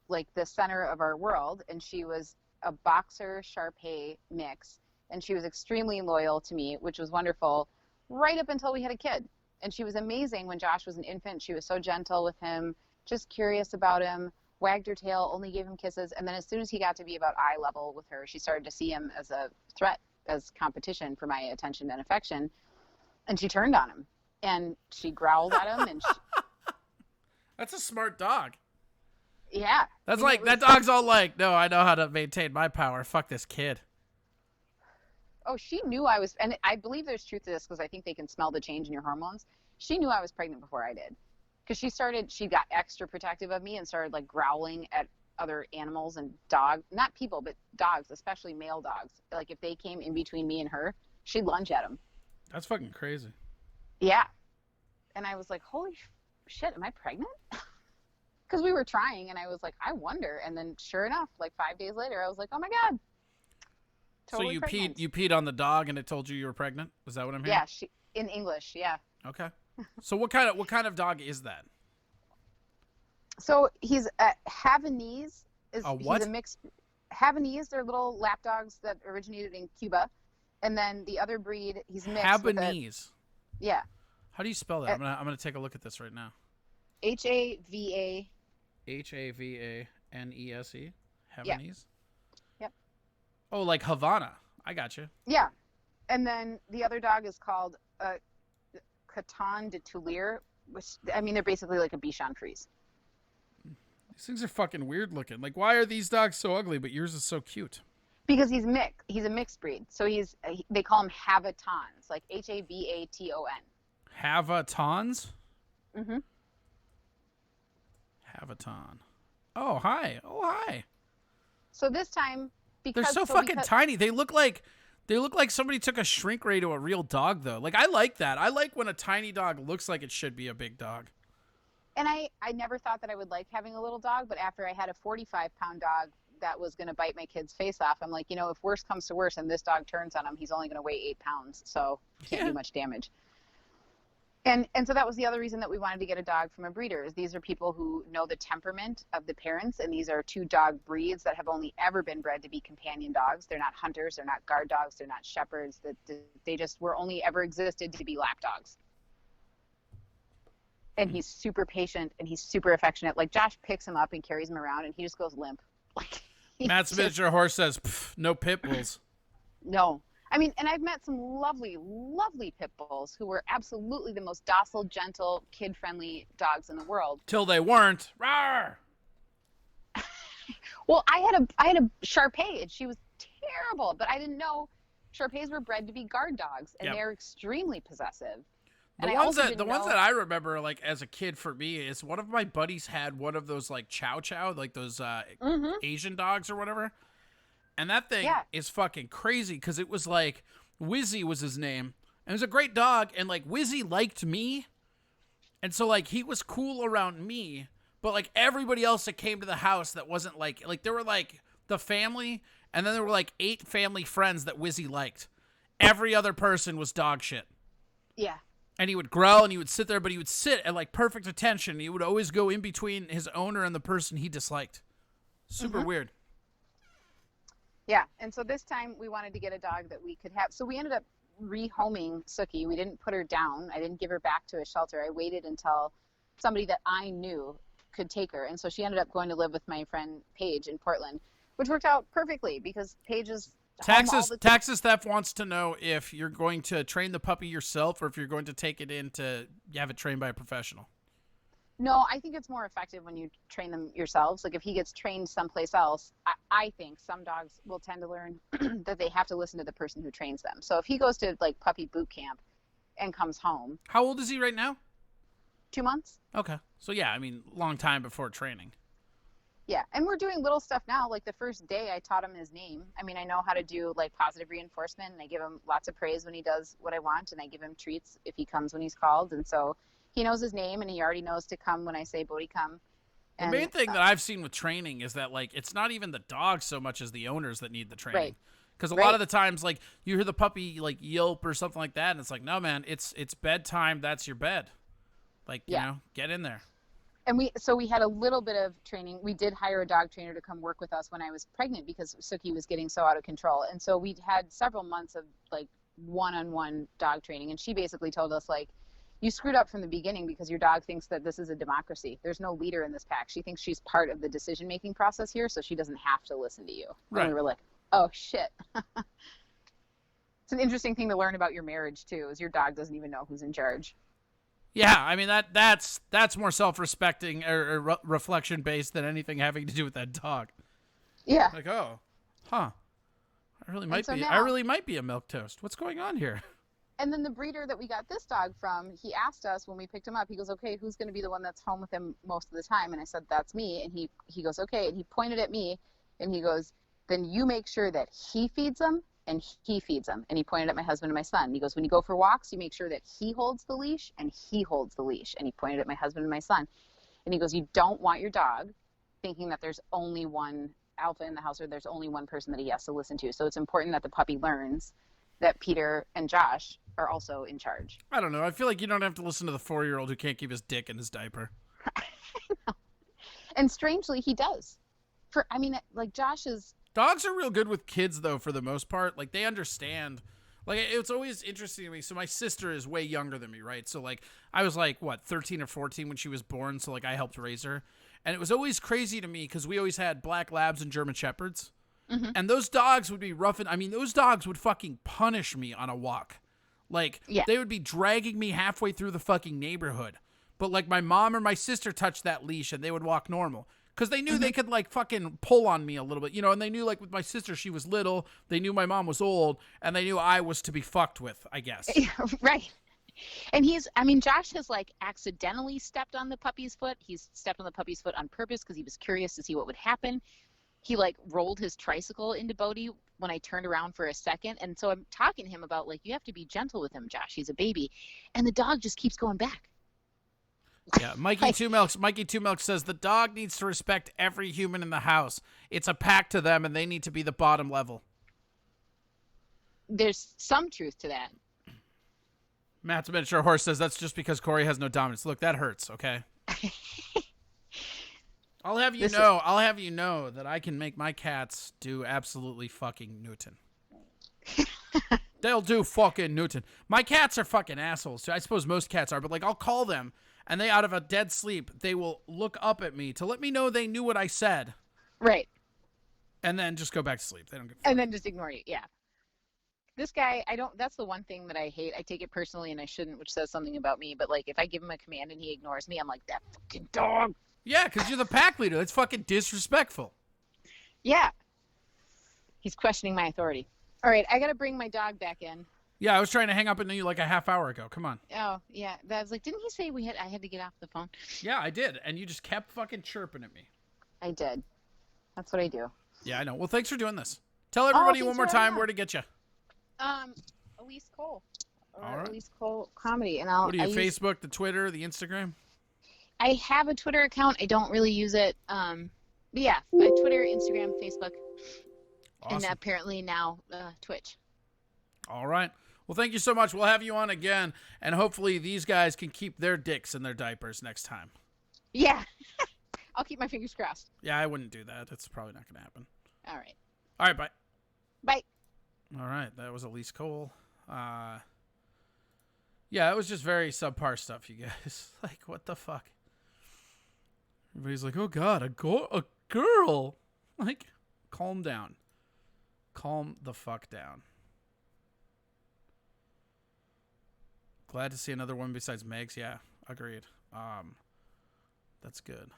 like the center of our world, and she was a boxer Shar-Pei mix, and she was extremely loyal to me, which was wonderful, right up until we had a kid. And she was amazing when Josh was an infant. She was so gentle with him, just curious about him, wagged her tail, only gave him kisses. And then as soon as he got to be about eye level with her, she started to see him as a threat, as competition for my attention and affection. And she turned on him, and she growled at him. And That's a smart dog. Yeah. That's like, that dog's all like, no, I know how to maintain my power. Fuck this kid. Oh, she knew I was, and I believe there's truth to this because I think they can smell the change in your hormones. She knew I was pregnant before I did, because she got extra protective of me and started like growling at other animals and dogs, not people, but dogs, especially male dogs. Like if they came in between me and her, she'd lunge at them. That's fucking crazy. Yeah. And I was like, holy shit, am I pregnant? Because we were trying, and I was like, I wonder. And then sure enough, like 5 days later, I was like, oh my God. Totally so you pregnant. peed on the dog and it told you were pregnant? Is that what I'm hearing? Yeah, in English, yeah. Okay. So what kind of dog is that? So he's a Havanese. A what? He's a mixed Havanese. They're little lap dogs that originated in Cuba, and then the other breed, he's mixed. Havanese. Yeah. How do you spell that? I'm gonna take a look at this right now. H-A-V-A. Havanese. Havanese. Yeah. Yep. Oh, like Havana. I got you. Yeah. And then the other dog is called Caton de Tulier, which, I mean, they're basically like a Bichon Frise. These things are fucking weird looking. Like, why are these dogs so ugly, but yours is so cute? Because he's mixed. He's a mixed breed. So they call him Havatons, like Habaton. Havatons? Mm-hmm. Havaton. Oh, hi. Oh, hi. So this time, because They're so fucking tiny. They look like somebody took a shrink ray to a real dog, though. Like, I like that. I like when a tiny dog looks like it should be a big dog. And I never thought that I would like having a little dog, but after I had a 45-pound dog that was going to bite my kid's face off, I'm like, if worse comes to worse and this dog turns on him, he's only going to weigh 8 pounds, so can't do much damage. And so that was the other reason that we wanted to get a dog from a breeder, is these are people who know the temperament of the parents, and these are two dog breeds that have only ever been bred to be companion dogs. They're not hunters, they're not guard dogs, they're not shepherds. They just were only ever existed to be lap dogs. And he's super patient, and he's super affectionate. Like, Josh picks him up and carries him around, and he just goes limp. Like, Matt's miniature horse says, no pit bulls. No. I mean, and I've met some lovely, lovely pit bulls who were absolutely the most docile, gentle, kid-friendly dogs in the world. Till they weren't. Rawr! Well, I had a Shar-Pei, and she was terrible, but I didn't know Shar-Peis were bred to be guard dogs, and they're extremely possessive. The ones that I remember, like, as a kid for me, is one of my buddies had one of those, like, chow chow, like those Asian dogs or whatever. And that thing Yeah. is fucking crazy because it was like Wizzy was his name. And it was a great dog. And like Wizzy liked me. And so like he was cool around me. But like everybody else that came to the house that wasn't like there were like the family. And then there were like 8 family friends that Wizzy liked. Every other person was dog shit. Yeah. And he would growl and he would sit there, but he would sit at like perfect attention. He would always go in between his owner and the person he disliked. Super weird. Yeah. And so this time we wanted to get a dog that we could have. So we ended up rehoming Sookie. We didn't put her down. I didn't give her back to a shelter. I waited until somebody that I knew could take her. And so she ended up going to live with my friend Paige in Portland, which worked out perfectly because Paige is Texas Theft wants to know if you're going to train the puppy yourself or if you're going to take it in to have it trained by a professional. No, I think it's more effective when you train them yourselves. Like if he gets trained someplace else, I think some dogs will tend to learn that they have to listen to the person who trains them. So if he goes to like puppy boot camp and comes home. How old is he right now? 2 months. Okay. So yeah, I mean, long time before training. Yeah, and we're doing little stuff now. Like the first day I taught him his name. I mean, I know how to do like positive reinforcement, and I give him lots of praise when he does what I want, and I give him treats if he comes when he's called. And so he knows his name, and he already knows to come when I say Bodhi come. The main thing that I've seen with training is that like it's not even the dogs so much as the owners that need the training. Right. Because a lot of the times, like you hear the puppy like yelp or something like that, and it's like, no man, it's bedtime. That's your bed. Like you know, get in there. And we had a little bit of training. We did hire a dog trainer to come work with us when I was pregnant because Sookie was getting so out of control. And so we had several months of like one-on-one dog training. And she basically told us like, you screwed up from the beginning because your dog thinks that this is a democracy. There's no leader in this pack. She thinks she's part of the decision-making process here, so she doesn't have to listen to you. Right. And we were like, oh shit. It's an interesting thing to learn about your marriage too, is your dog doesn't even know who's in charge. Yeah, I mean that's more self-respecting or reflection based than anything having to do with that dog. Yeah. Like, oh, huh? I really might be. now- I really might be a milquetoast. What's going on here? And then the breeder that we got this dog from, he asked us when we picked him up, he goes, okay, who's going to be the one that's home with him most of the time? And I said, that's me. And he goes, okay. And he pointed at me and he goes, then you make sure that he feeds them and he feeds them. And he pointed at my husband and my son. He goes, when you go for walks, you make sure that he holds the leash and he holds the leash. And he pointed at my husband and my son. And he goes, you don't want your dog thinking that there's only one alpha in the house or there's only one person that he has to listen to. So it's important that the puppy learns that Peter and Josh are also in charge. I don't know. I feel like you don't have to listen to the 4-year-old who can't keep his dick in his diaper. And strangely, he does. Like Josh is... Dogs are real good with kids, though, for the most part. Like, they understand. Like, it's always interesting to me. So my sister is way younger than me, right? So, like, I was, like, 13 or 14 when she was born. So, like, I helped raise her. And it was always crazy to me because we always had black labs and German shepherds. Mm-hmm. And those dogs would be rough. I mean, those dogs would fucking punish me on a walk. Like, they would be dragging me halfway through the fucking neighborhood. But, like, my mom or my sister touched that leash and they would walk normal. Because they knew they could, like, fucking pull on me a little bit, you know, and they knew, like, with my sister, she was little, they knew my mom was old, and they knew I was to be fucked with, I guess. Right. And Josh has, like, accidentally stepped on the puppy's foot. He's stepped on the puppy's foot on purpose because he was curious to see what would happen. He, like, rolled his tricycle into Bodhi when I turned around for a second. And so I'm talking to him about, like, you have to be gentle with him, Josh. He's a baby. And the dog just keeps going back. Yeah, Mikey Two Milks says the dog needs to respect every human in the house. It's a pack to them, and they need to be the bottom level. There's some truth to that. Matt's miniature horse says that's just because Corey has no dominance. Look, that hurts. Okay. I'll have you know that I can make my cats do absolutely fucking Newton. They'll do fucking Newton. My cats are fucking assholes. I suppose most cats are, but like I'll call them. And they, out of a dead sleep, they will look up at me to let me know they knew what I said. Right. And then just go back to sleep. They don't give a fuck. And then just ignore you. Yeah. This guy, that's the one thing that I hate. I take it personally and I shouldn't, which says something about me. But, like, if I give him a command and he ignores me, I'm like, that fucking dog. Yeah, because you're the pack leader. That's fucking disrespectful. Yeah. He's questioning my authority. All right, I got to bring my dog back in. Yeah, I was trying to hang up on you like a half hour ago. Come on. Oh, yeah. I was like, didn't he say I had to get off the phone? Yeah, I did. And you just kept fucking chirping at me. I did. That's what I do. Yeah, I know. Well, thanks for doing this. Tell everybody thanks one more for time having where me. to get you. Elise Cole. Or All right. Elise Cole Comedy. And I'll. What do you, I use- Facebook, the Twitter, the Instagram? I have a Twitter account. I don't really use it. But yeah, Twitter, Instagram, Facebook, and Awesome. apparently now Twitch. All right. Well, thank you so much. We'll have you on again, and hopefully these guys can keep their dicks in their diapers next time. Yeah. I'll keep my fingers crossed. Yeah, I wouldn't do that. That's probably not going to happen. All right. All right, bye. Bye. All right, that was Elise Cole. Yeah, it was just very subpar stuff, you guys. Like, what the fuck? Everybody's like, oh, God, a girl. Like, calm down. Calm the fuck down. Glad to see another one besides Meg's. Yeah, agreed. That's good.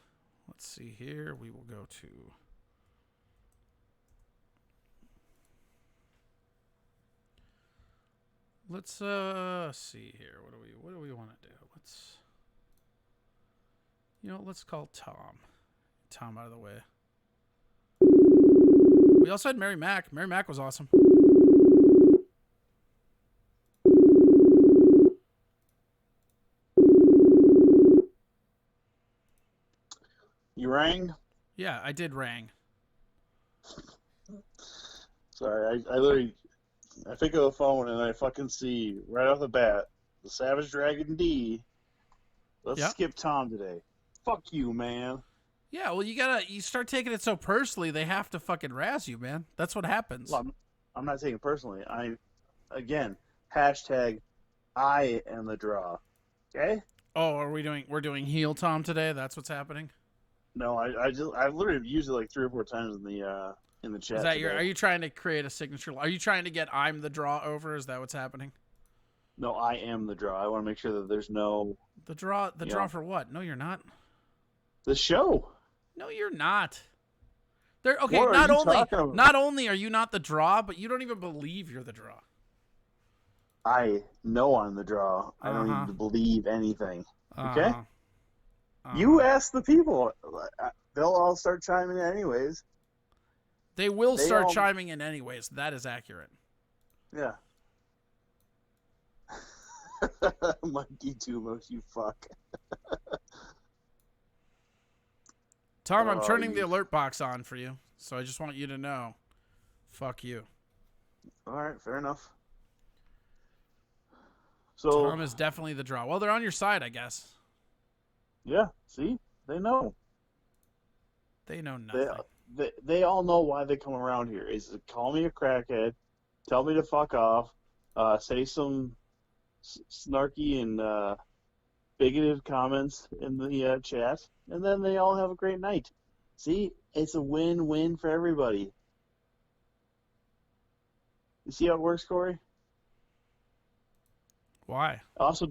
Let's see here. We will go to... Let's see here. What do we want to do? Let's call Tom. Tom out of the way. We also had Mary Mac. Mary Mac was awesome. You rang? Yeah, I did rang. Sorry, I pick up the phone and I fucking see right off the bat the Savage Dragon D. Let's Yep. skip Tom today. Fuck you, man. Yeah, well, you start taking it so personally, they have to fucking razz you, man. That's what happens. Well, I'm not taking it personally. Again, hashtag I am the draw. Okay? Oh, we're doing heel Tom today? That's what's happening? No, I've literally used it like 3 or 4 times in the chat. Is that today. are you trying to create a signature? Are you trying to get I'm the draw over? Is that what's happening? No, I am the draw. I want to make sure that there's no The draw for what? No, you're not. the show. No, you're not. Okay, What are you talking about? not only are you not the draw, but you don't even believe you're the draw. I know I'm the draw. I don't Uh-huh. need to believe anything. Okay? Uh-huh. You ask the people. They'll all start chiming in anyways. They will They start all- chiming in anyways. That is accurate. Yeah. Monkey Tumos, you fuck. Tom, I'm Oh, turning the you- alert box on for you, so I just want you to know. Fuck you. All right, fair enough. So, Tom is definitely the draw. Well, they're on your side, I guess. yeah, see? They know. They know nothing. They all know why they come around here. Is to call me a crackhead, tell me to fuck off, say some snarky and bigoted comments in the chat, and then they all have a great night. See? It's a win-win for everybody. You see how it works, Corey? Why? Also,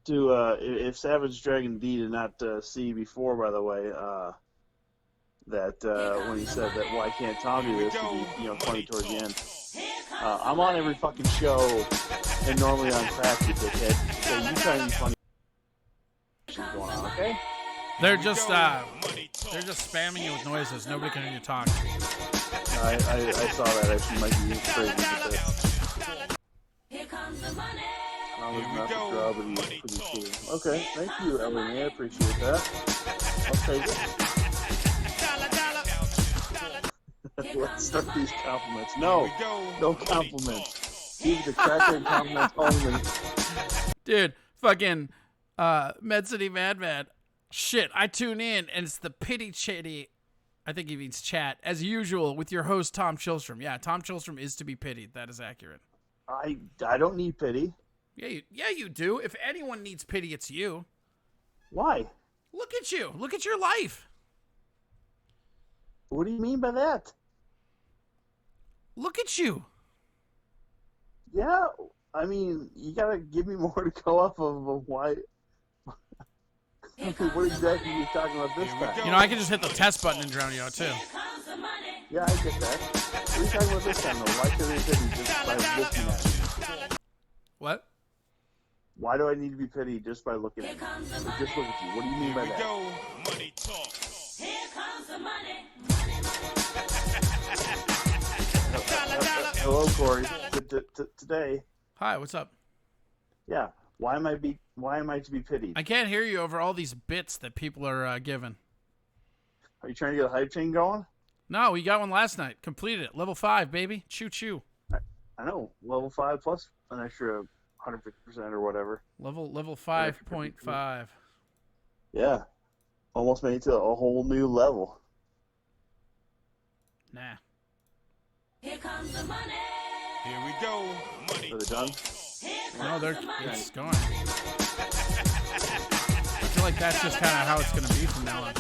if Savage Dragon D did not see before, by the way, that when he said that, why can't Tom do this to be, funny towards the end. I'm on every fucking show and normally on crack, you dickhead. So you try to be funny. What's going on, okay? They're just spamming you with noises. Nobody can hear you talk. I saw that. Actually, might be crazy with that. Here comes the money. I was not the draw, but he was pretty cool. Okay, thank you, Ellie. I appreciate that. I'll take it. Let's start these compliments. No compliments. Keep the cracker and compliments only. Dude, fucking Med City Mad. Shit, I tune in and it's the pity chitty. I think he means chat, as usual, with your host, Tom Chilstrom. Yeah, Tom Chilstrom is to be pitied. That is accurate. I don't need pity. Yeah, you do. If anyone needs pity, it's you. Why? Look at you. Look at your life. What do you mean by that? Look at you. Yeah, I mean, you gotta give me more to go off of why. What exactly are you talking about this time? You know, I can just hit the test button and drown you out, too. Yeah, I get that. What are you talking about this time, though? Why should I be pitied just by looking at me? What? Why do I need to be pitied just by looking at me? So just look at you. What do you mean by that? Money talk. Here comes the money. Hello, Corey. Today, Hi, what's up? yeah. Why am I to be pitied? I can't hear you over all these bits that people are giving. Are you trying to get a hype train going? No, we got one last night. Completed it. Level 5, baby. Choo choo. I know. Level 5 plus an extra 150% or whatever. Level 5.5. Yeah. Almost made it to a whole new level. Nah. Here comes the money. Here we go. Money Are they done? No, it's going. I feel like that's just kind of how it's going to be from now on.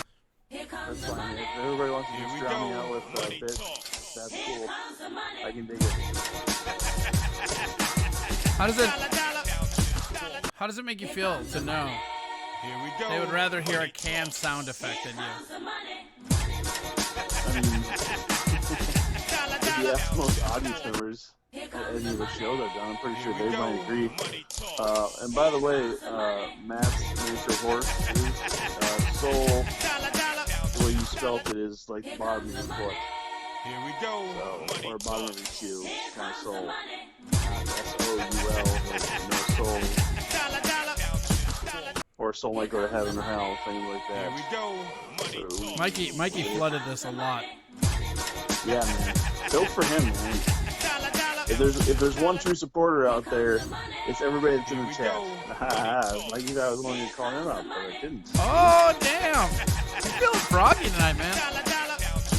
Here comes That's the fine. money. If everybody wants to Here just we drown me go. out with Money bits, talk. that's Here cool. comes the money. I can dig it. How does it make you feel to know Here we go. they would rather hear a can sound effect than you? Comes the money. I mean, if you ask most audience members Here at comes any of the shows I've done, I'm pretty sure Here we they go. might agree. Money talk. And by the way, Matt's miniature horse is soul. The way you spelt it is like the bottom of your foot, Here we go. so, or bottom of your shoe, kind of soul. money. Not S-O-U-L, no soul. Or soul might go to heaven or hell, things like Here we that. go. Money So, talk. Mikey flooded this a lot. yeah, man. Built for him, man. If there's one true supporter out there, it's everybody that's in the chat. Like you thought I was going to call him out, but I didn't. Oh, damn. You're feeling froggy tonight, man.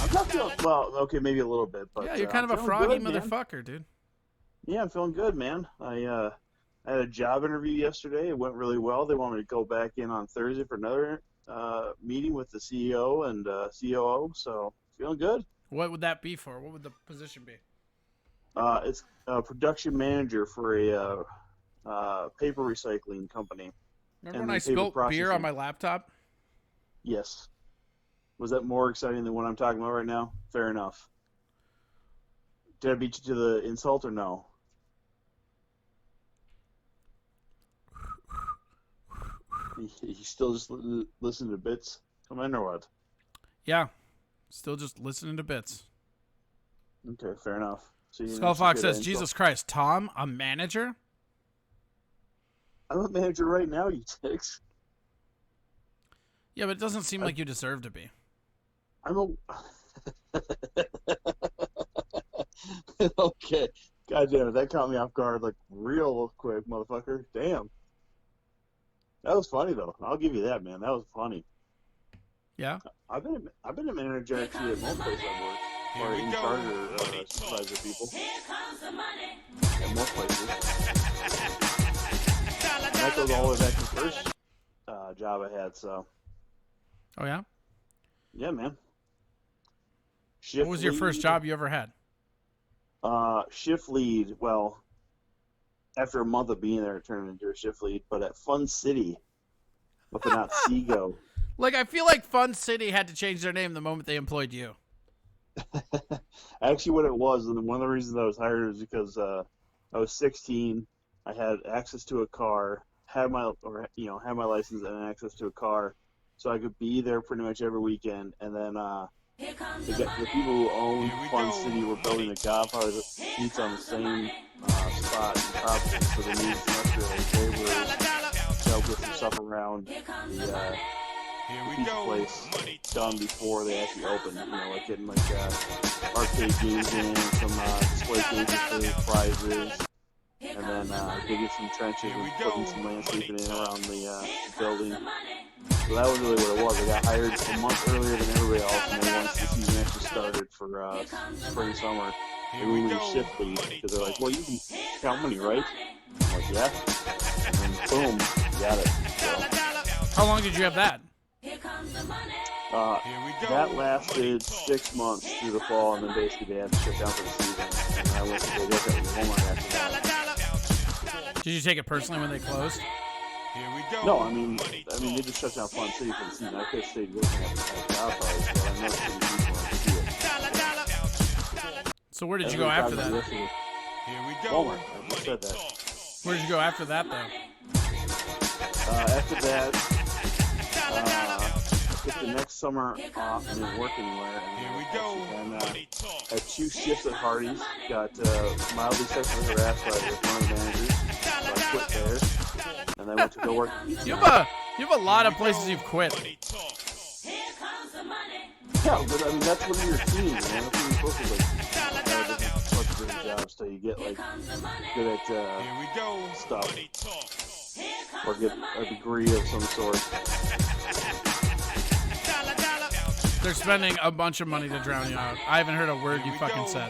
I'm not feeling well. Okay, maybe a little bit, but Yeah, you're kind I'm of a feeling froggy good, man. motherfucker, dude. Yeah, I'm feeling good, man. I had a job interview yesterday. It went really well. They want me to go back in on Thursday for another meeting with the CEO and COO. So feeling good. What would that be for? What would the position be? It's a production manager for a paper recycling company. Remember And when I the paper spilled beer on processing. my laptop? Yes. Was that more exciting than what I'm talking about right now? Fair enough. Did I beat you to the insult or no? You still just listen to bits come in or what? Yeah. Still just listening to bits. Okay, fair enough. So you Skull Fox says, Jesus Christ, Tom, a manager? I'm a manager right now, you dicks. Yeah, but it doesn't seem like you deserve to be. I'm a... Okay. God damn it, that caught me off guard like real quick, motherfucker. Damn. That was funny though. I'll give you that, man. That was funny. Yeah? I've been a manager actually at most places I've worked. Here Or we in go. charge or Money supervisor people Here comes the money. at most places. And that goes all the way back to the first job I had, so Oh, yeah? yeah, man. What was your first lead- job you ever had? Shift lead. Well, after a month of being there, it turned into a shift lead. But at Fun City, up in Otsego. Like, I feel like Fun City had to change their name the moment they employed you. Actually, what it was, and one of the reasons I was hired is because I was 16. I had access to a car, had my license and access to a car, so I could be there pretty much every weekend. And then Here comes the the people money. who owned Here we Fun go. City were building a Godfather Pizza on the same spot in Providence, so they needed some extra laborers to help with some stuff around Here comes the the money. Here we pizza go. place Money done before they actually opened. Like getting like arcade games in, some display cases for prizes, Here and comes then the money. digging some trenches Here we and go. putting some landscaping in around the Here building. comes the money. So that was really what it was. I got hired a month earlier than everybody else, and then once the season actually started for spring summer, they Here we moved me to go. shift lead Money because they're like, talk. "Well, you can count money, right?" I'm like, "Yeah," and then boom, got it. So, How long did you have that? Here comes the money. Here we go. that lasted 6 months through the fall, and then basically they had to shut down for the season. And then I went to go work at Walmart after that. Did you take it personally when they closed? Here we go. No, I mean they just shut down Fun City for the season. I could have stayed working at Godfather's, but I know city people wanted to see it. So where did you That's go what after got me that? yesterday. Here we go. Walmart. I just said that. Where did you go after that, though? After that, I took the next summer off and didn't work anywhere. And had 2 shifts at Hardee's. Got mildly sexually harassed by one of the managers. So I quit there. And then went to go work. You have a lot of places you've quit. Yeah, but I mean that's one of your teams, man. That's what you're supposed to like. Bunch of different jobs till you get like good at stuff or get a degree of some sort. They're spending a bunch of money to drown you out. I haven't heard a word you fucking said.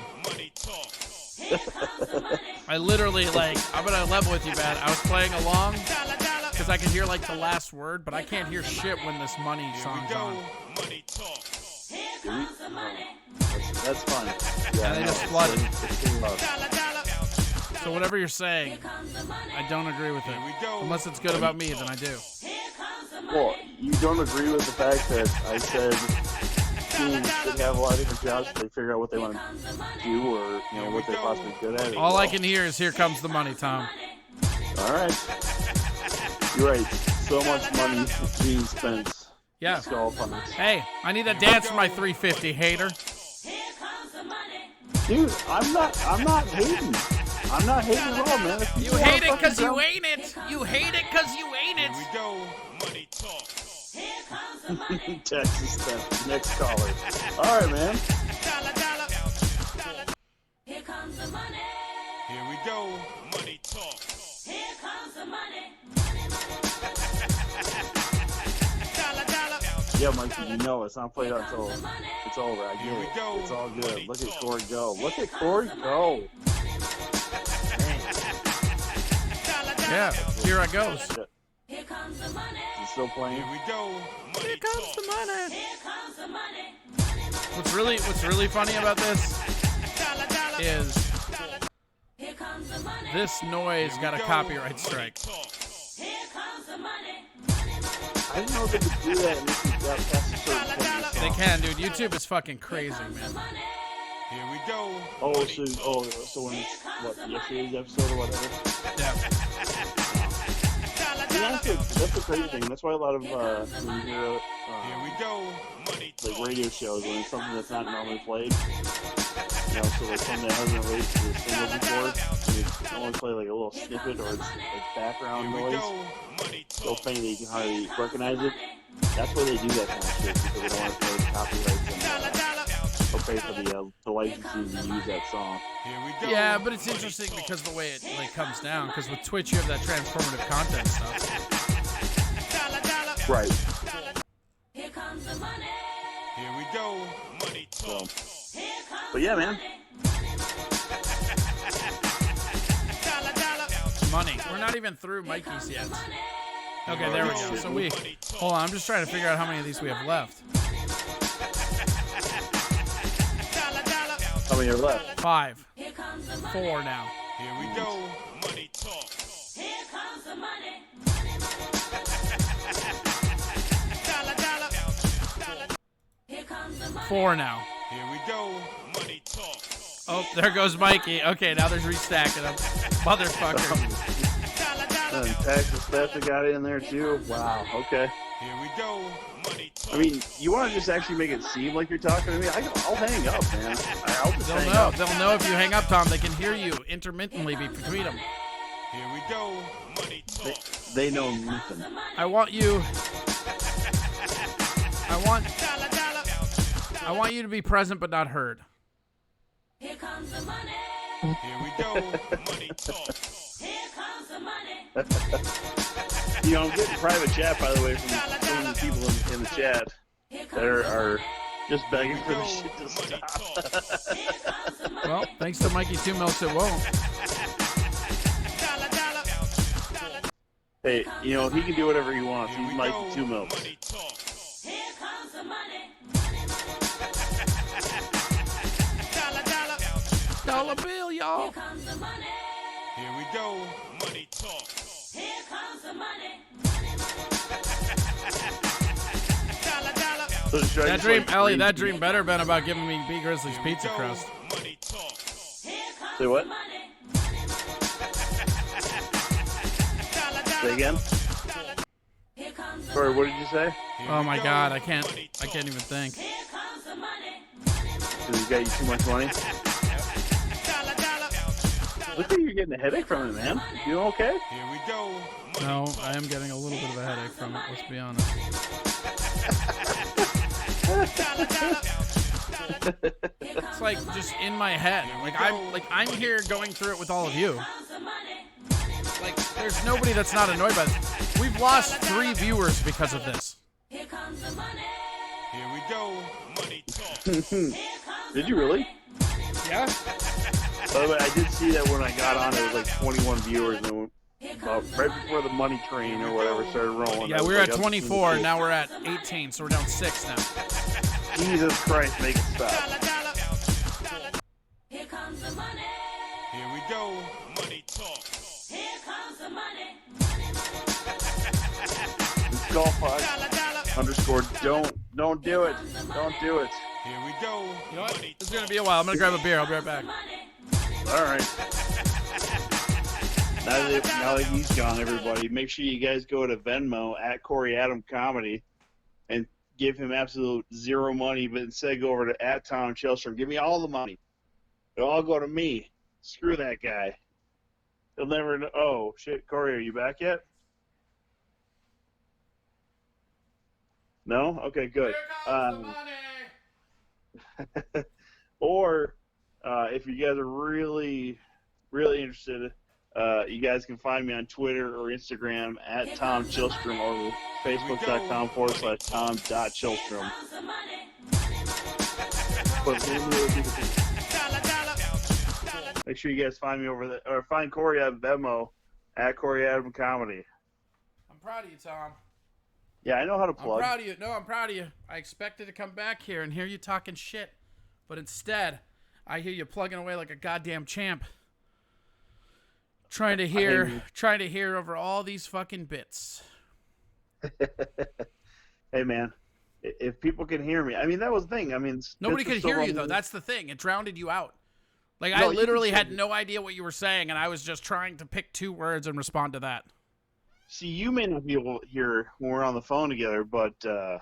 I literally, like, I'm gonna level with you, man. I was playing along because I could hear, like, the last word, but I can't hear shit when this money song's on. That's fine. Yeah, And they just flooded. So whatever you're saying, I don't agree with it. Unless it's good about me, then I do. Well, you don't agree with the fact that I said teams should have a lot of different jobs so they figure out what they want to do or, you know, what they're possibly good at. All I can hear is "Here comes the money," Tom. All right. You're right. So much money being spent. Yeah. Skull puns. Hey, I need a dance for my 350, hater. Dude, I'm not hating. I'm not hating at all, man. You hate it because you ain't it. You hate it because you ain't it. Texas stuff. Next caller. All right, man. Here comes the money. Here we go. Money talk. Here comes the money. Yeah, Mikey, you know it's not played out until it's over. I get it. It's all good. Look at Corey go. Look at Corey go. Yeah, here I goes. Here comes the money. Is it still playing? Here we go. Here comes the money. Here comes the money. What's really funny about this is Here comes the money. this noise got a copyright strike. Here comes the money. I didn't know they could do that unless you got past a certain point in the song. They can, dude. YouTube is fucking crazy, man. Here we go. So when it's, what, yesterday's episode or whatever? Yeah. Yeah, that's the crazy thing. That's why a lot of, when you hear, Here we go. Money talk. like radio shows, when it's something that's not normally played, you know, so like something that hasn't released to a single before, they only play like a little snippet or it's like background Here we noise. go. Money So talk. faint that you can hardly recognize it. That's why they do that kind of shit, because they don't want to pay copyrights and pay for the licensing to use that song. Here we go. Yeah, but it's interesting because the way it like comes down. Because with Twitch, you have that transformative content stuff. Right. Here comes the money. Here we go. Money talk. So, Here comes but yeah, man. Money. We're not even through Mikey's yet. Okay, there we go. So hold on. I'm just trying to figure out how many of these we have left. How many are left? 5. Here comes the money. 4 now. Here we go. Money talk. Here comes the money. Here comes the money. 4 now. Here we go. Money talk. Oh, there goes Mikey. Okay, now there's restacking them. Motherfucker. And Texas Theft got in there too. Wow. Okay. Here we go. Money talk. I mean, you want to just actually make it seem like you're talking to me? I'll hang up, man. I'll just They'll hang know. up. They'll know if you hang up, Tom. They can hear you intermittently between them. Here we go. Money talk. They know nothing. I want you. I want you to be present but not heard. Here comes the money. Here we go. Money talk. Here comes the money. You know, I'm getting private chat, by the way, from some of the people in the chat Here that comes are just begging for this shit to Money stop. talk. Here comes the money. Well, thanks to Mikey 2 Milks, it won't. Hey, you know, he can do whatever he wants. Here He's we Mikey go. 2 Milks. Money talk. Here comes the money. Dollar bill, y'all. Here comes the money. Here we go. Money talk. Here comes the money. So should I That just, dream, like, Ellie, read- that dream better been about giving me B. Grizzly's Here we pizza go. crust. Money talk. Here comes Say what? the money. Say again? Here comes the Corey, what did you say? Oh my God, I can't even think. Here comes the money. Did he got you too much money? Looks like you're getting a headache from it, man. You doing okay? Here we go. No, I am getting a little bit of a headache from it. Let's be honest. It's like just in my head. I'm here going through it with all of you. Comes the money. Like there's nobody that's not annoyed by this. We've lost 3 viewers because of this. Here comes the money. Here we go. Money talk. Here comes Did the you really? money. Yeah. By the way, I did see that when I got on, it was like 21 viewers, and then right before the money train or whatever started rolling. Yeah, I was we were like, at I'm 24. Now we're at 18, so we're down 6 now. Jesus Christ, make it stop. Here comes the money. Here we go. Money talk. Here comes the money. Skullfox don't do it. Don't do it. Here we go. You know what? It's gonna be a while. I'm gonna grab a beer. I'll be right back. Money. All right. Now that he's gone, everybody, make sure you guys go to Venmo at Corey Adam Comedy and give him absolute zero money, but instead go over to at Tom Chillstrom. Give me all the money. It'll all go to me. Screw that guy. He'll never know. Oh, shit. Corey, are you back yet? No? Okay, good. Or if you guys are really, really interested, you guys can find me on Twitter or Instagram at Tom Chillstrom or facebook.com/Tom.Chillstrom. Comes the money. Make sure you guys find me over there, or find Corey at Venmo at Corey Adam Comedy. I'm proud of you, Tom. Yeah, I know how to I'm plug. proud of you. No, I'm proud of you. I expected to come back here and hear you talking shit, but instead, I hear you plugging away like a goddamn champ. Trying to hear over all these fucking bits. Hey, man, if people can hear me, I mean, that was the thing. I mean, Nobody bits are could still hear you on though. the- That's the thing. It drowned you out. Like No, I you literally can had say- no idea what you were saying, and I was just trying to pick 2 words and respond to that. See, you may not be able to hear when we're on the phone together, but the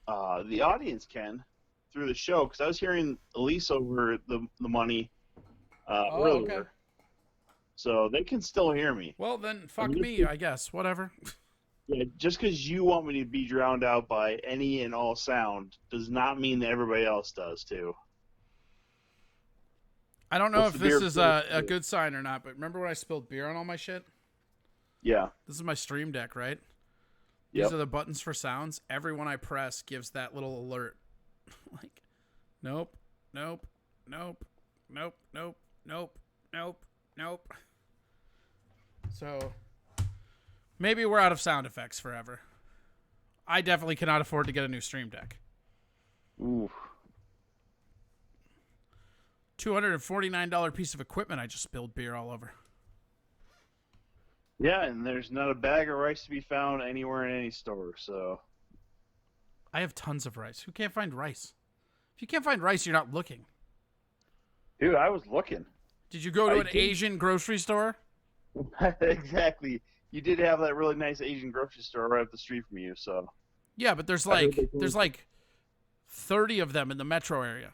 audience can through the show, because I was hearing Elise over the money earlier. Okay. So they can still hear me. Well, then fuck mean, me, I guess. Whatever. Yeah, just because you want me to be drowned out by any and all sound does not mean that everybody else does, too. I don't know What's if the this beer is flavor? a good sign or not, but remember when I spilled beer on all my shit? Yeah. This is my stream deck, right? Yep. These are the buttons for sounds. Every one I press gives that little alert. Like, nope, nope, nope, nope, nope, nope, nope, nope. So, maybe we're out of sound effects forever. I definitely cannot afford to get a new stream deck. Ooh. $249 piece of equipment I just spilled beer all over. Yeah, and there's not a bag of rice to be found anywhere in any store, so... I have tons of rice. Who can't find rice? If you can't find rice, you're not looking. Dude, I was looking. Did you go to I an did. Asian grocery store? Exactly. You did have that really nice Asian grocery store right up the street from you, so... Yeah, but there's I heard like they closed. there's like 30 of them in the metro area.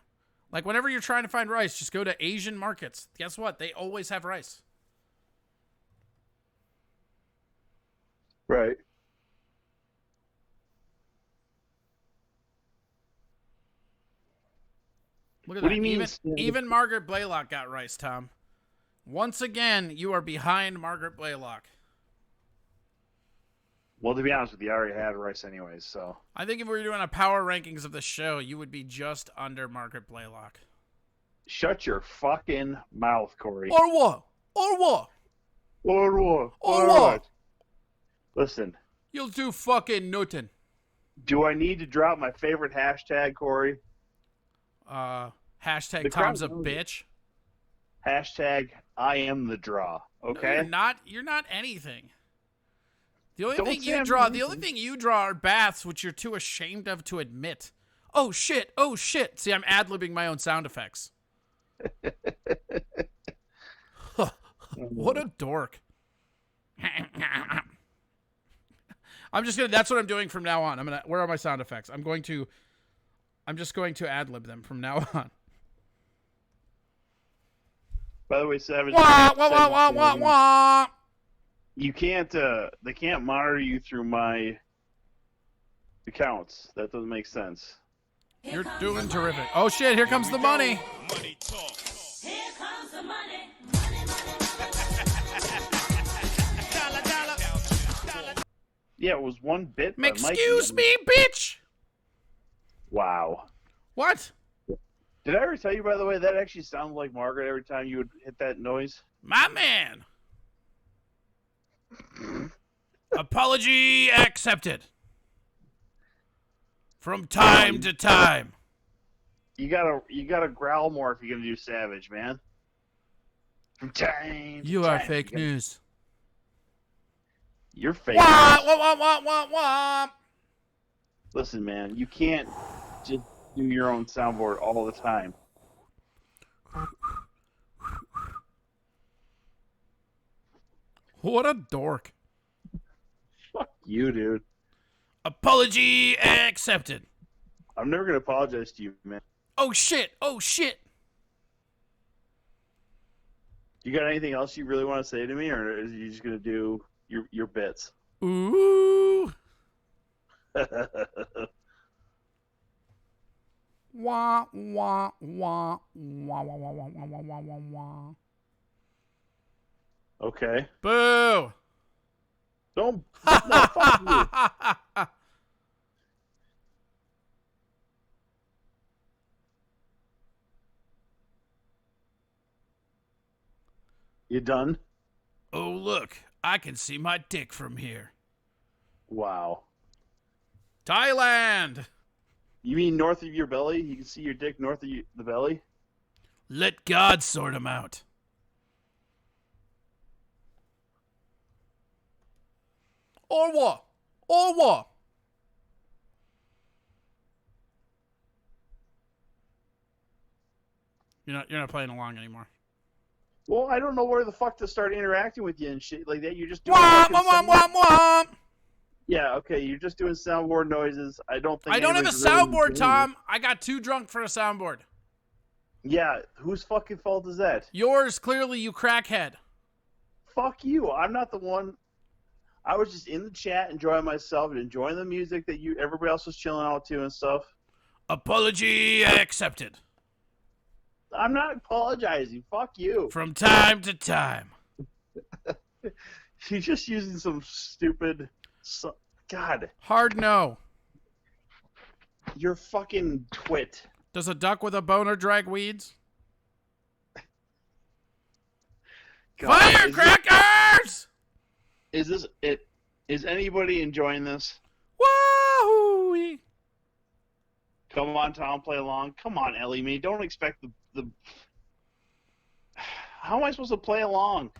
Like whenever you're trying to find rice, just go to Asian markets. Guess what? They always have rice. Right. Look at What that. do you mean, Even, Stan? even Margaret Blaylock got rice, Tom. Once again, you are behind Margaret Blaylock. Well, to be honest with you, I already had rice anyways, so... I think if we were doing a power rankings of the show, you would be just under Margaret Blaylock. Shut your fucking mouth, Corey. Or what? Or what? Or what? Or All what? right. Listen, You'll do fucking nothing. do I need to drop my favorite hashtag, Corey? Hashtag The Tom's a crowd knows it. bitch. Hashtag I am the draw, No, okay? you're not anything. The only Don't thing say you I'm draw, the anything. only thing you draw are baths, which you're too ashamed of to admit. Oh shit! Oh shit! See, I'm ad-libbing my own sound effects. What a dork! I'm just gonna. That's what I'm doing from now on. Where are my sound effects? I'm just going to ad lib them from now on. By the way, Savage. Wah, wah, wah, wah, wah, wah. You can't. They can't monitor you through my accounts. That doesn't make sense. You're doing terrific. Oh shit! Here comes the money. Money talk. Here comes the money. Money, money, Dollar, dollar. Yeah, it was one bit. by Mikey. Excuse me, bitch. Wow. What? Did I ever tell you, by the way, that actually sounded like Margaret every time you would hit that noise? My man. Apology accepted. From time to time. You gotta growl more if you're gonna do Savage, man. From time to You are time, fake you gotta- news. You're fake Wah, news. wah, wah, wah, wah, wah. Listen, man, you can't just do your own soundboard all the time. What a dork. Fuck you, dude. Apology accepted. I'm never gonna apologize to you, man. Oh shit. Oh shit. You got anything else you really want to say to me, or are you just gonna do your bits? Ooh. Wah, wah, wah, wah, wah, wah, wah, wah, wah, wah, wah, wah. Okay. Boo. Don't. No, fuck you. You done? Oh, look. I can see my dick from here. Wow. Thailand. You mean north of your belly? You can see your dick north of the belly? Let God sort 'em out. Or what? Or what? You're not playing along anymore. Well, I don't know where the fuck to start interacting with you and shit like that. You're just doing Womp, fucking womp, sound- womp, womp. Yeah, okay, you're just doing soundboard noises. I don't think I don't have a anybody's really soundboard, doing Tom. I got too drunk for a soundboard. it. Yeah, whose fucking fault is that? Yours, clearly, you crackhead. Fuck you. I'm not the one. I was just in the chat enjoying myself and enjoying the music that everybody else was chilling out to and stuff. Apology accepted. I'm not apologizing. Fuck you. From time to time. You're just using some stupid... God, Hard no. you're fucking twit. Does a duck with a boner drag weeds? God, Firecrackers! Is this it? Is anybody enjoying this? Wahoo! Come on, Tom, play along. Come on, Ellie, me. Don't expect the... How am I supposed to play along?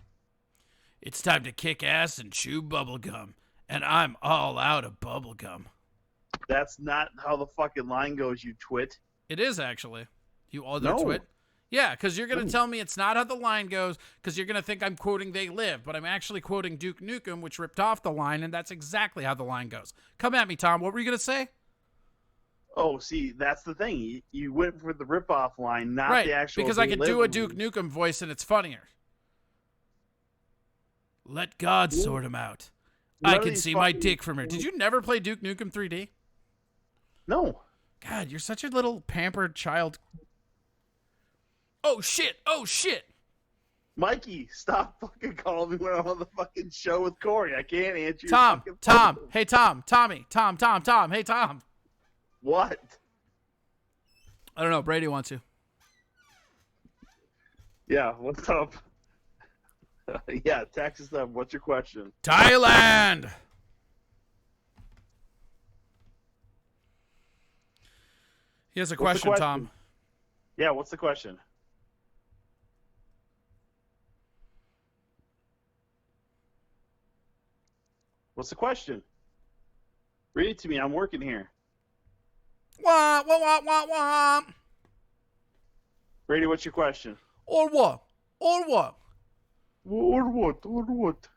It's time to kick ass and chew bubblegum. And I'm all out of bubblegum. That's not how the fucking line goes, you twit. It is, actually. You other No. twit. Yeah, because you're going No. to tell me it's not how the line goes, because you're going to think I'm quoting They Live, but I'm actually quoting Duke Nukem, which ripped off the line, and that's exactly how the line goes. Come at me, Tom. What were you going to say? Oh, see, that's the thing. You went for the rip-off line, not Right, the actual... because I They could do a Live Duke line. Nukem voice, and it's funnier. Let God sort him out. None I of can these see my fucking- dick from here. Did you never play Duke Nukem 3D? No. God, you're such a little pampered child. Oh, shit. Oh, shit. Mikey, stop fucking calling me when I'm on the fucking show with Corey. I can't answer your Tom, fucking Tom, phone. hey, Tom, Tommy, Tom, hey, Tom. What? I don't know. Brady wants you. Yeah, what's up? Yeah, Texas up. What's your question? Thailand. He has a What's the question, question? Tom. Yeah, what's the question? What's the question? Read it to me. I'm working here. Wah, wah, wah, wah, wah. Brady, what's your question? Or what? Or what? Or what? Or what?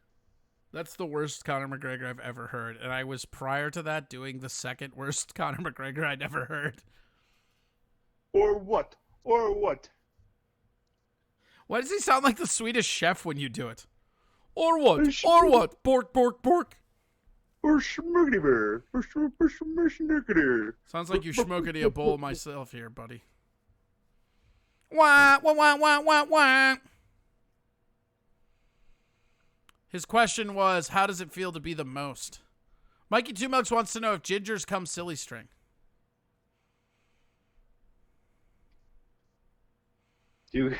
That's the worst Conor McGregor I've ever heard. And I was prior to that doing the second worst Conor McGregor I'd ever heard. Or what? Or what? Why does he sound like the Swedish chef when you do it? Or what? Or Or what? Pork, pork, pork. Or schmuggler. Or schmuggler. Sounds like you schmookity a bowl myself here, buddy. Wah, wah, wah, wah, wah, wah. His question was, how does it feel to be the most? Mikey Two Mugs wants to know if gingers come silly string. Dude,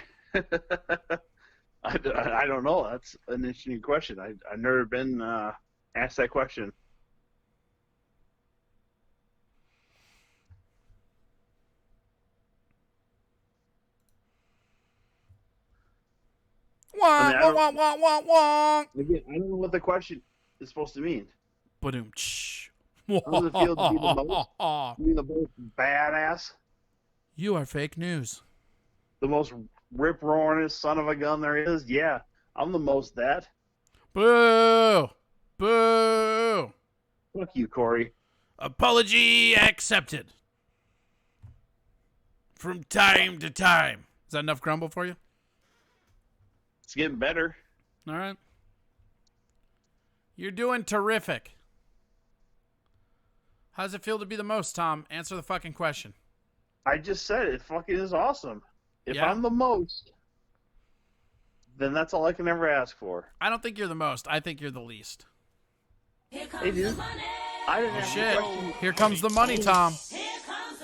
I don't know. That's an interesting question. I've never been asked that question. Wah, I wah, don't- wah, wah, wah, wah. Again, I don't know what the question is supposed to mean. Ba-doom, How does it feel to be the most? You mean the most badass? You are fake news. The most rip-roaringest son of a gun there is? Yeah, I'm the most that. Boo! Boo! Fuck you, Corey. Apology accepted. From time to time. Is that enough grumble for you? It's getting better. All right. You're doing terrific. How does it feel to be the most, Tom? Answer the fucking question. I just said it fucking is awesome. If Yeah? I'm the most, then that's all I can ever ask for. I don't think you're the most. I think you're the least. Hey, dude. I didn't ask the Shit. question. Here comes the money, Tom.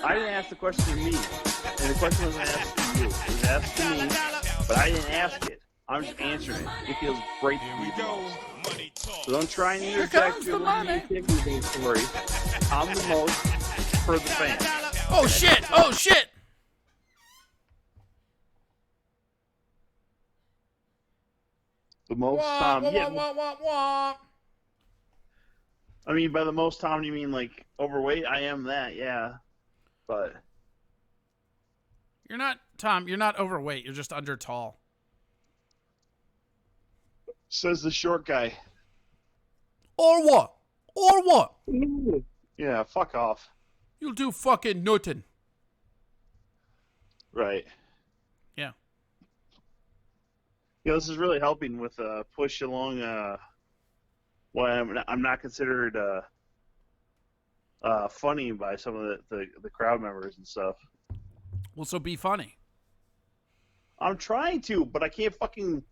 I didn't ask the question to me. And the question wasn't asked to you. It was asked to me, but I didn't ask it. I'm just answering it. It feels great to be the most. Money talk. So don't try and Here interject comes your the little money. nitpicky story. I'm the most for the fans. Oh, shit. Oh, shit. The most Wah, Tom. wah, Yeah, wah, wah, wah. I mean, by the most Tom, you mean like overweight? I am that, yeah. But You're not, Tom, you're not overweight. You're just under tall. says the short guy. Or what? Or what? Yeah, fuck off. You'll do fucking nothing. Right. Yeah. You know, this is really helping with push along. Why I'm not considered funny by some of the crowd members and stuff. Well, so be funny. I'm trying to, but I can't fucking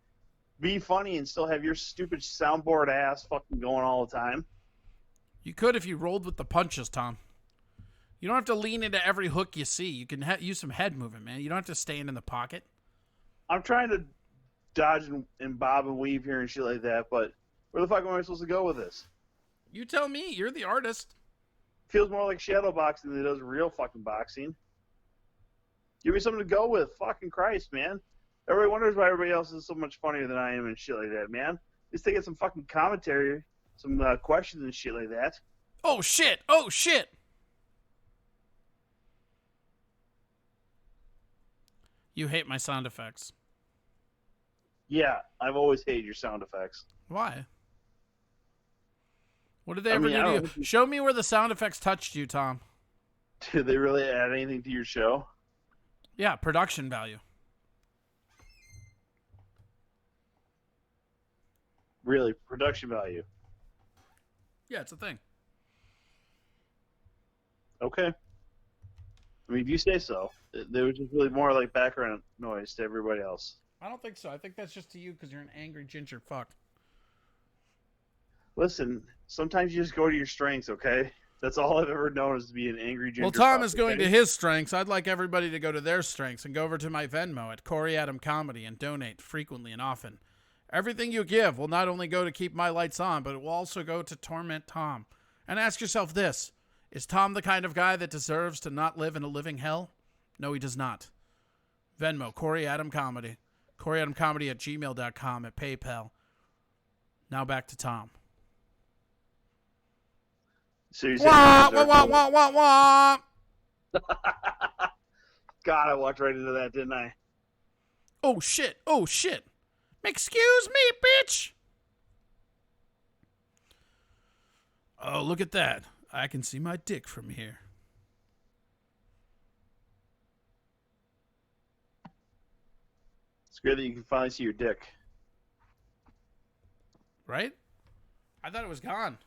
be funny and still have your stupid soundboard ass fucking going all the time. You could if you rolled with the punches, Tom. You don't have to lean into every hook you see. You can use some head movement, man. You don't have to stand in the pocket. I'm trying to dodge and bob and weave here and shit like that, but where the fuck am I supposed to go with this? You tell me. You're the artist. Feels more like shadow boxing than it does real fucking boxing. Give me something to go with. Fucking Christ, man. Everybody wonders why everybody else is so much funnier than I am and shit like that, man. Just taking some fucking commentary, some questions and shit like that. Oh, shit. Oh, shit. You hate my sound effects. Yeah, I've always hated your sound effects. Why? What did they I ever mean, I do don't to think you? Show me where the sound effects touched you, Tom. Did they really add anything to your show? Yeah, production value. Really, production value. Yeah, it's a thing. Okay. I mean, if you say so. There was just really more like background noise to everybody else. I don't think so. I think that's just to you because you're an angry ginger fuck. Listen, sometimes you just go to your strengths, okay? That's all I've ever known is to be an angry ginger Well, Tom fuck, is going okay? to his strengths. I'd like everybody to go to their strengths and go over to my Venmo at Corey Adam Comedy and donate frequently and often. Everything you give will not only go to keep my lights on, but it will also go to torment Tom. And ask yourself this. Is Tom the kind of guy that deserves to not live in a living hell? No, he does not. Venmo, Corey Adam Comedy. CoreyAdamComedy at gmail.com at PayPal. Now back to Tom. So you're saying Wah, you deserve wah, more- wah, wah, wah. God, I walked right into that, didn't I? Oh, shit. Oh, shit. Excuse me, bitch. Oh, look at that. I can see my dick from here. It's good that you can finally see your dick. Right? I thought it was gone.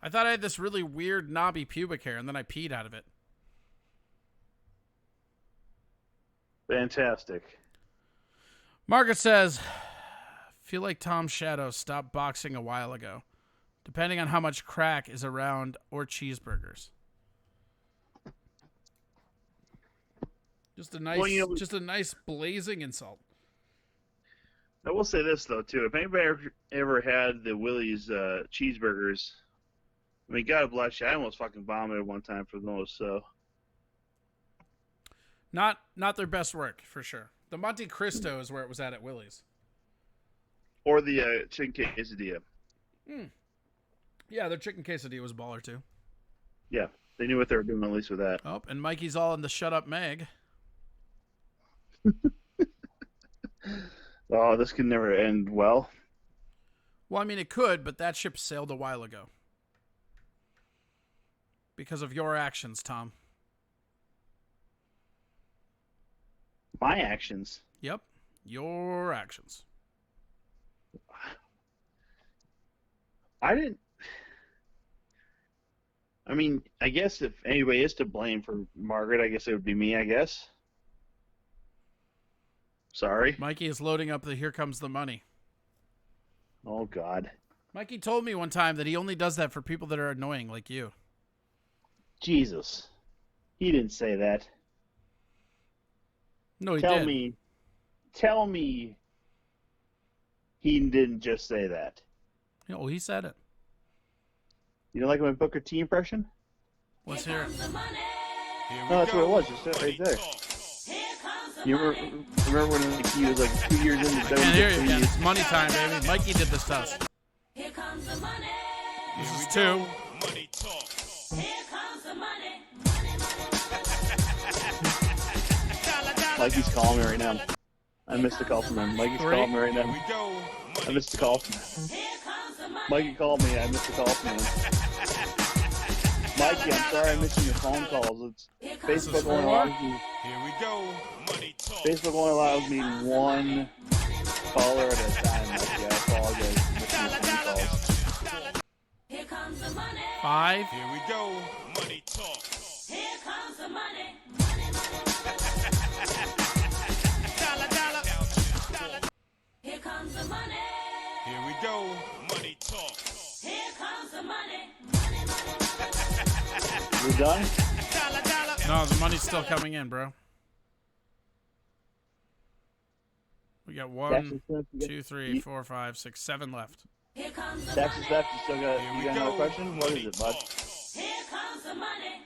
I thought I had this really weird knobby pubic hair, and then I peed out of it. Fantastic. Margaret says, feel like Tom Shadow stopped boxing a while ago, depending on how much crack is around or cheeseburgers. Just a nice, just a nice blazing insult. I will say this though too: if anybody ever had the Willie's cheeseburgers, I mean, God bless you. I almost fucking vomited one time for those. So Not their best work for sure. The Monte Cristo is where it was at Willie's. Or the chicken quesadilla. Yeah, their chicken quesadilla was baller too. Yeah, they knew what they were doing at least with that. Oh, and Mikey's all in the Shut Up Meg. Oh, this could never end well. Well, I mean, it could, but that ship sailed a while ago. Because of your actions, Tom. My actions. Yep, your actions. I didn't. I mean, I guess if anybody is to blame for Margaret, I guess it would be me, I guess. Sorry. Mikey is loading up the Here Comes the Money. Oh, God. Mikey told me one time that he only does that for people that are annoying like you. Jesus. He didn't say that. No, he Tell did. me he didn't just say that. Oh, he said it. You don't like my Booker T impression? Let's hear it. No, that's what it was. Just right there. You remember when he was like 2 years into I can't hear you again. WWE? It's money time, baby. Mikey did this to us. Here comes the money. This is 2. Money talk. Here comes the money. Mikey's calling me right now. I missed a call from him. Mikey's 3. calling me right Here now. we go. I missed a call from him. Here comes the money. Mikey called me. I missed a call from him. Mikey, I'm sorry I'm missing your phone calls. It's Facebook only allows me. Here we go. Money talk. Facebook only allows me one caller at a time. Mikey, I apologize for missing your phone calls. Here comes the money. 5. Here we go. Money talk. Here comes the money. Here comes the money. Here we go. Money talk. Here comes the money. We're done? No, the money's still coming in, bro. We got 1, 2, 3, 4, 5, 6, 7 left. Here comes the Taxes money. left. You still got, Here you we got go. another question? What is it, bud? Here comes the money.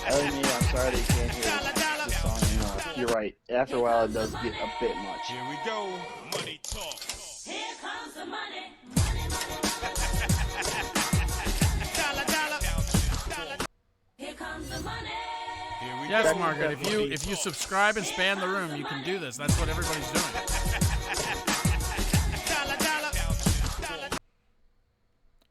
Ellie, I'm sorry that you can't hear this song anymore. You're right. After a while, it does get a bit much. Here we go. Money talk. Here comes the money. Here comes the money. Here we Yes, go. Margaret. If you subscribe and spam the room, you can do this. That's what everybody's doing.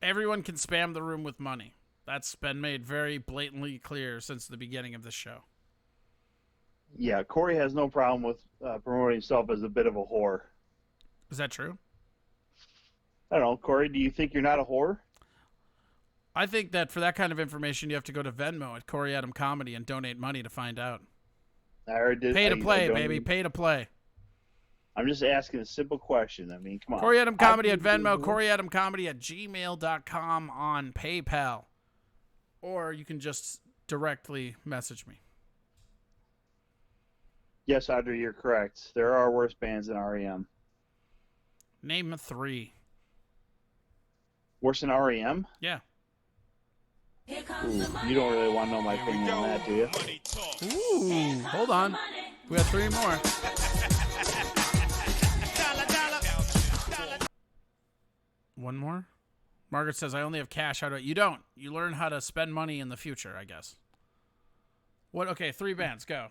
Everyone can spam the room with money. That's been made very blatantly clear since the beginning of the show. Yeah, Corey has no problem with promoting himself as a bit of a whore. Is that true? I don't know, Corey, do you think you're not a whore? I think that for that kind of information, you have to go to Venmo at Corey Adam Comedy and donate money to find out. I already did. Pay to I play, don't baby. even- Pay to play. I'm just asking a simple question. I mean, come on. Corey Adam Comedy at I think Venmo. you're- Corey Adam Comedy at gmail.com on PayPal. Or you can just directly message me. Yes, Audrey, you're correct. There are worse bands than REM. Name 3. Worse than REM? Yeah. Here comes Ooh, the money. you don't really want to know my Here we opinion go. on that, do you? Money talk. Ooh, hold on. We have 3 more. One more? Margaret says, I only have cash. How do I... You don't. You learn how to spend money in the future, I guess. What? Okay, 3 bands. Go.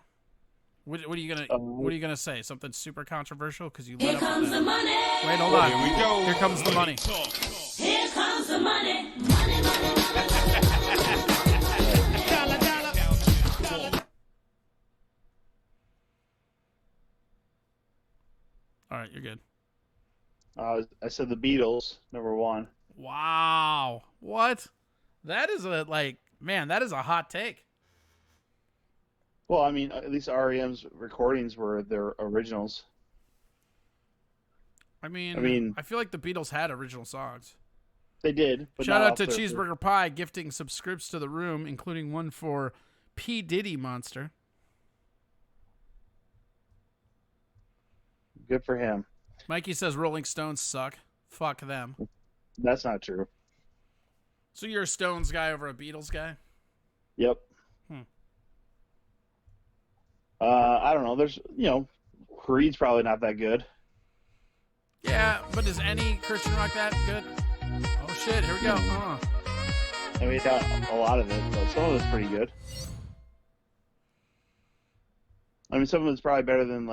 What are you gonna say? Something super controversial? Because you Here let up comes with the that. money. Wait, hold on. Here we go. Here comes the money. Talk. Here comes the the money. Money, money, money. All right, you're good. I said the Beatles, number one. Wow. What? That is that is a hot take. Well, I mean, at least REM's recordings were their originals. I mean, I feel like the Beatles had original songs. They did. But Shout not out to off their- Cheeseburger Pie gifting subscripts to the room, including one for P. Diddy Monster. Good for him. Mikey says Rolling Stones suck. Fuck them. That's not true. So you're a Stones guy over a Beatles guy? Yep. I don't know. There's, Creed's probably not that good. Yeah, but is any Christian rock that good? Oh shit, here we go. I mean, not a lot of it, but some of it's pretty good. I mean, some of it's probably better than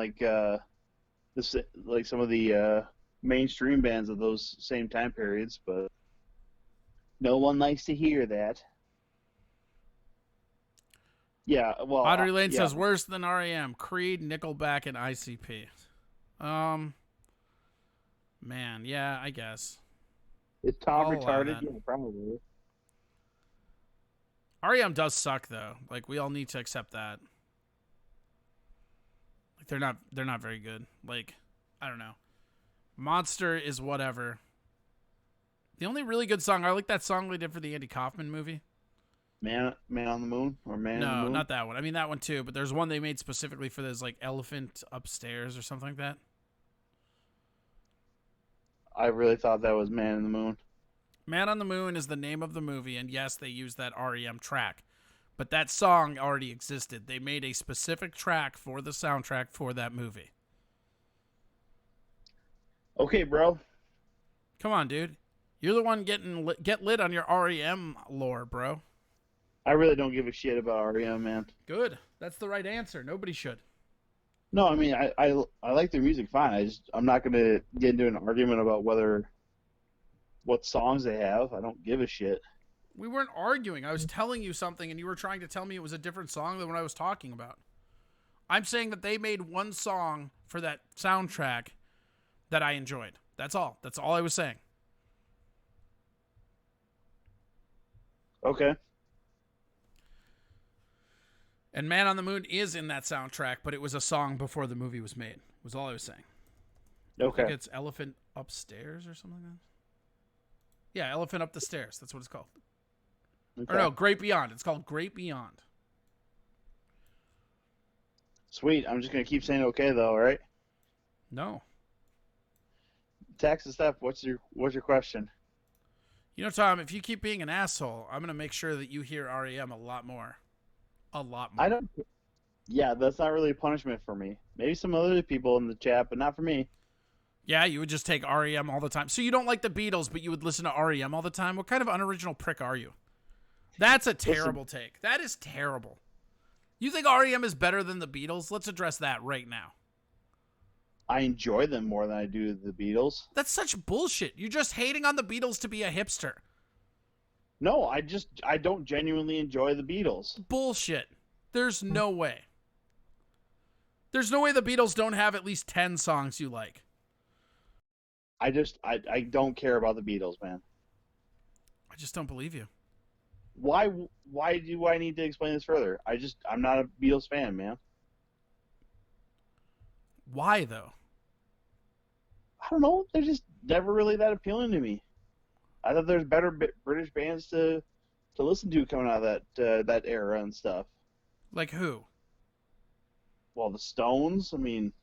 some of the mainstream bands of those same time periods, but no one likes to hear that. Yeah, well, Audrey Lane says worse than REM, Creed, Nickelback, and ICP. Man, yeah, I guess. Is Tom I'll allow retarded? that. Yeah, probably. REM does suck though. Like we all need to accept that. Like they're not very good. Like I don't know. Monster is whatever. The only really good song, I like that song they did for the Andy Kaufman movie. Man on the Moon or Man in the No, Moon? not that one. I mean that one too, but there's one they made specifically for this like Elephant Upstairs or something like that. I really thought that was Man in the Moon. Man on the Moon is the name of the movie, and yes, they used that REM track. But that song already existed. They made a specific track for the soundtrack for that movie. Okay, bro. Come on, dude. You're the one get lit on your REM lore, bro. I really don't give a shit about REM, man. Good. That's the right answer. Nobody should. No, I mean, I like their music fine. I'm not going to get into an argument about what songs they have. I don't give a shit. We weren't arguing. I was telling you something, and you were trying to tell me it was a different song than what I was talking about. I'm saying that they made one song for that soundtrack that I enjoyed. That's all. That's all I was saying. Okay. And Man on the Moon is in that soundtrack, but it was a song before the movie was made. Was all I was saying. I Okay. think it's Elephant Upstairs or something like that. Yeah, Elephant Up the Stairs. That's what it's called. Okay. Or no, Great Beyond. It's called Great Beyond. Sweet. I'm just going to keep saying okay, though, all right? No. Tax and stuff, what's your question? You know, Tom, if you keep being an asshole, I'm going to make sure that you hear REM a lot more. A lot more. I don't... Yeah, that's not really a punishment for me. Maybe some other people in the chat, but not for me. Yeah, you would just take REM all the time. So you don't like the Beatles, but you would listen to REM all the time? What kind of unoriginal prick are you? That's a terrible take. That is terrible. You think REM is better than the Beatles? Let's address that right now. I enjoy them more than I do the Beatles. That's such bullshit. You're just hating on the Beatles to be a hipster. No, I don't genuinely enjoy the Beatles. Bullshit. There's no way. There's no way the Beatles don't have at least 10 songs you like. I don't care about the Beatles, man. I just don't believe you. Why do I need to explain this further? I'm not a Beatles fan, man. Why, though? I don't know. They're just never really that appealing to me. I thought there's better British bands to listen to coming out of that era and stuff. Like who? Well, the Stones. I mean,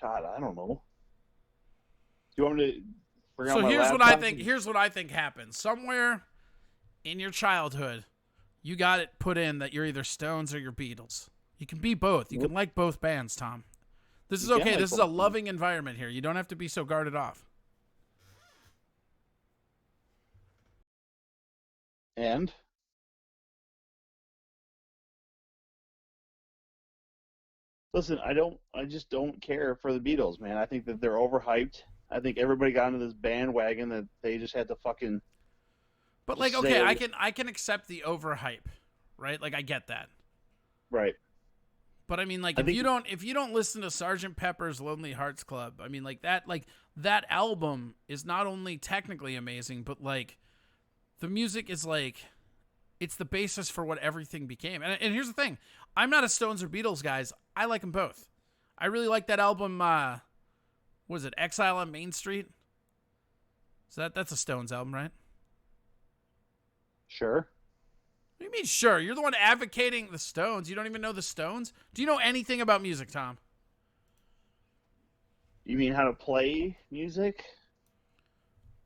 God, I don't know. Do you want me to bring out So my here's what laptop? I think. Here's what I think happened. Somewhere in your childhood, you got it put in that you're either Stones or you're Beatles. You can be both. You can like both bands, Tom. This is You can okay. like This is both a bands. loving environment here. You don't have to be so guarded off. And listen, I just don't care for the Beatles, man. I think that they're overhyped. I think everybody got into this bandwagon that they just had to fucking But like, Just okay, say- I can accept the overhype, right? Like I get that. Right. But I mean, like, I if think- you don't listen to Sgt. Pepper's Lonely Hearts Club, I mean, like that album is not only technically amazing, but like the music is like it's the basis for what everything became. And here's the thing, I'm not a Stones or Beatles guys. I like them both. I really like that album. Was it Exile on Main Street? So that's a Stones album, right? Sure. What do you mean, sure? You're the one advocating the Stones. You don't even know the Stones? Do you know anything about music, Tom? You mean how to play music?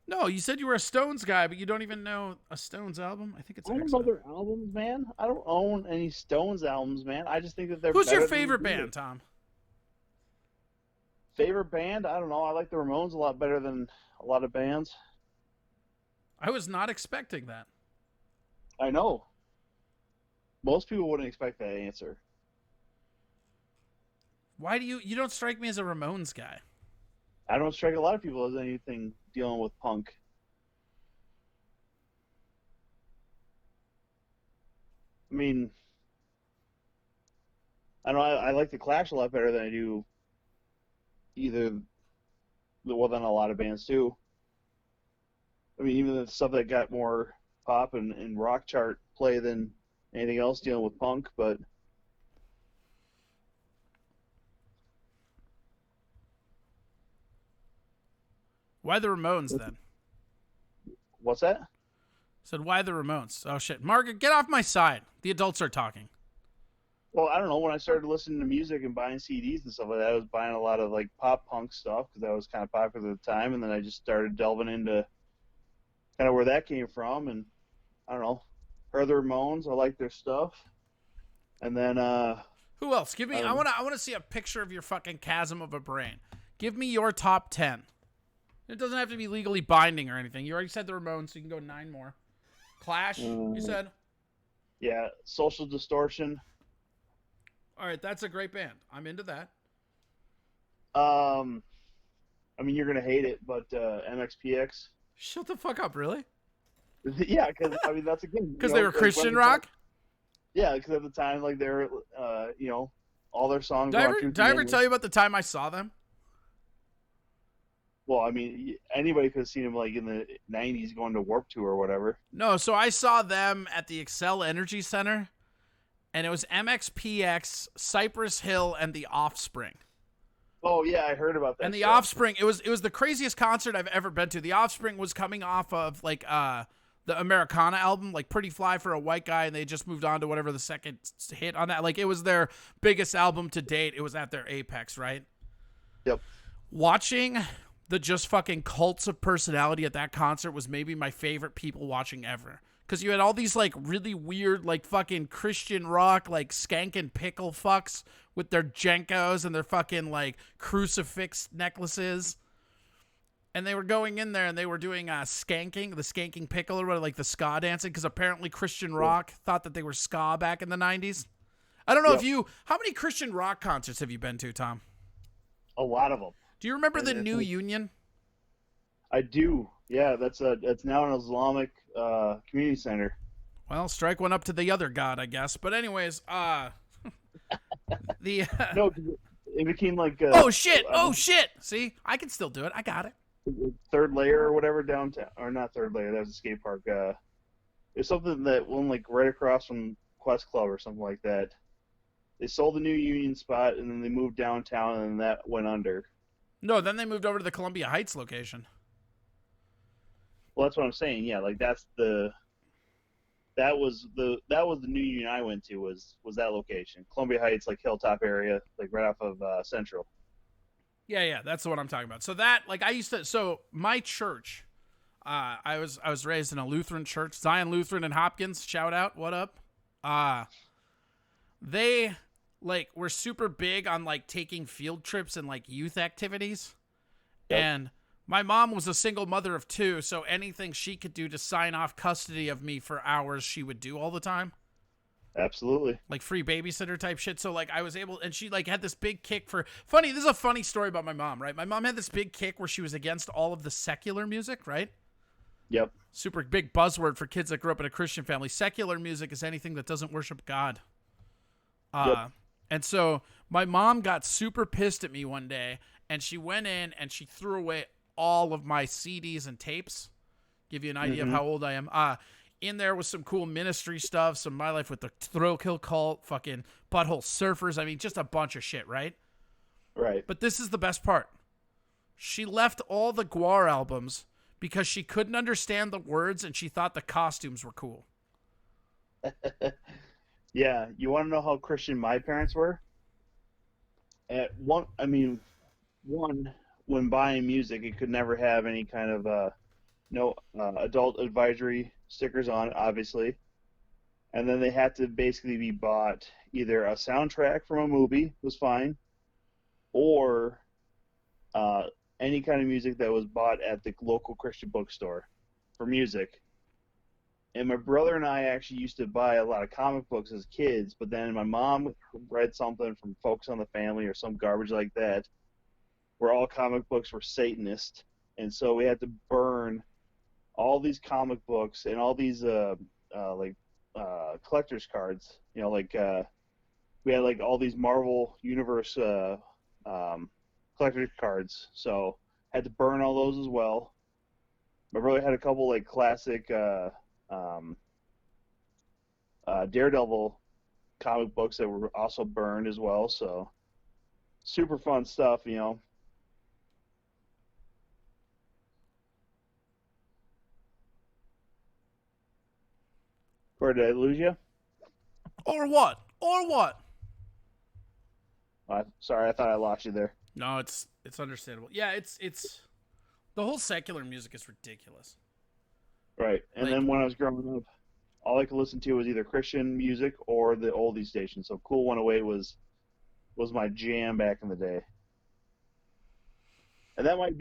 No, you said you were a Stones guy, but you don't even know a Stones album? I think it's I don't Exile. know their albums, man. I don't own any Stones albums, man. I just think that they're. Who's your better than favorite the Beatles. band, Tom? Favorite band? I don't know. I like the Ramones a lot better than a lot of bands. I was not expecting that. I know. Most people wouldn't expect that answer. Why do you don't strike me as a Ramones guy? I don't strike a lot of people as anything dealing with punk. I mean, I know I like the Clash a lot better than I do than a lot of bands too. I mean, even the stuff that got more pop and rock chart play than anything else dealing with punk, but Why the Ramones then? what's that? Said why the Ramones? Oh shit, Margaret, get off my side. The adults are talking. Well, I don't know. When I started listening to music and buying CDs and stuff like that, I was buying a lot of like pop punk stuff because that was kind of popular at the time, and then I just started delving into kind of where that came from, and I don't know. Heard the Ramones, I like their stuff, and then Who else? Give me. I want to see a picture of your fucking chasm of a brain. Give me your top 10. It doesn't have to be legally binding or anything. You already said the Ramones, so you can go 9 more. Clash, you said. yeah, Social Distortion. All right, that's a great band. I'm into that. I mean, you're gonna hate it, but MXPX. Shut the fuck up, really? Yeah, because I mean that's a good. Because they were Christian rock? Yeah, because at the time, like they were, all their songs. Did I were on ever, two did I ever pianos. tell you about the time I saw them? Well, I mean, anybody could have seen him like in the '90s going to Warped Tour or whatever. No, so I saw them at the Excel Energy Center, and it was MXPX, Cypress Hill, and The Offspring. Oh yeah, I heard about that. And The stuff. Offspring, it was the craziest concert I've ever been to. The Offspring was coming off of like the Americana album, like Pretty Fly for a White Guy, and they just moved on to whatever the second hit on that. Like it was their biggest album to date. It was at their apex, right? Yep. Watching the just fucking cults of personality at that concert was maybe my favorite people watching ever. Because you had all these like really weird like fucking Christian rock like skank and pickle fucks with their Jenkos and their fucking like crucifix necklaces. And they were going in there and they were doing the skanking pickle or whatever, like the ska dancing, because apparently Christian rock thought that they were ska back in the 90s. I don't know how many Christian rock concerts have you been to, Tom? A lot of them. Do you remember the New Union? I do. Yeah, that's now an Islamic community center. Well, strike one up to the other god, I guess. But anyways, the No, it became like oh shit! See, I can still do it. I got it. Third Layer or whatever downtown, or not Third Layer. That was a skate park. It's something that went like right across from Quest Club or something like that. They sold the New Union spot and then they moved downtown and then that went under. No, then they moved over to the Columbia Heights location. Well, that's what I'm saying. Yeah, like that was the New Union I went to was that location, Columbia Heights, like Hilltop area, like right off of Central. Yeah, that's the one I'm talking about. So that, like, my church, I was raised in a Lutheran church, Zion Lutheran in Hopkins. Shout out, what up? They like were super big on like taking field trips and like youth activities, and my mom was a single mother of 2, so anything she could do to sign off custody of me for hours, she would do all the time. Absolutely. Like free babysitter type shit. So like I was able, and she like had this big kick for this is a funny story about my mom, right? My mom had this big kick where she was against all of the secular music, right? Yep. Super big buzzword for kids that grew up in a Christian family. Secular music is anything that doesn't worship God. Yep. And so my mom got super pissed at me one day, and she went in and she threw away all of my CDs and tapes. Give you an idea of how old I am. In there was some cool ministry stuff, some My Life with the Thrill Kill Cult, fucking Butthole Surfers. I mean, just a bunch of shit, right? Right. But this is the best part. She left all the Guar albums because she couldn't understand the words and she thought the costumes were cool. Yeah. You want to know how Christian my parents were? One, when buying music, it could never have any kind of no adult advisory stickers on it, obviously. And then they had to basically be bought either a soundtrack from a movie was fine, or any kind of music that was bought at the local Christian bookstore for music. And my brother and I actually used to buy a lot of comic books as kids, but then my mom read something from Focus on the Family or some garbage like that, where all comic books were Satanist. And so we had to burn all these comic books and all these collector's cards. You know, like we had like all these Marvel Universe collector's cards. So had to burn all those as well. My brother had a couple like classic Daredevil comic books that were also burned as well. So super fun stuff, you know. Or did I lose you? Or what? Or what? Sorry, I thought I lost you there. No, it's understandable. Yeah, it's the whole secular music is ridiculous. Right. And Like- then when I was growing up, all I could listen to was either Christian music or the oldie station. So Cool 108 was my jam back in the day. And that might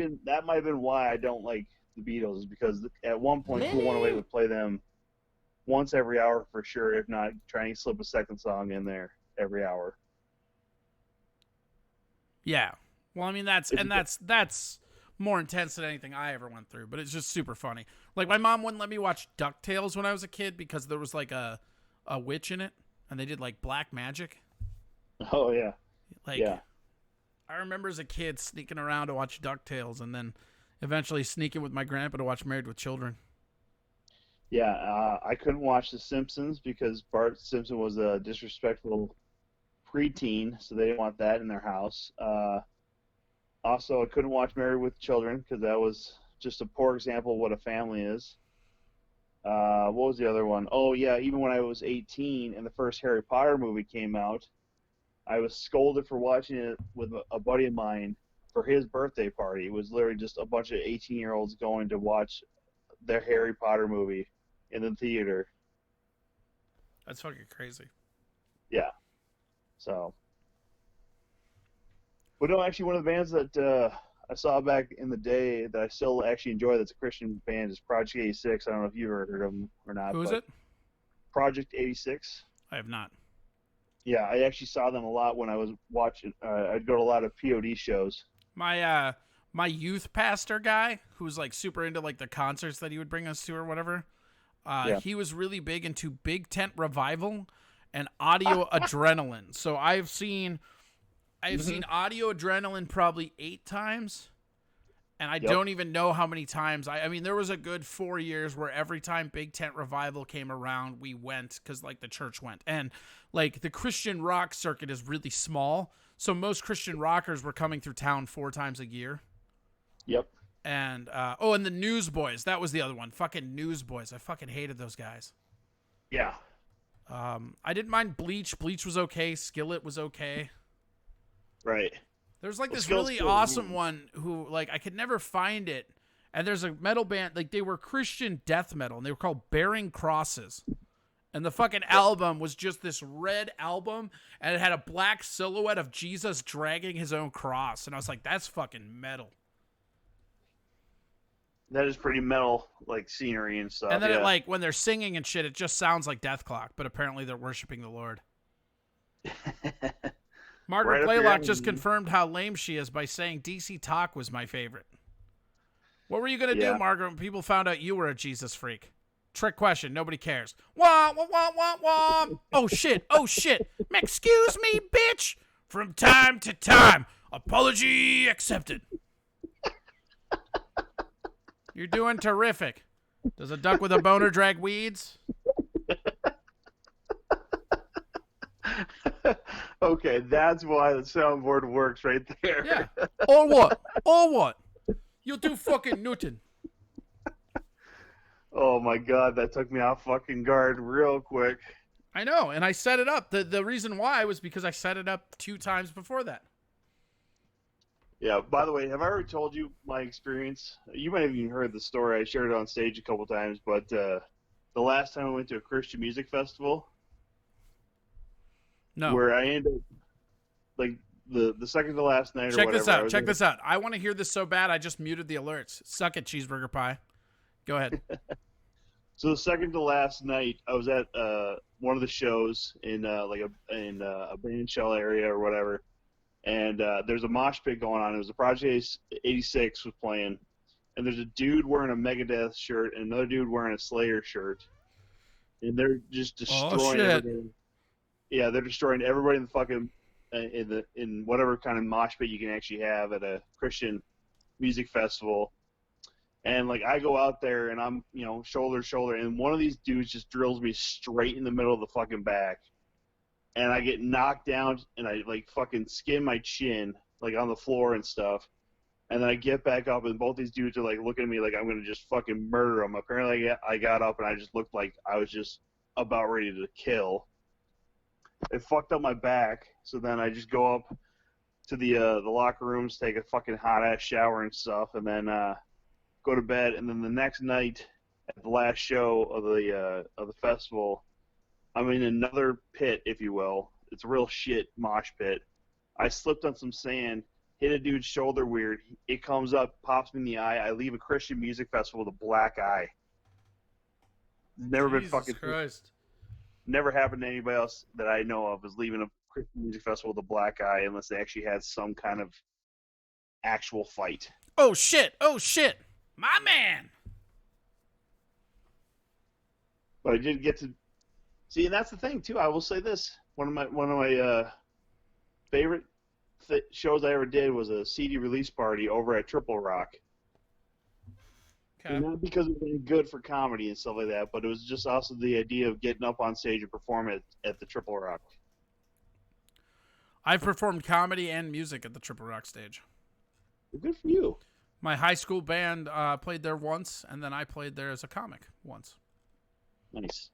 have been why I don't like the Beatles, is because at one point Cool 108 would play them once every hour for sure, if not trying to slip a second song in there every hour. Yeah. Well, I mean that's more intense than anything I ever went through, but it's just super funny. Like my mom wouldn't let me watch DuckTales when I was a kid because there was like a witch in it and they did like black magic. Oh yeah. Like Yeah. I remember as a kid sneaking around to watch DuckTales and then eventually sneaking with my grandpa to watch Married with Children. Yeah, I couldn't watch The Simpsons because Bart Simpson was a disrespectful preteen, so they didn't want that in their house. Also, I couldn't watch Married with Children because that was just a poor example of what a family is. What was the other one? Oh, yeah, even when I was 18 and the first Harry Potter movie came out, I was scolded for watching it with a buddy of mine for his birthday party. It was literally just a bunch of 18-year-olds going to watch their Harry Potter movie in the theater. That's fucking crazy. Yeah. So. But no, actually, one of the bands that I saw back in the day that I still actually enjoy that's a Christian band is Project 86. I don't know if you've ever heard of them or not. Who is it? Project 86. I have not. Yeah, I actually saw them a lot when I was watching. I'd go to a lot of POD shows. My youth pastor guy, who's like super into like the concerts that he would bring us to or whatever, he was really big into Big Tent Revival and Audio Adrenaline. So I've seen Audio Adrenaline probably 8 times, and I don't even know how many times. I mean, there was a good 4 years where every time Big Tent Revival came around, we went because like the church went. And like the Christian rock circuit is really small, so most Christian rockers were coming through town 4 times a year. Yep. And and the Newsboys, that was the other one. Fucking Newsboys, I fucking hated those guys. Yeah. I didn't mind Bleach. Bleach was okay. Skillet was okay. Right. There's like Well, this Skillet's really cool. awesome one who like I could never find it. And there's a metal band, like they were Christian death metal, and they were called Bearing Crosses. And the fucking album was just this red album, and it had a black silhouette of Jesus dragging his own cross. And I was like, that's fucking metal. That is pretty metal, like scenery and stuff. And then yeah. it like when they're singing and shit, it just sounds like Death Clock, but apparently they're worshiping the Lord. Margaret Right up your Blaylock alley. just confirmed how lame she is by saying DC Talk was my favorite. What were you gonna Yeah. do, Margaret, when people found out you were a Jesus freak? Trick question. Nobody cares. Wah, wah, wah, wah, wah. Oh, shit. Oh, shit. Excuse me, bitch. From time to time. Apology accepted. You're doing terrific. Does a duck with a boner drag weeds? Okay, that's why the soundboard works right there. Yeah. Or what? Or what? You do fucking Newton. Oh my god, that took me off fucking guard real quick. I know, and I set it up. The reason why was because I set it up 2 times before that. Yeah, by the way, have I already told you my experience? You might have even heard the story. I shared it on stage a couple times, but the last time I went to a Christian music festival, No. where I ended up, like, the second to last night or Check whatever. this out. Check this out. I want to hear this so bad, I just muted the alerts. Suck it, cheeseburger pie. Go ahead. So the second to last night, I was at one of the shows in a band shell area or whatever, and there's a mosh pit going on. It was a Project 86 was playing, and there's a dude wearing a Megadeth shirt and another dude wearing a Slayer shirt, and they're just destroying everybody. Yeah, they're destroying everybody in the fucking in whatever kind of mosh pit you can actually have at a Christian music festival. And like I go out there and I'm, shoulder to shoulder, and one of these dudes just drills me straight in the middle of the fucking back, and I get knocked down and I like fucking skin my chin like on the floor and stuff, and then I get back up and both these dudes are like looking at me like I'm gonna just fucking murder them. Apparently I got up and I just looked like I was just about ready to kill. It fucked up my back, so then I just go up to the locker rooms, take a fucking hot ass shower and stuff, and then go to bed. And then the next night, at the last show of the festival, I'm in another pit, if you will. It's a real shit mosh pit. I slipped on some sand, hit a dude's shoulder weird. It comes up, pops me in the eye. I leave a Christian music festival with a black eye. Never been fucking. Christ. Never happened to anybody else that I know of is leaving a Christian music festival with a black eye unless they actually had some kind of actual fight. Oh shit! Oh shit! My man. But I did get to see, and that's the thing too. I will say this: one of my favorite shows I ever did was a CD release party over at Triple Rock. Okay. And not because it was good for comedy and stuff like that, but it was just also the idea of getting up on stage and performing at the Triple Rock. I've performed comedy and music at the Triple Rock stage. Well, good for you. My high school band played there once, and then I played there as a comic once. Nice.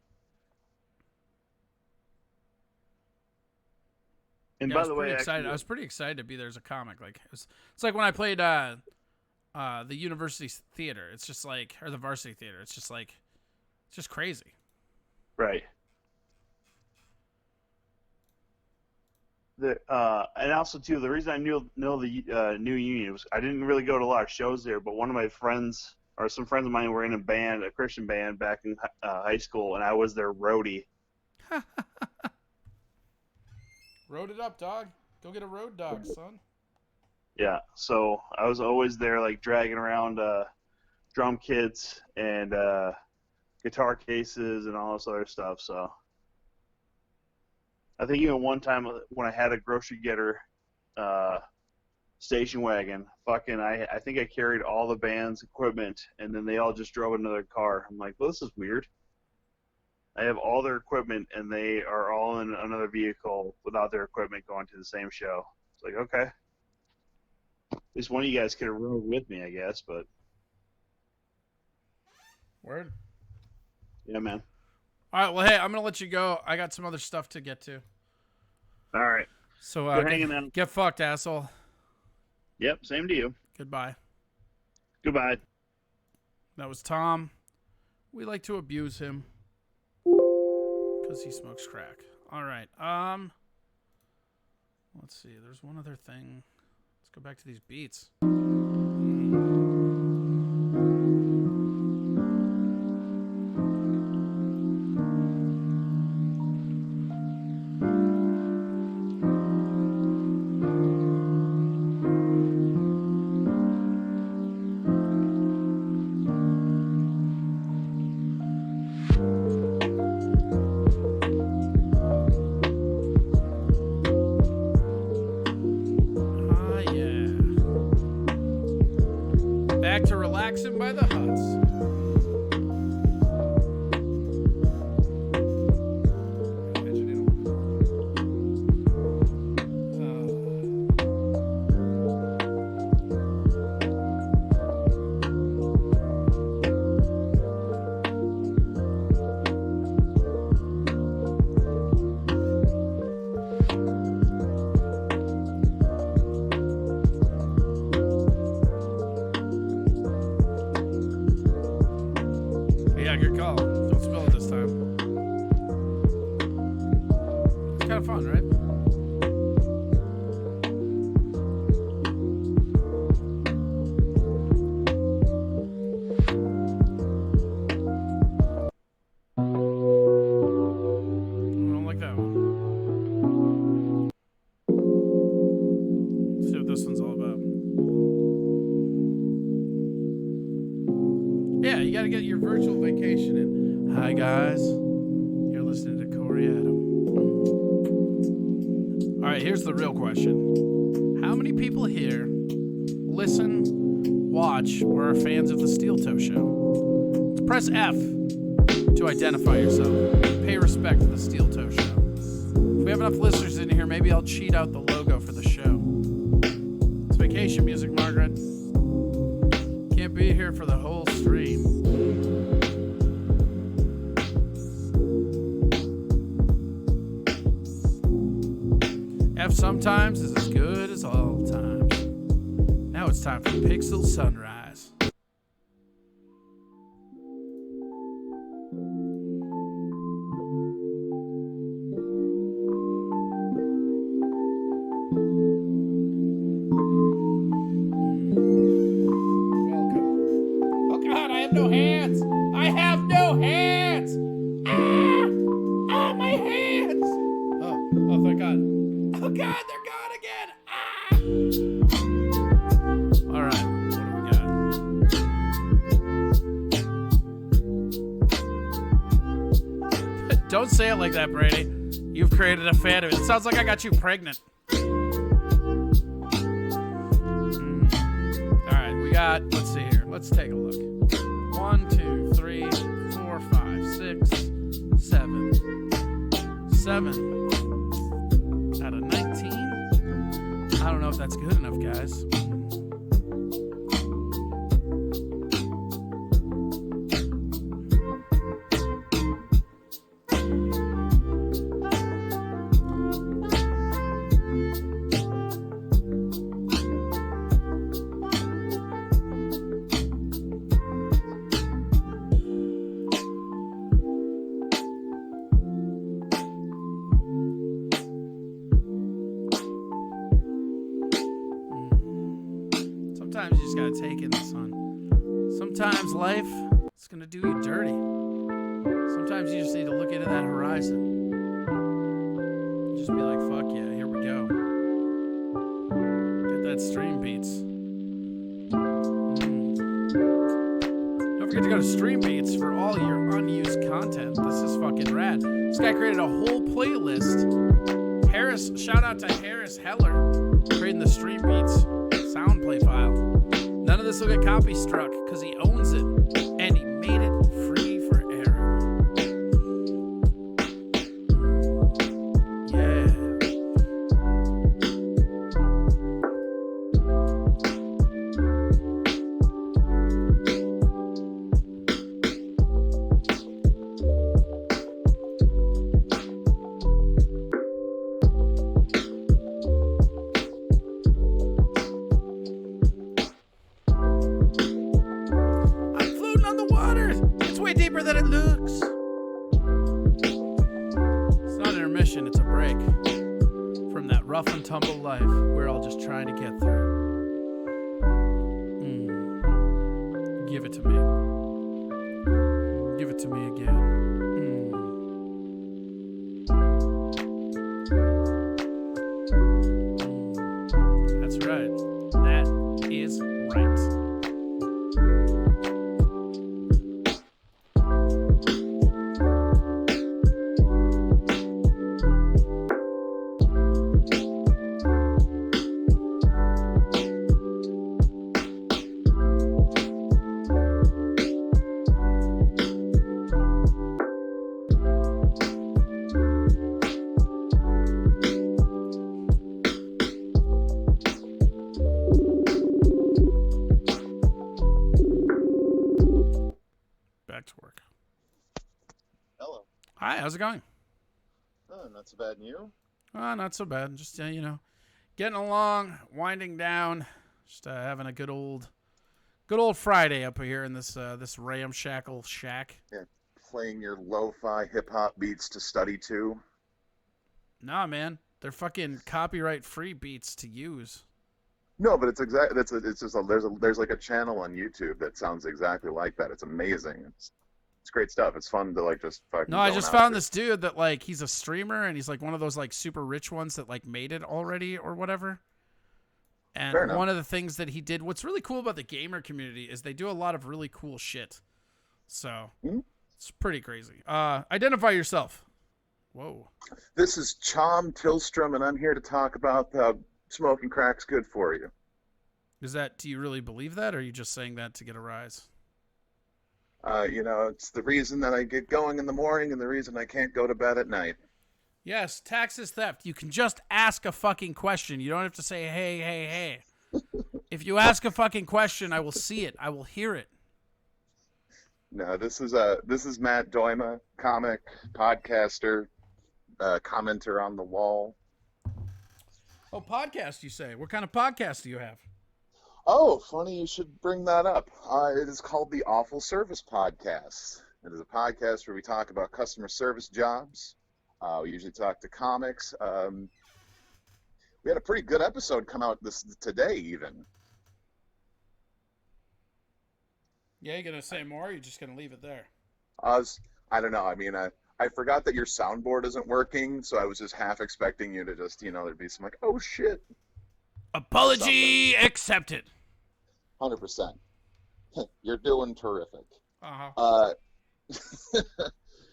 And Yeah, by I was the way, pretty excited. actually, I was pretty excited to be there as a comic. Like it's like when I played the university theater. It's just like, or the varsity theater. It's just crazy. right. And also too, the reason I know the new union was I didn't really go to a lot of shows there, but one of my friends or some friends of mine were in a Christian band back in high school, and I was their roadie. Road it up, dog. Go get a road dog, son. Yeah, so I was always there, like dragging around drum kits and guitar cases and all this other stuff. So I think even one time when I had a grocery getter station wagon, I think I carried all the band's equipment, and then they all just drove another car. I'm like, well, this is weird. I have all their equipment, and they are all in another vehicle without their equipment going to the same show. It's like, okay. At least one of you guys could have rode with me, I guess, but... Word. Yeah, man. All right, well, hey, I'm going to let you go. I got some other stuff to get to. All right. So Good hanging out. get fucked, asshole. Yep, same to you. Goodbye. Goodbye. That was Tom. We like to abuse him because he smokes crack. All right. Let's see. There's one other thing. Let's go back to these beats. Yeah, good call. Don't spill it this time. It's kind of fun, right? I don't like that one. Let's see what this one's all about. Yeah, you got to get your virtual vacation in. Hi, guys. You're listening to Corey Adam. All right, here's the real question. How many people here listen, watch, or are fans of the Steel Toe Show? Press F to identify yourself. Pay respect to the Steel Toe Show. If we have enough listeners in here, maybe I'll cheat out the logo for the show. It's vacation music, Margaret. Can't be here for the whole stream. F sometimes is as good as all times. Now it's time for Pixel Sunrise. Oh God, I have no hands! I have no hands! Ah! Ah, my hands! Oh, thank God. Oh God, they're gone again! Ah! All right, what do we got? Don't say it like that, Brady. You've created a fan of it. It sounds like I got you pregnant. All right, we got, let's see here. Let's take a look. 1, 2, 3, 4, 5, 6, 7. 7 out of 19. I don't know if that's good enough, guys. Sometimes you just gotta take in the sun. Sometimes life is gonna do you dirty. Sometimes you just need to look into that horizon. Just be like, fuck yeah, here we go. Get that stream beats. Don't forget to go to Stream Beats for all your unused content. This is fucking rad. This guy created a whole playlist. Harris, shout out to Harris Heller, creating the Stream Beats sound play file. None of this will get copy struck because he owns it and he made it free for air. Yeah. Than it looks. It's not intermission, it's a break from that rough and tumble life we're all just trying to get through. Give it to me. Give it to me again. That's right. That is right. Back to work. Hello. Hi, how's it going? Oh, not so bad. And you? Not so bad. Just, getting along, winding down, just having a good old Good old Friday up here in this ramshackle shack. Yeah, playing your lo-fi hip-hop beats to study to. Nah, man, they're fucking copyright-free beats to use. No, but it's just there's like a channel on YouTube that sounds exactly like that. It's amazing. It's great stuff. It's fun to like just fucking. No, I zone just out found to. this dude that like he's a streamer and he's like one of those like super rich ones that like made it already or whatever. And Fair enough. one of the things that he did, what's really cool about the gamer community is they do a lot of really cool shit. So it's pretty crazy. Identify yourself. Whoa. This is Chom Tillstrom, and I'm here to talk about how smoking crack's good for you. Do you really believe that, or are you just saying that to get a rise? It's the reason that I get going in the morning and the reason I can't go to bed at night. Yes, tax is theft. You can just ask a fucking question. You don't have to say, hey, hey, hey. If you ask a fucking question, I will see it. I will hear it. No, this is Matt Doima, comic, podcaster, commenter on the wall. Oh, podcast, you say? What kind of podcast do you have? Oh, funny you should bring that up. It is called the Awful Service Podcast. It is a podcast where we talk about customer service jobs. We usually talk to comics. We had a pretty good episode come out today, even. Yeah, you gonna say more, or you just gonna leave it there? I don't know. I mean, I forgot that your soundboard isn't working, so I was just half expecting you to just, there'd be some like, oh shit. Apology accepted. 100%. You're doing terrific. Uh-huh.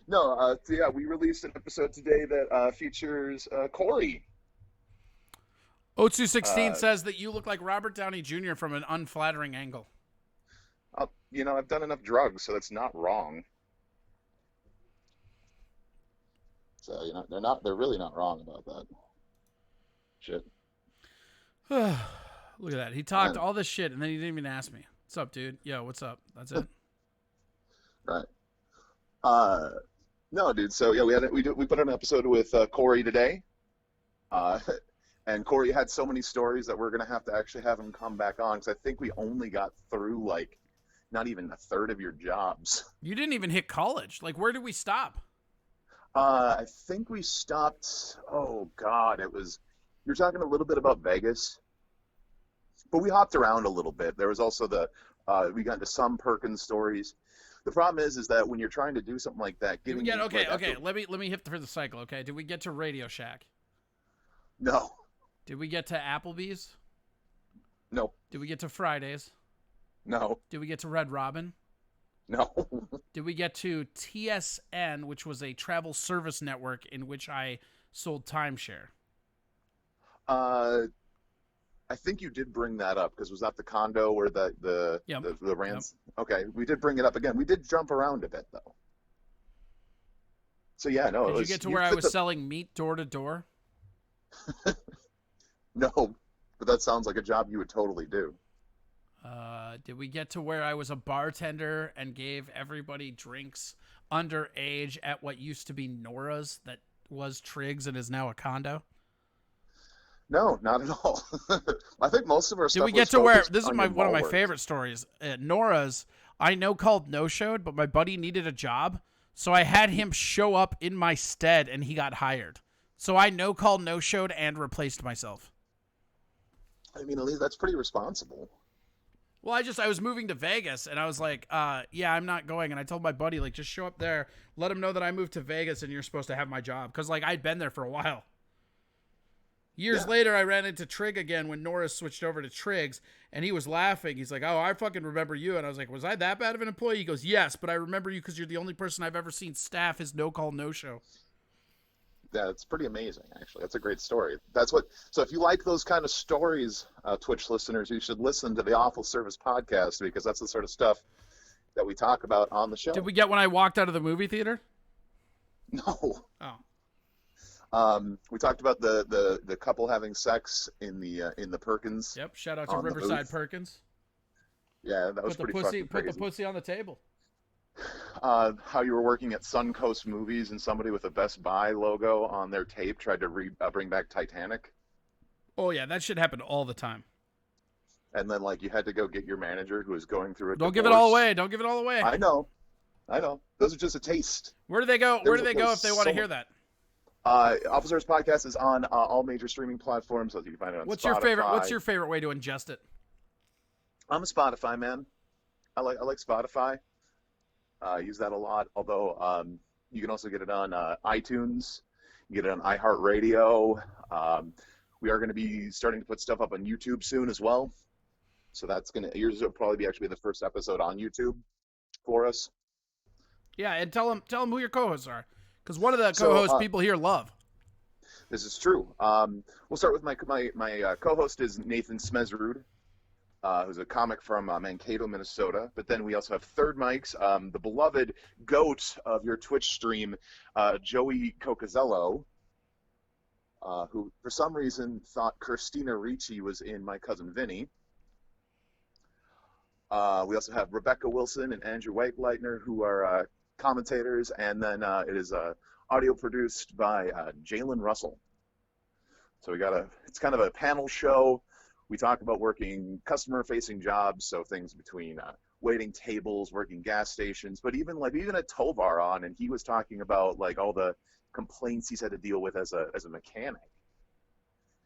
No, so yeah, we released an episode today that features Corey. Otsu16 says that you look like Robert Downey Jr. from an unflattering angle. I've done enough drugs, so that's not wrong. So, they're really not wrong about that. Shit. Look at that. He talked all this shit, and then he didn't even ask me. What's up, dude? Yo, what's up? That's it. Right. No, dude. So yeah, we put an episode with Corey today, and Corey had so many stories that we're gonna have to actually have him come back on because I think we only got through like not even a third of your jobs. You didn't even hit college. Like, where did we stop? I think we stopped. Oh God, you're talking a little bit about Vegas, but we hopped around a little bit. There was also we got into some Perkins stories. The problem is that when you're trying to do something like that, Did we get okay? Let me hit for the cycle. Okay, did we get to Radio Shack? No. Did we get to Applebee's? No. Did we get to Fridays? No. Did we get to Red Robin? No. Did we get to TSN, which was a travel service network in which I sold timeshare? I think you did bring that up because was that the condo where the rants? Yep. Okay, we did bring it up again. We did jump around a bit though. So yeah, no. Did you get to where I was selling meat door to door? No, but that sounds like a job you would totally do. Did we get to where I was a bartender and gave everybody drinks underage at what used to be Nora's that was Triggs and is now a condo? No, not at all. I think most of our stuff. Did we get to where this is one of my favorite stories? At Nora's, I called no-showed, but my buddy needed a job, so I had him show up in my stead, and he got hired. So I no-called no-showed and replaced myself. I mean, at least that's pretty responsible. Well, I was moving to Vegas, and I was like, yeah, I'm not going. And I told my buddy, like, just show up there, let him know that I moved to Vegas, and you're supposed to have my job. Because, like, I'd been there for a while. Years later, I ran into Trig again when Norris switched over to Triggs, and he was laughing. He's like, oh, I fucking remember you. And I was like, was I that bad of an employee? He goes, yes, but I remember you because you're the only person I've ever seen staff his no-call, no-show. Yeah, it's pretty amazing, actually. That's a great story. So if you like those kind of stories, Twitch listeners, you should listen to the Awful Service podcast because that's the sort of stuff that we talk about on the show. Did we get when I walked out of the movie theater? No. Oh. We talked about the couple having sex in the Perkins. Yep. Shout out to Riverside Perkins. Yeah, that was pretty fucking crazy. Put the pussy on the table. How you were working at Suncoast Movies and somebody with a Best Buy logo on their tape tried to bring back Titanic. Oh yeah, that shit happened all the time. and then like you had to go get your manager who was going through a Don't give it all divorce. away. Don't give it all away. I know. Those are just a taste. Where do they go? Where do they go if they want to so hear that? Officers Podcast is on all major streaming platforms, so you can find it on What's Spotify. your favorite way to ingest it? I'm a Spotify man. I like Spotify. I use that a lot. Although you can also get it on iTunes. You get it on iHeartRadio. We are going to be starting to put stuff up on YouTube soon as well. So yours will probably be actually the first episode on YouTube for us. Yeah, and tell them who your co-hosts are, because one of the co-hosts people here love. This is true. We'll start with my co-host is Nathan Smezrud, who's a comic from Mankato, Minnesota. But then we also have third mics, the beloved goat of your Twitch stream, Joey Cocazello, who for some reason thought Christina Ricci was in My Cousin Vinny. We also have Rebecca Wilson and Andrew Whiteleitner, who are commentators, and then it is audio produced by Jalen Russell. So it's kind of a panel show. We talk about working customer-facing jobs, so things between waiting tables, working gas stations, but even a Tovar on, and he was talking about like all the complaints he's had to deal with as a mechanic.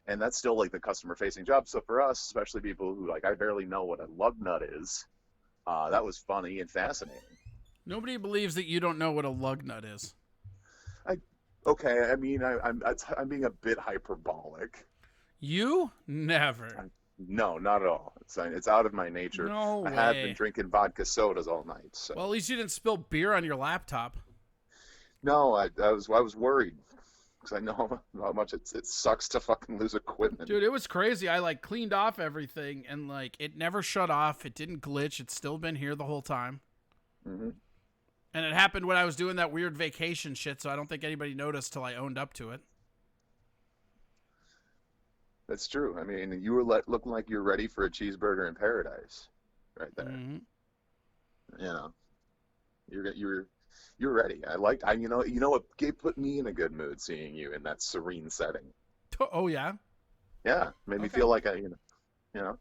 And that's still like the customer-facing job. So for us, especially people who like I barely know what a lug nut is, that was funny and fascinating. Nobody believes that you don't know what a lug nut is. Okay, I mean I'm being a bit hyperbolic. You never. No, not at all. It's out of my nature. No way. I have been drinking vodka sodas all night. So. Well, at least you didn't spill beer on your laptop. No, I was worried. Because I know how much it sucks to fucking lose equipment. Dude, it was crazy. I like cleaned off everything and like it never shut off. It didn't glitch. It's still been here the whole time. Mm-hmm. And it happened when I was doing that weird vacation shit, so I don't think anybody noticed till I owned up to it. That's true. I mean, you were looking like you're ready for a cheeseburger in paradise, right there. Mm-hmm. You know, you're ready. You know what put me in a good mood seeing you in that serene setting. Oh yeah. Yeah, made me feel like it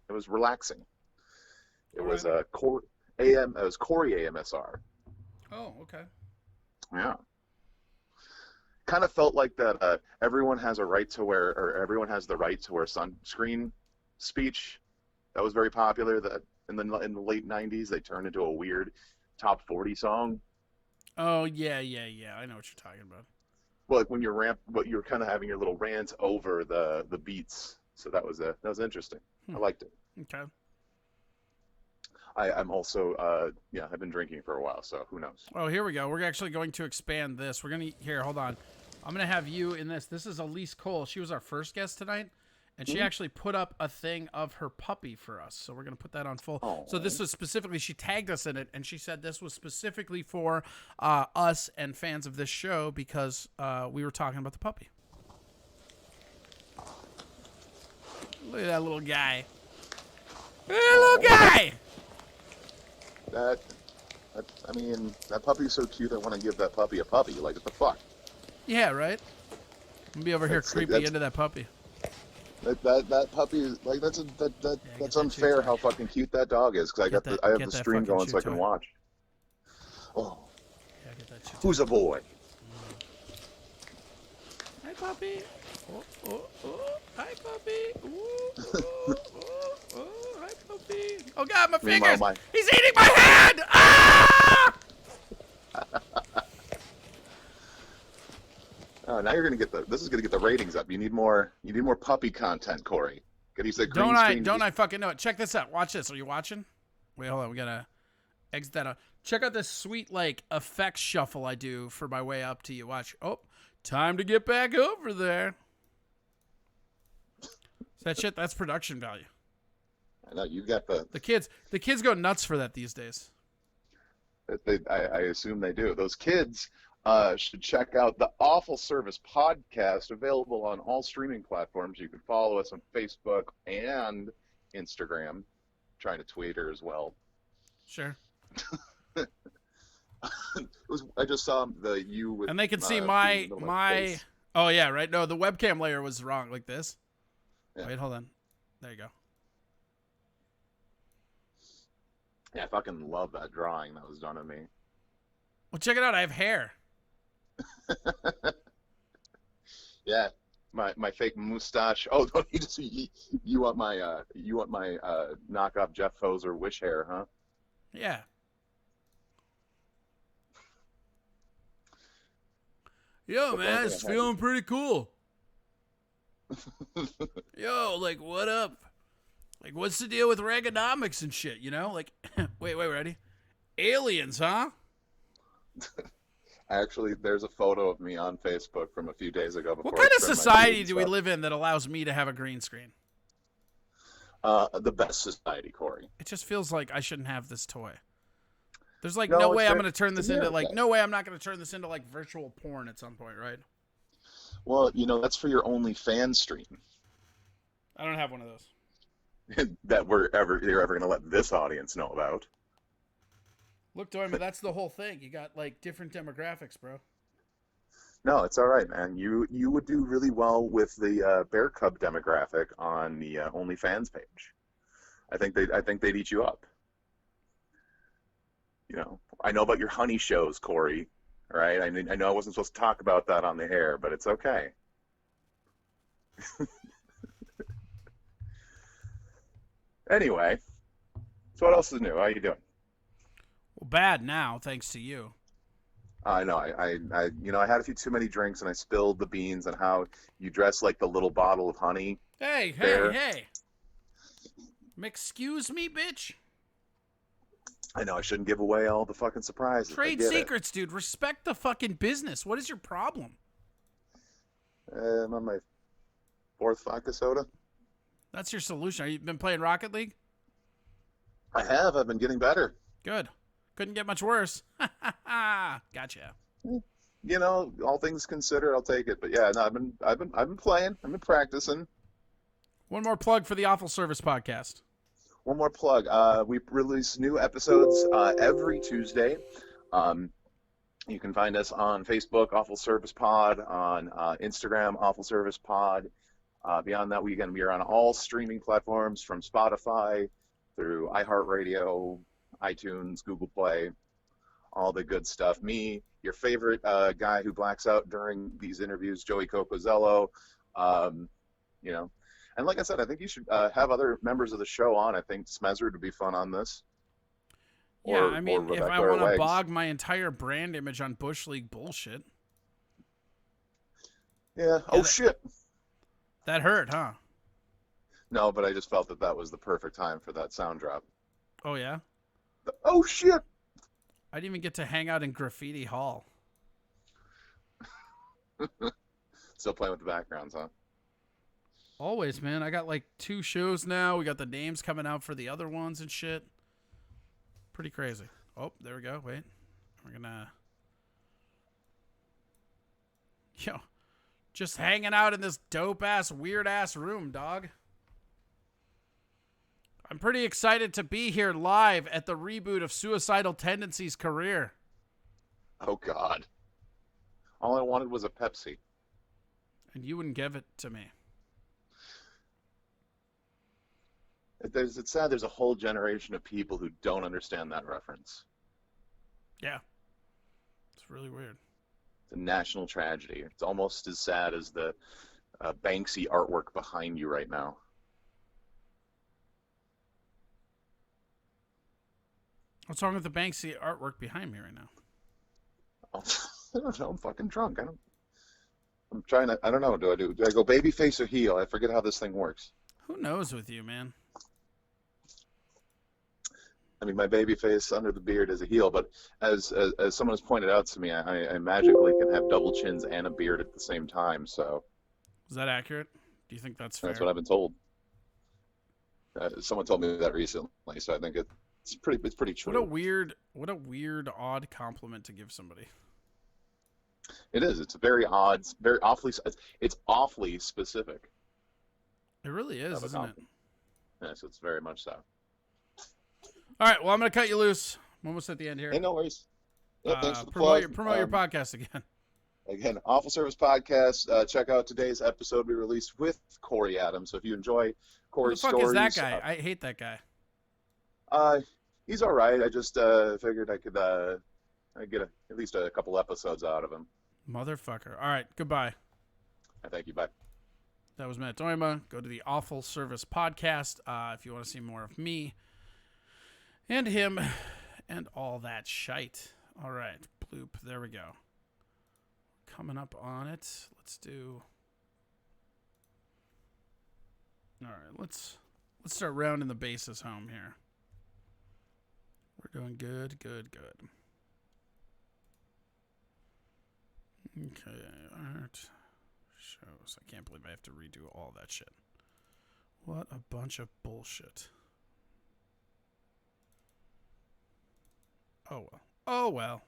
was relaxing. It was Corey AMSR. Oh, okay. Yeah. Kind of felt like that everyone has the right to wear sunscreen speech. That was very popular. That in the late '90s they turned into a weird top 40 song. Oh yeah. I know what you're talking about. Well, like when you're kind of having your little rant over the beats. So that was interesting. I liked it. Okay. I'm also I've been drinking for a while, so who knows? Oh, here we go. We're actually going to expand this. Hold on. I'm gonna have you in this. This is Elise Cole. She was our first guest tonight, and she actually put up a thing of her puppy for us. So we're gonna put that on full. Aww. So this was specifically, she tagged us in it, and she said this was specifically for us and fans of this show because we were talking about the puppy. Look at that little guy. Look at that little guy. That puppy's so cute. I want to give that puppy a puppy. Like, what the fuck? Yeah, right. I'm gonna be over here creeping into that puppy. That puppy is like that's unfair how fucking cute that dog is. Because I have the stream going so I can watch. Oh, yeah, get that shit who's a boy? Hi, puppy. Oh. Hi, puppy. Ooh. Hi, puppy. Oh God, my fingers! He's eating my hand! Ah! Oh, now you're gonna get this is gonna get the ratings up. You need more puppy content, Corey. Gotta use that green screen. Don't I fucking know it? Check this out. Watch this. Are you watching? Wait, hold on. We gotta exit that out. Check out this sweet like effects shuffle I do for my way up to you. Watch. Oh, time to get back over there. That shit. That's production value. I know you got the kids. The kids go nuts for that these days. I assume they do. Those kids should check out the Awful Service podcast, available on all streaming platforms. You can follow us on Facebook and Instagram. I'm trying to tweet her as well. Sure. I just saw you with, and they can see my. Oh yeah, right. No, the webcam layer was wrong. Like this. Yeah. Wait, hold on. There you go. Yeah, I fucking love that drawing that was done of me. Well, check it out. I have hair. Yeah, my fake mustache. Oh, don't you just you want my knockoff Jeff Foser wish hair, huh? Yeah. Yo, But man, the it's only thing I feeling pretty cool. Yo, like, what up? Like, what's the deal with Reaganomics and shit, you know? Like, wait, ready? Aliens, huh? Actually, there's a photo of me on Facebook from a few days ago. Before What kind I of trimmed my society beard do we and live in that allows me to have a green screen? stuff. The best society, Corey. It just feels like I shouldn't have this toy. There's like No, no it's way I'm very- going to turn it's this into America. like, no way I'm not going to turn this into like virtual porn at some point, right? Well, that's for your OnlyFans stream. I don't have one of those. That you're ever gonna let this audience know about. Look, Doyman, that's the whole thing. You got like different demographics, bro. No, it's all right, man. You would do really well with the Bear Cub demographic on the OnlyFans page. I think they'd eat you up. I know about your honey shows, Corey. All right, I know I wasn't supposed to talk about that on the air, but it's okay. Anyway, so what else is new? How you doing? Well, bad now, thanks to you. I know. I had a few too many drinks and I spilled the beans on how you dress like the little bottle of honey. Hey. Excuse me, bitch? I know I shouldn't give away all the fucking surprises. Trade secrets, dude. Respect the fucking business. What is your problem? I'm on my 4th vodka soda. That's your solution. Have you been playing Rocket League? I have. I've been getting better. Good. Couldn't get much worse. Gotcha. All things considered, I'll take it. But yeah, no, I've been playing. I've been practicing. One more plug for the Awful Service podcast. One more plug. We release new episodes every Tuesday. You can find us on Facebook, Awful Service Pod, on Instagram, Awful Service Pod. Beyond that, we are on all streaming platforms from Spotify through iHeartRadio, iTunes, Google Play, all the good stuff. Me, your favorite guy who blacks out during these interviews, Joey Cocozello. And like I said, I think you should have other members of the show on. I think Smezzer would be fun on this. Yeah, I mean, if I want to Wags. bog my entire brand image on Bush League bullshit. Yeah. Oh, shit. That hurt, huh? No, but I just felt that was the perfect time for that sound drop. Oh, yeah? Oh, shit. I didn't even get to hang out in Graffiti Hall. Still playing with the backgrounds, huh? Always, man. I got like 2 shows now. We got the names coming out for the other ones and shit. Pretty crazy. Oh, there we go. Wait. We're gonna... Yo. Just hanging out in this dope-ass, weird-ass room, dog. I'm pretty excited to be here live at the reboot of Suicidal Tendencies' career. Oh, God. All I wanted was a Pepsi. And you wouldn't give it to me. It's sad there's a whole generation of people who don't understand that reference. Yeah. It's really weird. It's a national tragedy. It's almost as sad as the Banksy artwork behind you right now. What's wrong with the Banksy artwork behind me right now? I don't know. I'm fucking drunk. I'm trying to. I don't know. Do I go baby face or heel? I forget how this thing works. Who knows with you, man? I mean, my baby face under the beard is a heel, but as someone has pointed out to me, I magically can have double chins and a beard at the same time. So, Is that accurate? Do you think that's fair? that's what I've been told. Someone told me that recently, so I think it's pretty true. What a weird, odd compliment to give somebody. It is. It's very odd. It's awfully specific. It really is, isn't it? Yes, it's very much so. All right, well, I'm going to cut you loose. I'm almost at the end here. Hey, no worries. Yeah, thanks for the promote plug. promote your podcast again. Again, Awful Service Podcast. Check out today's episode we released with Corey Adams. So if you enjoy Who the Corey's fuck stories, is that guy? I hate that guy. He's all right. I just figured I could I'd get at least a couple episodes out of him. Motherfucker. All right, goodbye. Thank you. Bye. That was Matt Doima. Go to the Awful Service podcast if you want to see more of me and him and all that shite. All right, bloop. There we go. Coming up on it. Let's do. All right, let's start rounding the bases home here. We're doing good. Okay, art shows. I can't believe I have to redo all that shit. What a bunch of bullshit. Oh well. Oh well.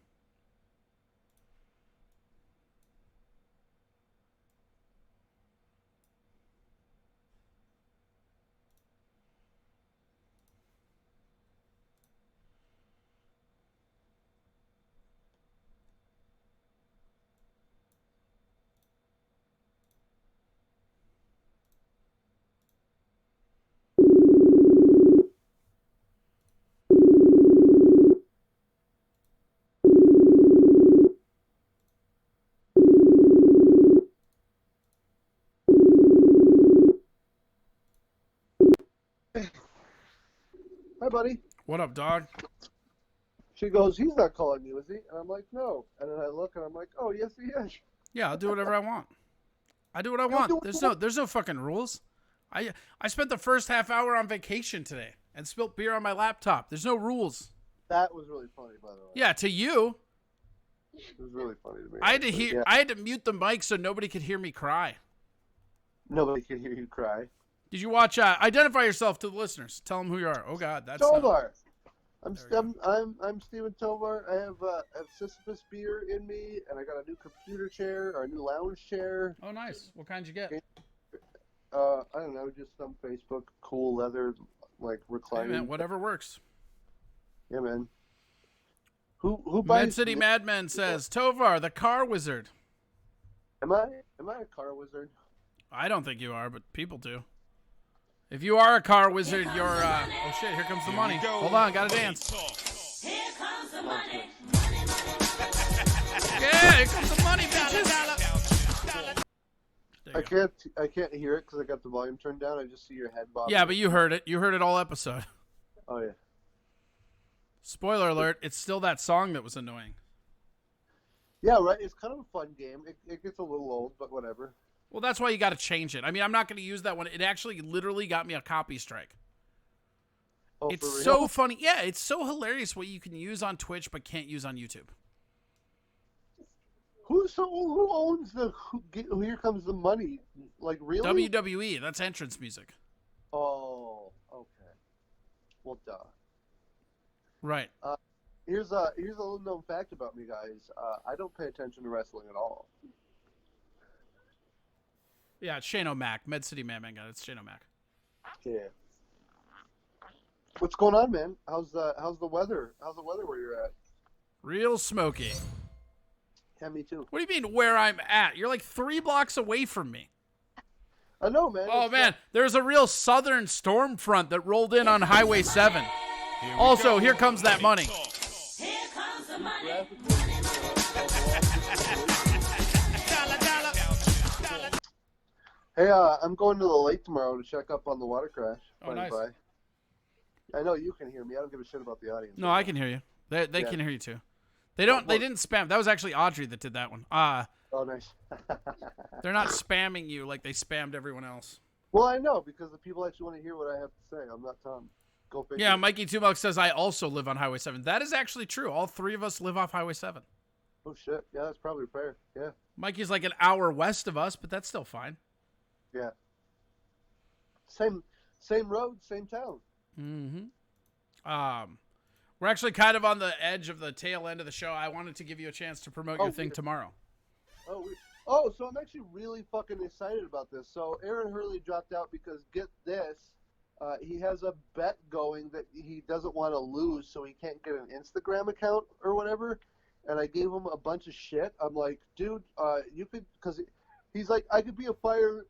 Hi, buddy. What up, dog? She goes, he's not calling you, is he? And I'm like, no. And then I look and I'm like, oh, yes, he is. Yeah, I'll do whatever I want. I do what I want. There's no fucking rules. I spent the first half hour on vacation today and spilt beer on my laptop. There's no rules. That was really funny, by the way. Yeah, to you. It was really funny to me. I had to mute the mic so nobody could hear me cry. Nobody could hear you cry. Did you watch? Identify yourself to the listeners. Tell them who you are. Oh God, that's Tovar. I'm Steven Tovar. I have Sisyphus beer in me, and I got a new computer chair or a new lounge chair. Oh, nice. What kind did you get? I don't know, just some Facebook cool leather like reclining. Hey man, whatever works. Yeah, man. Who buys? Med City Madman says Tovar, the car wizard. Am I a car wizard? I don't think you are, but people do. If you are a car wizard, you're oh shit, here comes the money. Hold on, gotta dance. Here comes the money. Yeah, here comes the money, bitches. I can't hear it because I got the volume turned down. I just see your head bobbing. Yeah, but you heard it. You heard it all episode. Oh yeah. Spoiler alert, it's still that song that was annoying. Yeah, right. It's kind of a fun game. It gets a little old, but whatever. Well, that's why you got to change it. I mean, I'm not going to use that one. It actually literally got me a copy strike. Oh, It's so funny. Yeah, it's so hilarious what you can use on Twitch but can't use on YouTube. Who owns the Here Comes the Money? Like, really? WWE, that's entrance music. Oh, okay. Well, duh. Right. Here's a little known fact about me, guys. I don't pay attention to wrestling at all. Yeah, it's Shane O'Mac. Med City Man got it. It's Shane O'Mac. Yeah. What's going on, man? How's the weather? How's the weather where you're at? Real smoky. Yeah, me too. What do you mean where I'm at? You're like 3 blocks away from me. I know, man. Oh, man. There's a real southern storm front that rolled in on Highway 7. Also, here comes that money. Here comes the money. Hey, I'm going to the lake tomorrow to check up on the water crash. Oh, nice. I know you can hear me. I don't give a shit about the audience. No, I can hear you. They can hear you too. They didn't spam. That was actually Audrey that did that one. Oh, nice. They're not spamming you like they spammed everyone else. Well, I know, because the people actually want to hear what I have to say. I'm not Tom. Go figure. Yeah, Mikey Two Bucks says I also live on Highway 7. That is actually true. All 3 of us live off Highway 7. Oh shit. Yeah, that's probably fair. Yeah. Mikey's like an hour west of us, but that's still fine. Yeah. Same road, same town. Mm-hmm. We're actually kind of on the edge of the tail end of the show. I wanted to give you a chance to promote your thing tomorrow. So I'm actually really fucking excited about this. So Aaron Hurley dropped out because, get this, he has a bet going that he doesn't want to lose, so he can't get an Instagram account or whatever. And I gave him a bunch of shit. I'm like, dude, you could, because he's like, I could be a fire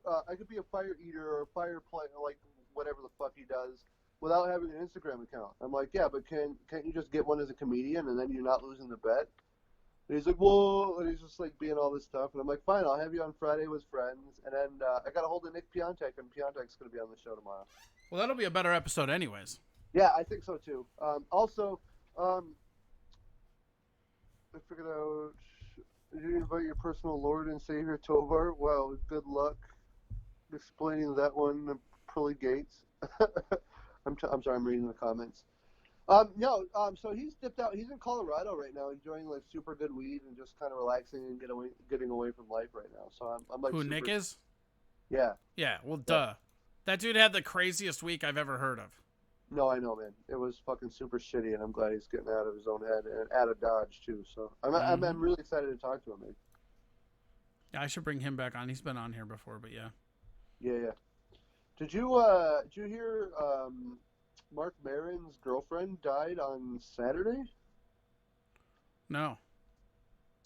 eater or a fire player, like whatever the fuck he does. without having an Instagram account. I'm like, yeah, but can't you just get one as a comedian and then you're not losing the bet? And he's like, whoa, and he's just like being all this stuff. And I'm like, fine, I'll have you on Friday with friends. And then I got a hold of Nick Piontek, and Piontek's going to be on the show tomorrow. Well, that'll be a better episode anyways. Yeah, I think so too. Also, I figured out, did you invite your personal Lord and Savior Tovar? Well, good luck explaining that one, Pearly Gates. I'm sorry, I'm reading the comments. No, so he's dipped out. He's in Colorado right now, enjoying like super good weed and just kind of relaxing and getting away from life right now. So I'm like, Who, super, Nick is? Yeah. Yeah, well, duh. That dude had the craziest week I've ever heard of. No, I know, man. It was fucking super shitty, and I'm glad he's getting out of his own head and out of Dodge too. So I'm really excited to talk to him, man. Yeah, I should bring him back on. He's been on here before, but yeah. Yeah. Did you hear Mark Maron's girlfriend died on Saturday? No.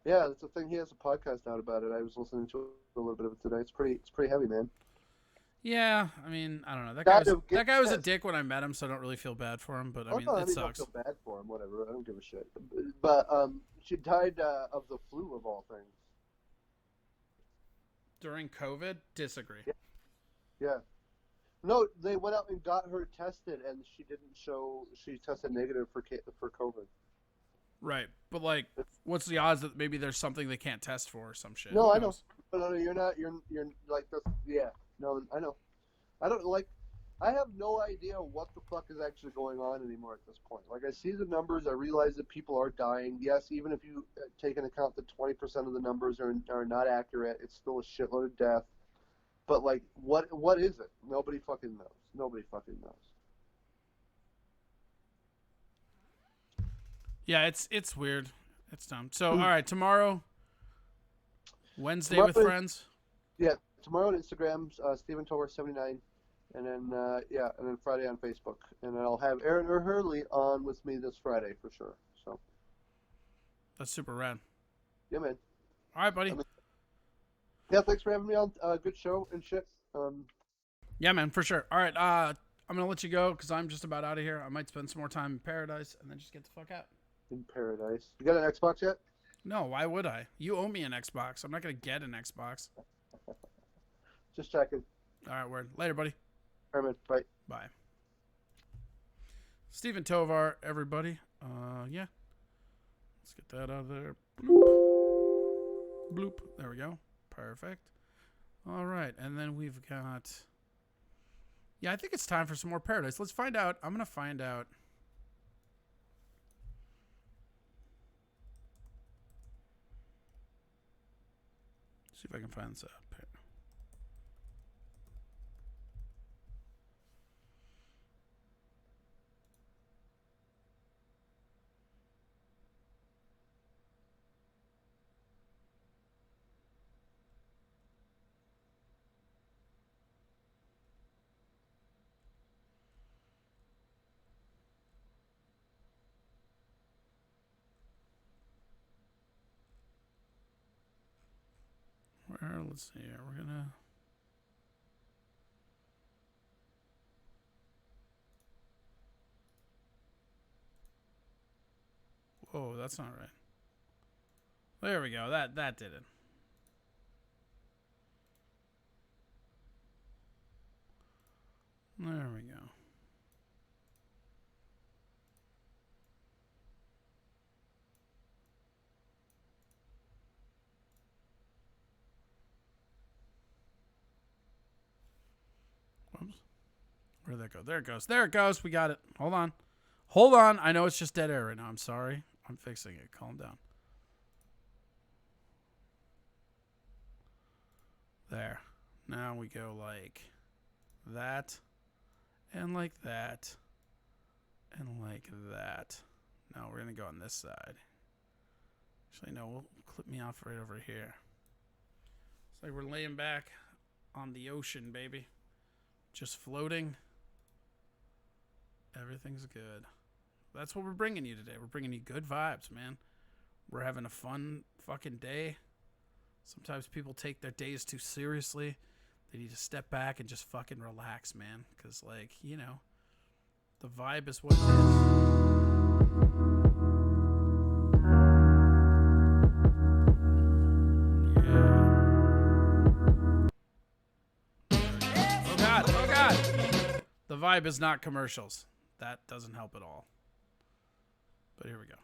Yeah, that's the thing. He has a podcast out about it. I was listening to a little bit of it today. It's pretty heavy, man. Yeah, I mean, I don't know. That guy was a dick when I met him, so I don't really feel bad for him. But I mean, it sucks. I don't feel bad for him. Whatever. I don't give a shit. But she died of the flu of all things. During COVID? Disagree. Yeah. No, they went out and got her tested, and she didn't show. She tested negative for COVID. Right, but like, what's the odds that maybe there's something they can't test for or some shit? No, I know. No, you're not. You're like this. Yeah. No, I know. I don't like. I have no idea what the fuck is actually going on anymore at this point. Like, I see the numbers. I realize that people are dying. Yes, even if you take into account that 20% of the numbers are not accurate, it's still a shitload of death. But like, what is it? Nobody fucking knows. Nobody fucking knows. Yeah, it's weird. It's dumb. So, all right, tomorrow, Wednesday with friends. Yeah, tomorrow on Instagram, Stephen Tovar 79, and then and then Friday on Facebook, and then I'll have Aaron or Hurley on with me this Friday for sure. So that's super rad. Yeah, man. All right, buddy. Yeah, thanks for having me on. Good show and shit. Yeah, man, for sure. All right, I'm gonna let you go because I'm just about out of here. I might spend some more time in paradise and then just get the fuck out. In paradise. You got an Xbox yet? No, why would I? You owe me an Xbox. I'm not gonna get an Xbox. Just checking. All right, word. Later, buddy. All right, man. Bye. Bye. Stephen Tovar, everybody. Yeah. Let's get that out of there. Bloop. Bloop. There we go. Perfect. All right, and then we've got... Yeah, I think it's time for some more Paradise. Let's find out. I'm going to find out... See if I can find this out. Let's see here. We're gonna... Whoa, that's not right. There we go. That did it. There we go. Whoops. Where'd that go? There it goes. There it goes. We got it. Hold on. Hold on. I know it's just dead air right now. I'm sorry. I'm fixing it. Calm down. There. Now we go like that. And like that. And like that. Now we're going to go on this side. Actually, no. We'll clip me off right over here. It's like we're laying back on the ocean, baby. Just floating. Everything's good. That's what we're bringing you today. We're bringing you good vibes, man. We're having a fun fucking day. Sometimes people take their days too seriously. They need to step back and just fucking relax, man. Because, like, you know, The vibe is what it is. Oh God, oh God. The vibe is not commercials. That doesn't help at all. But here we go.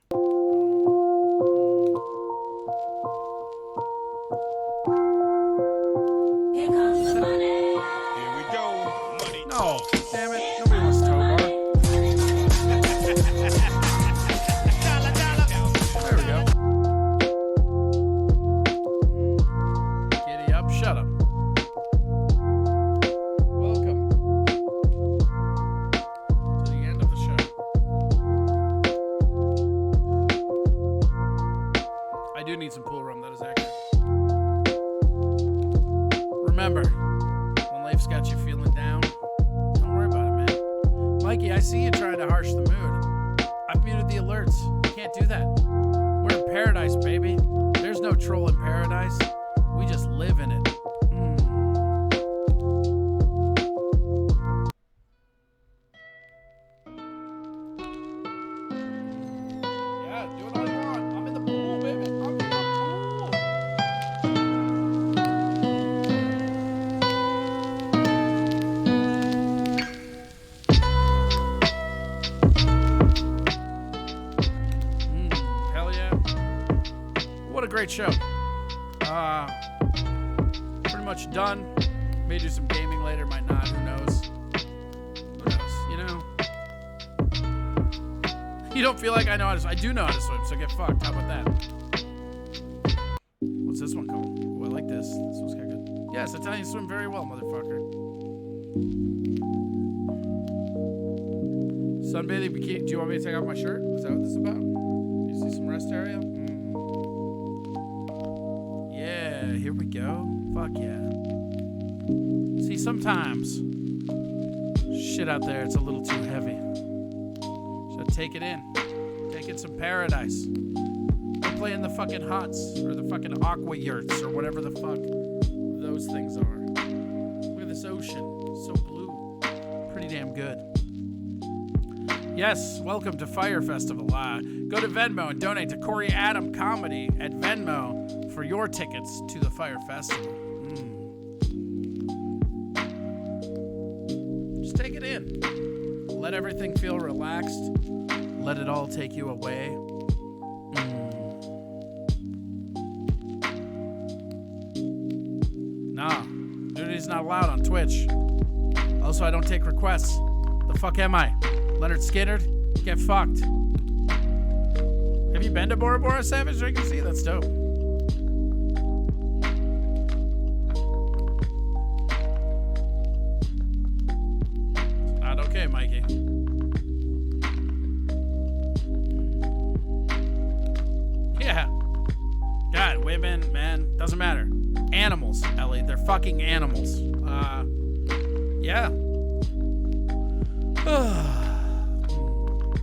Here comes the money. Here we go. Money No, talk. damn it. Nobody wants Tobar. There we go. Giddy up, shut up. Welcome to the end of the show. I do need some pool rum, that is accurate. Remember, when life's got you feeling down, don't worry about it, man. Mikey, I see you trying to harsh the mood. I've muted the alerts. You can't do that. We're in paradise, baby. There's no troll in paradise. We just live in it. Yeah, do it all you want. I'm in the pool, baby. I'm in the pool. Hell yeah. What a great show. Pretty much done. May do some gaming later, might not. Who knows? Who knows? You know? You don't feel like I know how to swim. I do know how to swim, so get fucked. How about that? What's this one called? Oh, I like this. This one's kind of good. Yes, I tell you, swim very well, motherfucker. Sunbathing bikini. Do you want me to take off my shirt? Is that what this is about? You see some rest area? Yeah, here we go. Fuck yeah. See, sometimes shit out there, it's a little too heavy. So take it in. Take it some paradise. Go play in the fucking huts or the fucking aqua yurts or whatever the fuck those things are. Look at this ocean. So blue. Pretty damn good. Yes, welcome to Fire Festival. Go to Venmo and donate to Corey Adam Comedy at Venmo for your tickets to the Fire Festival. Just take it in. Let everything feel relaxed. Let it all take you away. Nah, nudity's not allowed on Twitch. Also, I don't take requests. The fuck am I? Leonard Skinner? Get fucked. Have you been to Bora Bora Savage Drink and See? That's dope. Not okay, Mikey. Yeah. God, women, men, doesn't matter. Animals, Ellie. They're fucking animals. Yeah.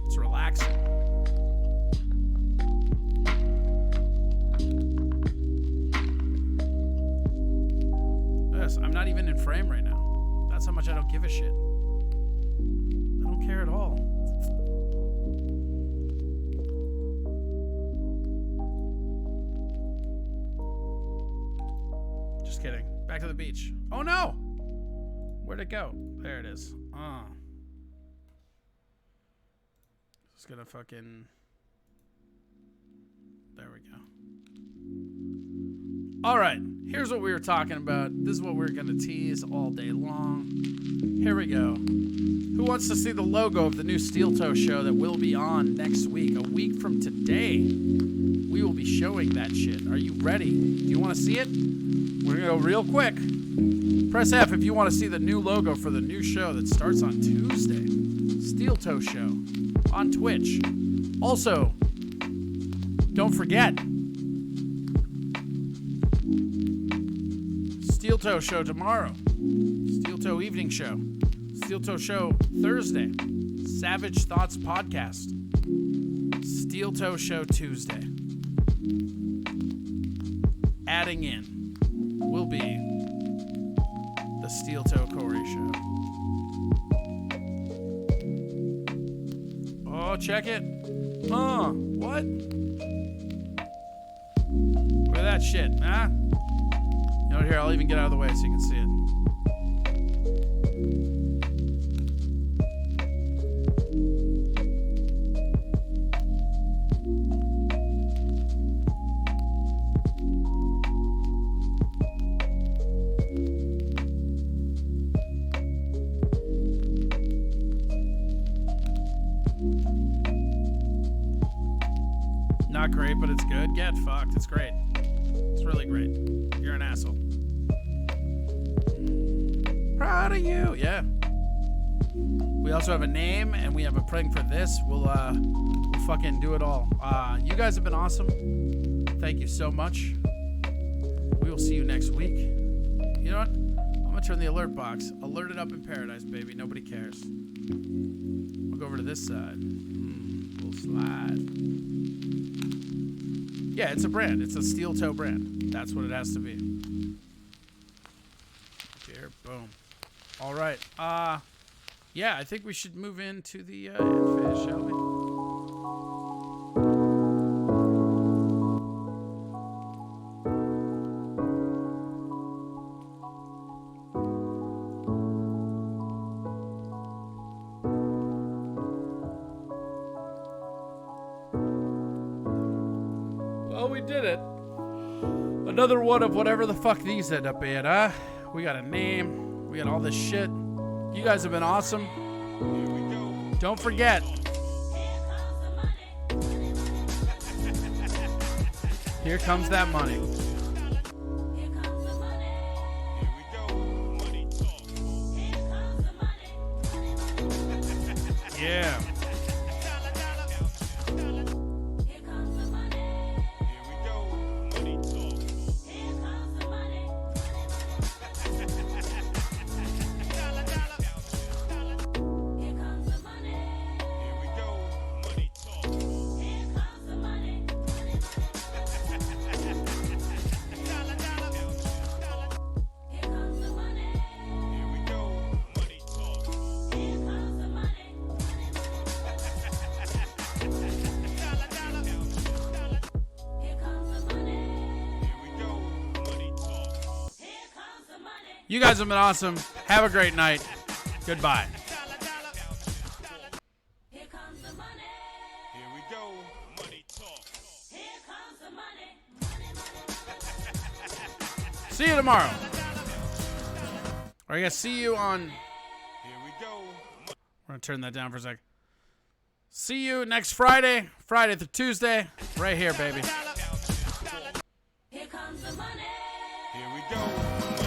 It's relaxing. Yes, I'm not even in frame right now. That's how much I don't give a shit. I don't care at all. Just kidding. Back to the beach. Oh no! Where'd it go? There it is. Just gonna fucking... There we go. Alright, here's what we were talking about. This is what we're gonna tease all day long. Here we go. Who wants to see the logo of the new Steel Toe show that will be on next week? A week from today, we will be showing that shit. Are you ready? Do you want to see it? We're gonna go real quick. Press F if you want to see the new logo for the new show that starts on Tuesday. Steel Toe Show on Twitch. Also, don't forget, Steel Toe Show tomorrow. Steel Toe Evening Show. Steel Toe Show Thursday. Savage Thoughts Podcast. Steel Toe Show Tuesday. Adding in will be the Steel Toe Corey Show. Oh, check it. What? Look at that shit, huh? You know what, here, I'll even get out of the way so you can see it. Not great, but it's good. Get fucked. It's great. It's really great. You're an asshole. Proud of you. Yeah. We also have a name, and we have a thing for this. We'll fucking do it all. You guys have been awesome. Thank you so much. We will see you next week. You know what? I'm gonna turn the alert box. Alerted up in paradise, baby. Nobody cares. We'll go over to this side. We'll slide. Yeah, it's a brand. It's a steel toe brand. That's what it has to be. Here, boom. All right. Yeah, I think we should move into the end phase, shall we? Well, we did it. Another one of whatever the fuck these end up being, huh? We got a name. We got all this shit. You guys have been awesome. Don't forget. Here comes that money. Yeah. You guys have been awesome. Have a great night. Goodbye. Here comes the money. Here we go. Money talk. Here comes the money. See you tomorrow. Or I guess see you on... Here we go. We're going to turn that down for a sec. See you next Friday. Friday through Tuesday. Right here, baby. Here comes the money. Here we go.